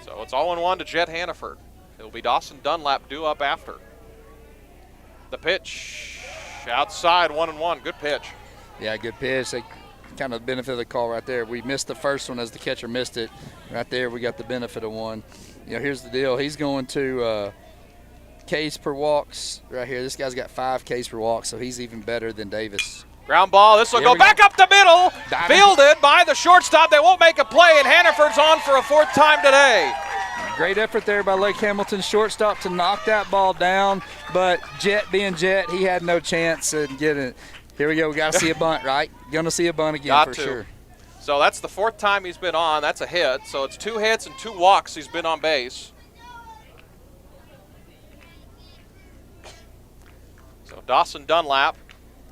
So it's 0-1 to Jet Hannaford. It'll be Dawson Dunlap due up after. The pitch outside, 1-1. Good pitch. Yeah, good pitch. They kind of benefit of the call right there. We missed the first one as the catcher missed it. Right there, we got the benefit of one. You know, here's the deal. He's going to Ks per walks right here. This guy's got 5 Ks per walk, so he's even better than Davis. Ground ball. This will Here go we go. back up the middle. Diving. Fielded by the shortstop. They won't make a play, and Hannaford's on for a 4th time today. Great effort there by Lake Hamilton shortstop to knock that ball down, but Jet being Jet, he had no chance in getting it. Here we go. We got to see a bunt, right? Going to see a bunt again Got for to. sure. So that's the 4th time he's been on. That's a hit. So it's 2 hits and 2 walks he's been on base. So Dawson Dunlap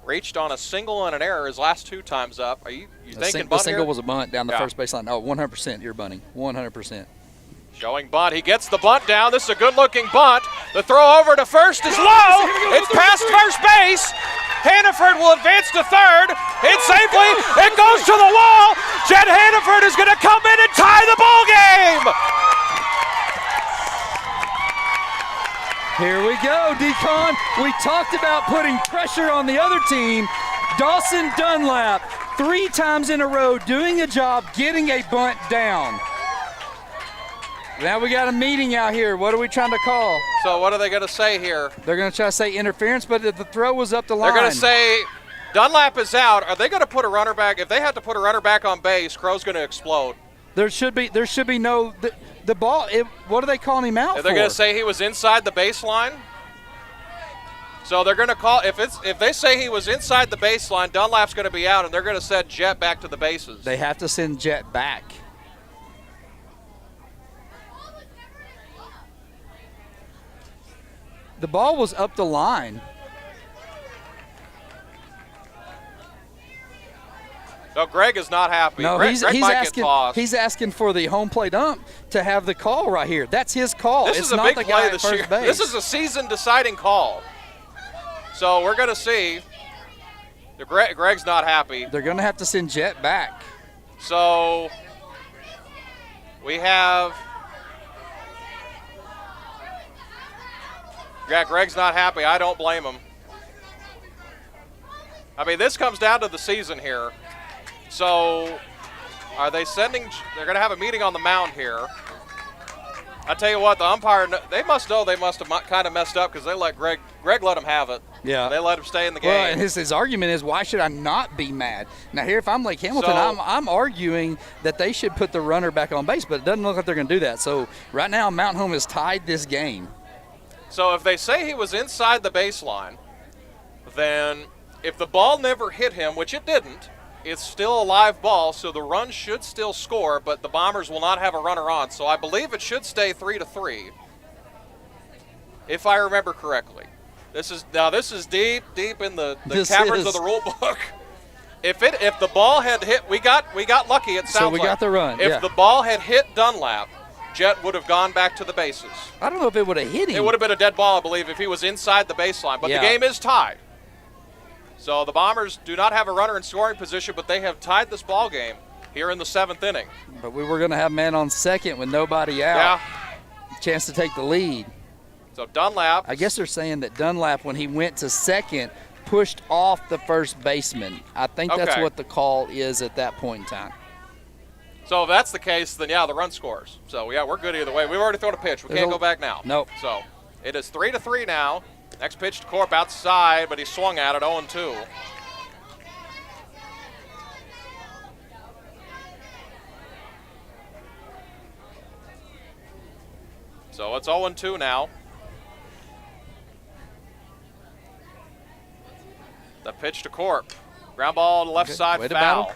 reached on a single and an error his last 2 times up. Are you thinking The bunt single here? was a bunt down the Yeah. first baseline. Oh, 100% you're bunting. 100%. Showing bunt. He gets the bunt down. This is a good-looking bunt. The throw over to first is low. It's past first base. Hannaford will advance to third. Hit safely. It goes to the wall. Jet Hannaford is going to come in and tie the ball game. Here we go, Decon. We talked about putting pressure on the other team. Dawson Dunlap, 3 times in a row, doing a job, getting a bunt down. Now we got a meeting out here. What are we trying to call? So what are they going to say here? They're going to try to say interference, but the throw was up the line. They're going to say Dunlap is out. Are they going to put a runner back? If they have to put a runner back on base, Crow's going to explode. There should be no the ball. What are they calling him out for? They're going to say he was inside the baseline. So they're going to call if they say he was inside the baseline, Dunlap's going to be out, and they're going to send Jet back to the bases. They have to send Jet back. The ball was up the line. So Greg is not happy. No, Greg he's might get asking. tossed. He's asking for the home plate ump to have the call right here. That's his call. This it's is a not big the play guy at this first year. base. This is a season-deciding call. So we're going to see. Greg's not happy. They're going to have to send Jet back. So we have. Yeah, Greg's not happy. I don't blame him. I mean, this comes down to the season here. So are they sending? They're going to have a meeting on the mound here. I tell you what, the umpire, they must know they must have kind of messed up because they let Greg let him have it. Yeah. They let him stay in the game. Well, and his argument is, why should I not be mad? Now, here, if I'm Lake Hamilton, So- I'm arguing that they should put the runner back on base, but it doesn't look like they're going to do that. So right now, Mountain Home has tied this game. So if they say he was inside the baseline, then if the ball never hit him, which it didn't, it's still a live ball, so the run should still score, but the Bombers will not have a runner on. So I believe it should stay 3-3, if I remember correctly. This is deep in the This caverns is. of the rule book. If the ball had hit, we got lucky. It sounds So we like. got the run, If yeah. the ball had hit Dunlap, Jet would have gone back to the bases. I don't know if it would have hit him. It would have been a dead ball, I believe, if he was inside the baseline. But Yeah. the game is tied. So the Bombers do not have a runner in scoring position, but they have tied this ball game here in the 7th inning. But we were going to have man on second with nobody out. Yeah. Chance to take the lead. So Dunlap. I guess they're saying that Dunlap, when he went to second, pushed off the first baseman. I think that's Okay. what the call is at that point in time. So if that's the case, then yeah, the run scores. So yeah, we're good either way. We've already thrown a pitch. We There's can't a- go back now. Nope. So it is 3-3 now. Next pitch to Corp outside, but he swung at it 0-2. So it's 0-2 now. The pitch to Corp. Ground ball to left side, Way to foul. battle.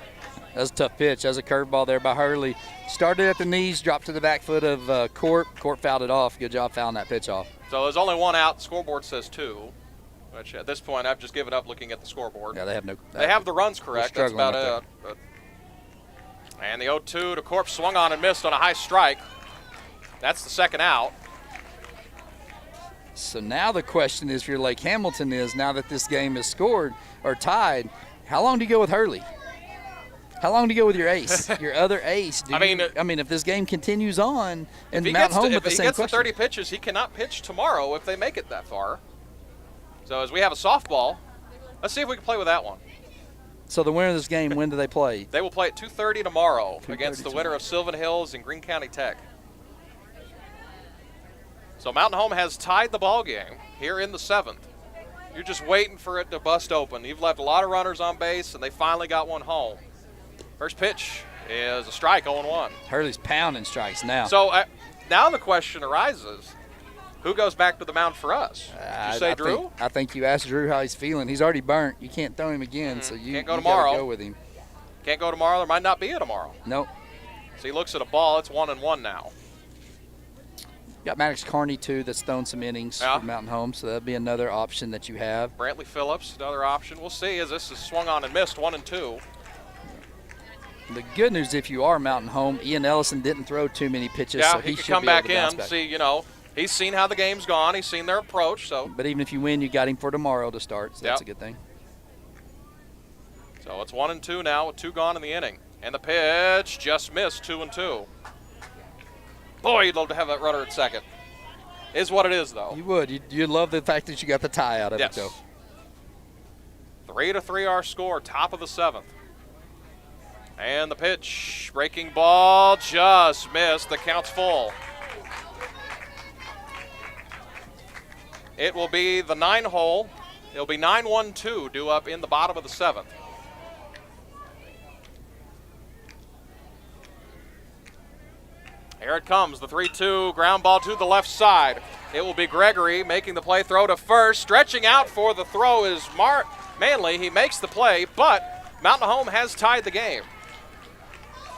That was a tough pitch. That was a curveball there by Hurley. Started at the knees, dropped to the back foot of Corp. Corp fouled it off. Good job fouling that pitch off. So there's only one out. The scoreboard says 2, which at this point I've just given up looking at the scoreboard. Yeah, they have no. They have the runs correct. That's struggling about right it. But- and the 0-2 to Corp swung on and missed on a high strike. That's the second out. So now the question is for your Lake Hamilton is, now that this game is scored or tied, how long do you go with Hurley? How long do you go with your ace, your other ace? Do I mean, you, if this game continues on and If he Mount gets, Home to, with the if he same gets to question. 30 pitches, he cannot pitch tomorrow if they make it that far. So as we have a softball, let's see if we can play with that one. So the winner of this game, when do they play? They will play at 2:30 tomorrow 2:30 against the tomorrow. winner of Sylvan Hills and Greene County Tech. So Mountain Home has tied the ball game here in the 7th. You're just waiting for it to bust open. You've left a lot of runners on base, and they finally got one home. First pitch is a strike, 0-1. Hurley's pounding strikes now. So now the question arises, who goes back to the mound for us? Did you say Drew? I think you asked Drew how he's feeling. He's already burnt. You can't throw him again, so you Can't go you tomorrow. gotta go with him. Can't go tomorrow. There might not be a tomorrow. Nope. So he looks at a ball. It's 1-1 now. Got Maddox Carney, too, that's thrown some innings Yeah. for Mountain Home, so that'd be another option that you have. Brantley Phillips, another option. We'll see as this is swung on and missed, 1-2. The good news, if you are Mountain Home, Ian Ellison didn't throw too many pitches, Yeah, so he he could should come be able back to bounce in. back. See, he's seen how the game's gone. He's seen their approach. So But even if you win, you got him for tomorrow to start, so that's a Yep. good thing. So it's 1-2 now with 2 gone in the inning. And the pitch just missed, 2-2. Boy, you'd love to have that runner at second. Is what it is, though. You would. You'd love the fact that you got the tie out of Yes. it, though. 3-3 our score, top of the 7th. And the pitch, breaking ball, just missed. The count's full. It will be the 9 hole. It'll be 9-1-2 due up in the bottom of the 7th. Here it comes, the 3-2 ground ball to the left side. It will be Gregory making the play, throw to first. Stretching out for the throw is Manley. He makes the play, but Mountain Home has tied the game.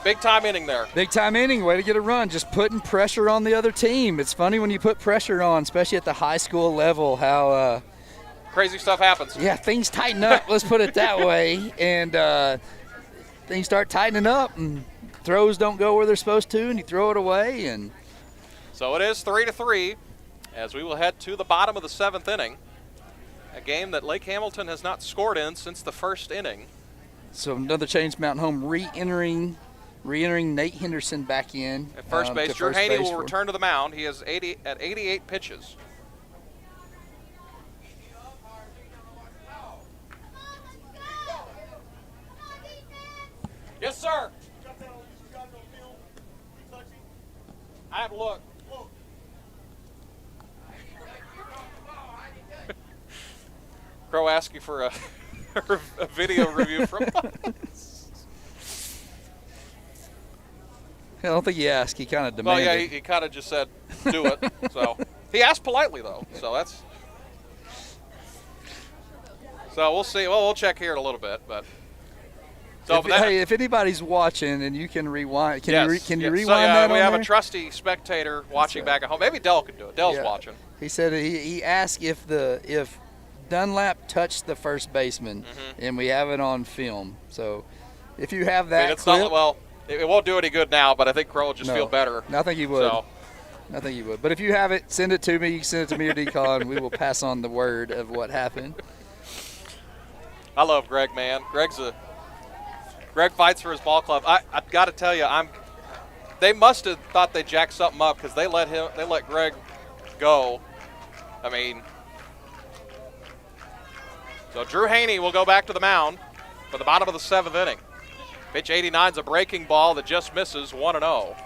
Big time inning there. Big time inning, way to get a run. Just putting pressure on the other team. It's funny when you put pressure on, especially at the high school level, how Crazy stuff happens. yeah, things tighten up. Let's put it that way, and things start tightening up, and throws don't go where they're supposed to, and you throw it away. And So it is 3-3 as we will head to the bottom of the 7th inning. A game that Lake Hamilton has not scored in since the first inning. so another change. Mountain Home re-entering Nate Henderson back in At first base, to Drew first Haney base will for- return to the mound. He is 88 pitches. Yes, sir. I have to look. Crow asking for a video review from us. I don't think he asked. He kind of Well, demanded. yeah, he kind of just said, do it. So he asked politely, though. So that's. So we'll see. Well, we'll check here in a little bit, but. So if anybody's watching and you can rewind, can you rewind so, yeah, that we on have there? a trusty spectator watching right. back at home. Maybe Dell can do it. Dell's Yeah. watching. He said he asked if Dunlap touched the first baseman, and we have it on film. So if you have that, I mean, it's clip, not well. It won't do any good now, but I think Crow will just No. feel better. I think he would. So I think he would. But if you have it, send it to me. You can send it to me or D-Con, and we will pass on the word of what happened. I love Greg, man. Greg fights for his ball club. I got to tell you, they must have thought they jacked something up because they let Greg go. I mean, so Drew Haney will go back to the mound for the bottom of the 7th inning. Pitch 89 is a breaking ball that just misses, 1-0.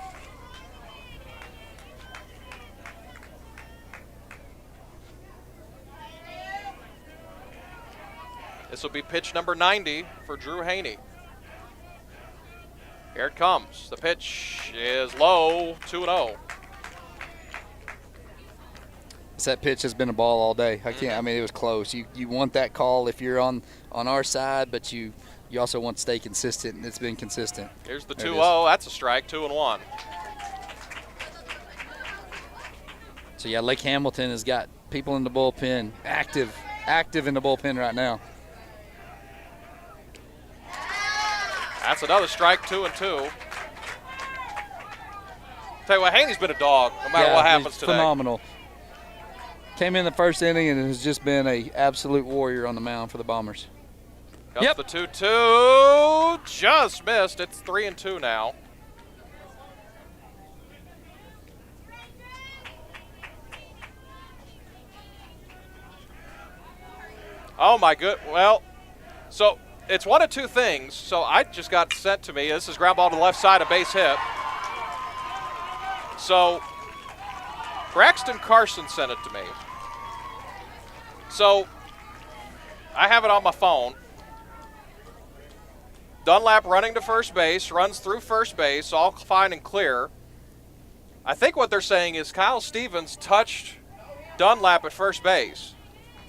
This will be pitch number 90 for Drew Haney. Here it comes. The pitch is low, 2-0. That pitch has been a ball all day. I can't. I mean, it was close. You want that call if you're on our side, but you also want to stay consistent, and it's been consistent. Here's the There it 2-0. That's a strike, 2-1. So yeah, Lake Hamilton has got people in the bullpen, active in the bullpen right now. That's another strike, 2-2. Tell you what, Haney's been a dog no matter what happens he's today. phenomenal. Came in the first inning and has just been a absolute warrior on the mound for the Bombers. Comes Yep. the 2-2. Just missed. It's 3-2 now. Oh, my good. Well, so it's one of two things. So I just got sent to me. This is ground ball to the left side, a base hit. So Braxton Carson sent it to me. So I have it on my phone. Dunlap running to first base, runs through first base, all fine and clear. I think what they're saying is Kyle Stevens touched Dunlap at first base.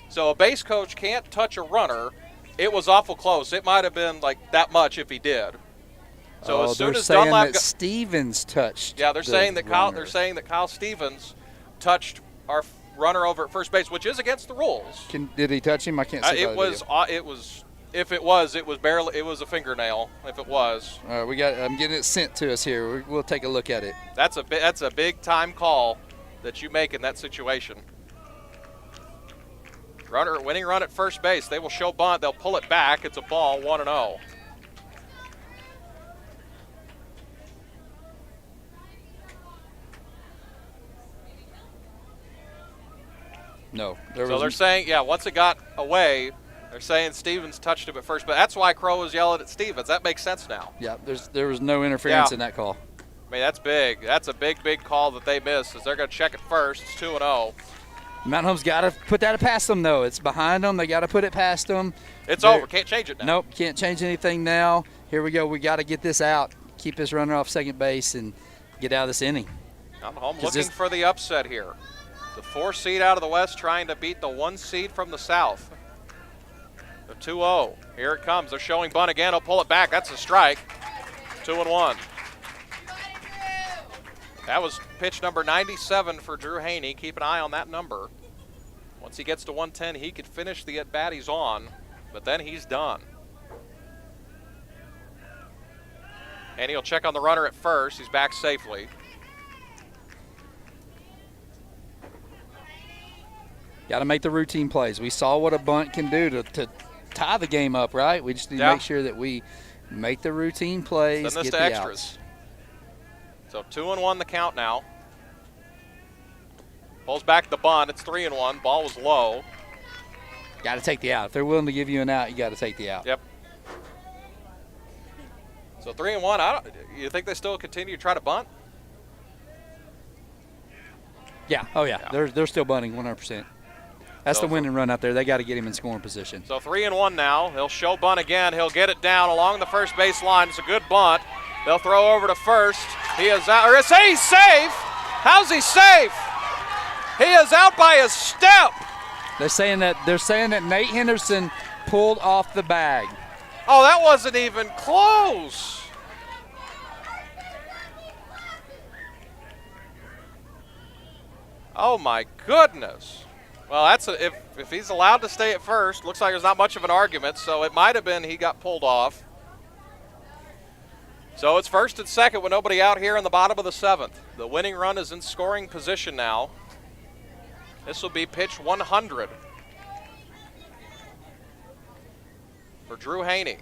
So a base coach can't touch a runner. It was awful close. It might have been like that much if he did. So as soon as Dunlap that Stevens touched. Yeah, they're the saying that runner. Kyle Stevens touched our runner over at first base, which is against the rules. Did he touch him? I can't see. It was if it was barely, it was a fingernail. If it was, All right, I'm getting it sent to us here. We'll take a look at it. that's a big time call that you make in that situation. Winning run at first base. They will show bunt. They'll pull it back. It's a ball, 1-0. No. So they're saying, once it got away, they're saying Stevens touched him at first. But that's why Crow was yelling at Stevens. That makes sense now. Yeah, there was no interference Yeah. in that call. I mean, that's big. That's a big call that they missed, as they're going to check it first. It's 2-0. Mountain Home's got to put that past them, though. It's behind them. They got to put it past them. It's over. Can't change it now. Nope, can't change anything now. Here we go. We got to get this out, keep this runner off second base, and get out of this inning. Mountain Home 'Cause looking this- for the upset here. The 4 seed out of the West trying to beat the 1 seed from the South. The 2-0. Here it comes. They're showing bunt again. He'll pull it back. That's a strike. 2-1. That was pitch number 97 for Drew Haney. Keep an eye on that number. Once he gets to 110, he could finish the at-bat he's on, but then he's done. Haney will check on the runner at first. He's back safely. Got to make the routine plays. We saw what a bunt can do to tie the game up, right? We just need to Yeah. make sure that we make the routine plays, Send this get to the extras. outs. So 2-1 the count now. Pulls back the bunt. It's 3-1. Ball was low. Got to take the out. If they're willing to give you an out, you got to take the out. Yep. So 3-1. You think they still continue to try to bunt? Yeah. Oh, yeah. Yeah. They're still bunting 100%. That's So the winning run out there. They got to get him in scoring position. So 3-1 now. He'll show bunt again. He'll get it down along the first base line. It's a good bunt. They'll throw over to first. He is out. Or is he safe? How's he safe? He is out by a step. They're saying that Nate Henderson pulled off the bag. Oh, that wasn't even close. Oh my goodness. Well, that's if he's allowed to stay at first, looks like there's not much of an argument, so it might have been he got pulled off. So it's first and second with nobody out here in the bottom of the 7th. The winning run is in scoring position now. This will be pitch 100 for Drew Haney.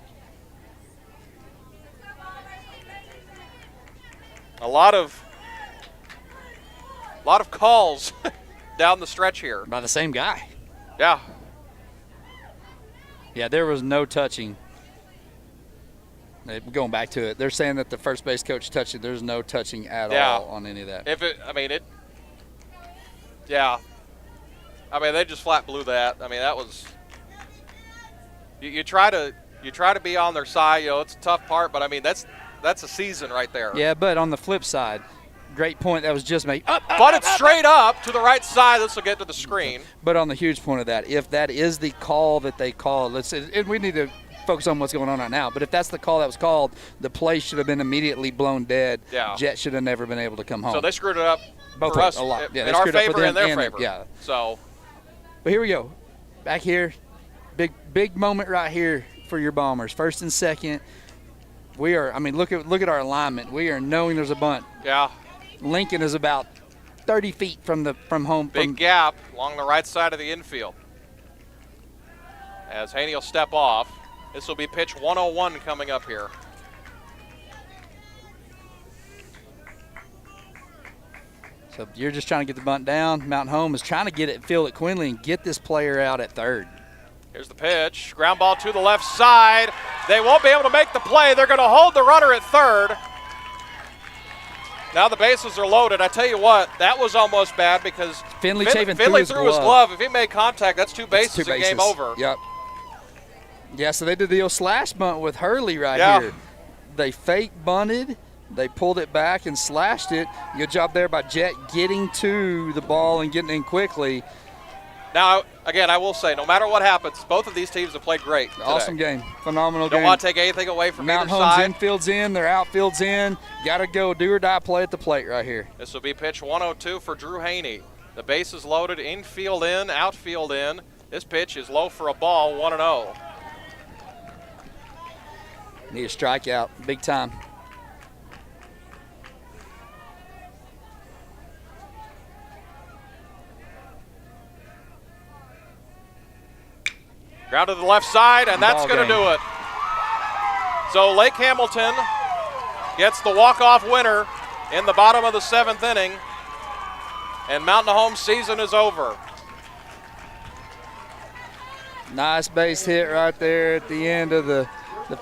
A lot of calls down the stretch here. By the same guy. Yeah. Yeah, there was no touching. Going back to it, they're saying that the first base coach touched it. There's no touching at all on any of that. Yeah. I mean, they just flat blew that. I mean, that was. You try to be on their side. You know, it's a tough part, but I mean, that's a season right there. Yeah, but on the flip side, great point that was just made. But it's straight up to the right side. This will get to the screen. But on the huge point of that, if that is the call that they call, and we need to focus on what's going on right now. But if that's the call that was called, the play should have been immediately blown dead. Yeah. Jet should have never been able to come home. So they screwed it up Both for ways, us a lot. Yeah, they in our screwed up for favor and them their and favor. yeah. So. But here we go. Back here, big moment right here for your Bombers. First and second. We are. I mean, look at our alignment. We are knowing there's a bunt. Yeah. Lincoln is about 30 feet from home. Big gap along the right side of the infield. As Haney will step off. This will be pitch 101 coming up here. So you're just trying to get the bunt down. Mountain Home is trying to get it filled at Quinley and get this player out at third. Here's the pitch. Ground ball to the left side. They won't be able to make the play. They're going to hold the runner at third. Now the bases are loaded. I tell you what, that was almost bad because Finley threw his glove. If he made contact, that's two bases and game over. Yep. Yeah, so they did the old slash bunt with Hurley right Yeah. here. They fake bunted, they pulled it back and slashed it. Good job there by Jet getting to the ball and getting in quickly. Now, again, I will say, no matter what happens, both of these teams have played great today. Awesome game. Phenomenal Don't game. want to take anything away from Mountain either Home's side. infield's in, their outfield's in. Got to go do or die play at the plate right here. This will be pitch 102 for Drew Haney. The base is loaded, infield in, outfield in. This pitch is low for a ball, 1-0. Need a strikeout, big time. Ground to the left side, and that's Ball going to game. do it. So Lake Hamilton gets the walk-off winner in the bottom of the 7th inning, and Mountain Home's season is over. Nice base hit right there at the end of the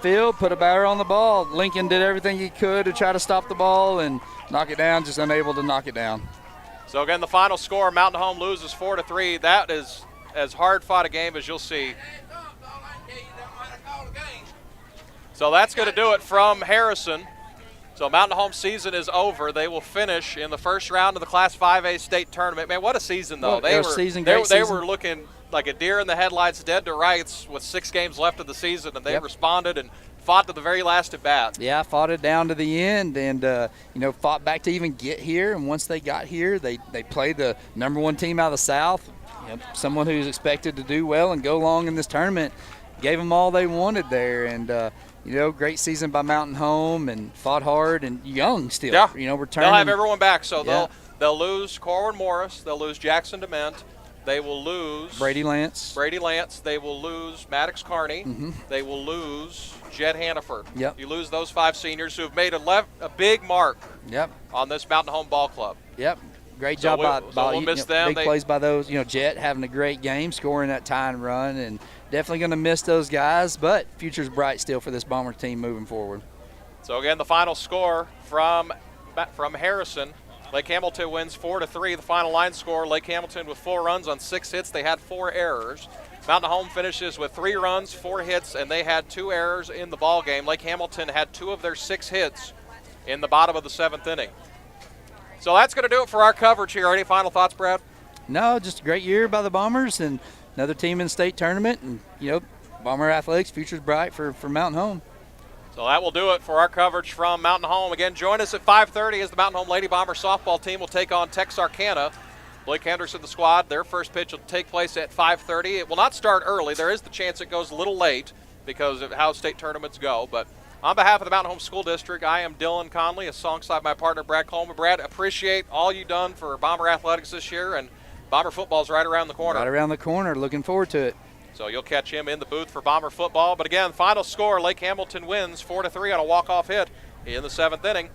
field. Put a batter on the ball. Lincoln did everything he could to try to stop the ball and knock it down, just unable to knock it down. So again, the final score, Mountain Home loses 4-3. That is as hard-fought a game as you'll see. So that's going to do it from Harrison. So Mountain Home season is over. They will finish in the first round of the Class 5A state tournament. Man, what a season, though. What a season, great they season. were looking like a deer in the headlights, dead to rights with 6 games left of the season, and they Yep. responded and fought to the very last at bat. Yeah, fought it down to the end and, fought back to even get here. And once they got here, they played the number 1 team out of the South, someone who's expected to do well and go long in this tournament. Gave them all they wanted there. And, great season by Mountain Home and fought hard and young still. Yeah. Returning. They'll have everyone back, so Yeah. they'll lose Corwin Morris. They'll lose Jackson DeMent. They will lose Brady Lance. They will lose Maddox Carney. Mm-hmm. They will lose Jed Hannaford. Yep. You lose those 5 seniors who have made a big mark Yep. on this Mountain Home Ball Club. Yep. Great So job we'll miss them. Big plays by those. Jet having a great game, scoring that tying run, and definitely going to miss those guys. But future's bright still for this Bomber team moving forward. So again, the final score from Harrison. Lake Hamilton wins 4-3. The final line score, Lake Hamilton with 4 runs on 6 hits. They had 4 errors. Mountain Home finishes with 3 runs, 4 hits, and they had 2 errors in the ball game. Lake Hamilton had 2 of their 6 hits in the bottom of the 7th inning. So that's going to do it for our coverage here. Any final thoughts, Brad? No, just a great year by the Bombers and another team in state tournament. And, Bomber Athletics, future's bright for Mountain Home. So that will do it for our coverage from Mountain Home. Again, join us at 5:30 as the Mountain Home Lady Bomber softball team will take on Texarkana. Blake Henderson, the squad, their first pitch will take place at 5:30. It will not start early. There is the chance it goes a little late because of how state tournaments go. But on behalf of the Mountain Home School District, I am Dylan Conley, alongside my partner Brad Coleman. Brad, appreciate all you've done for Bomber Athletics this year, and Bomber football's right around the corner. Right around the corner. Looking forward to it. So you'll catch him in the booth for Bomber football. But again, final score, Lake Hamilton wins 4-3 on a walk-off hit in the 7th inning.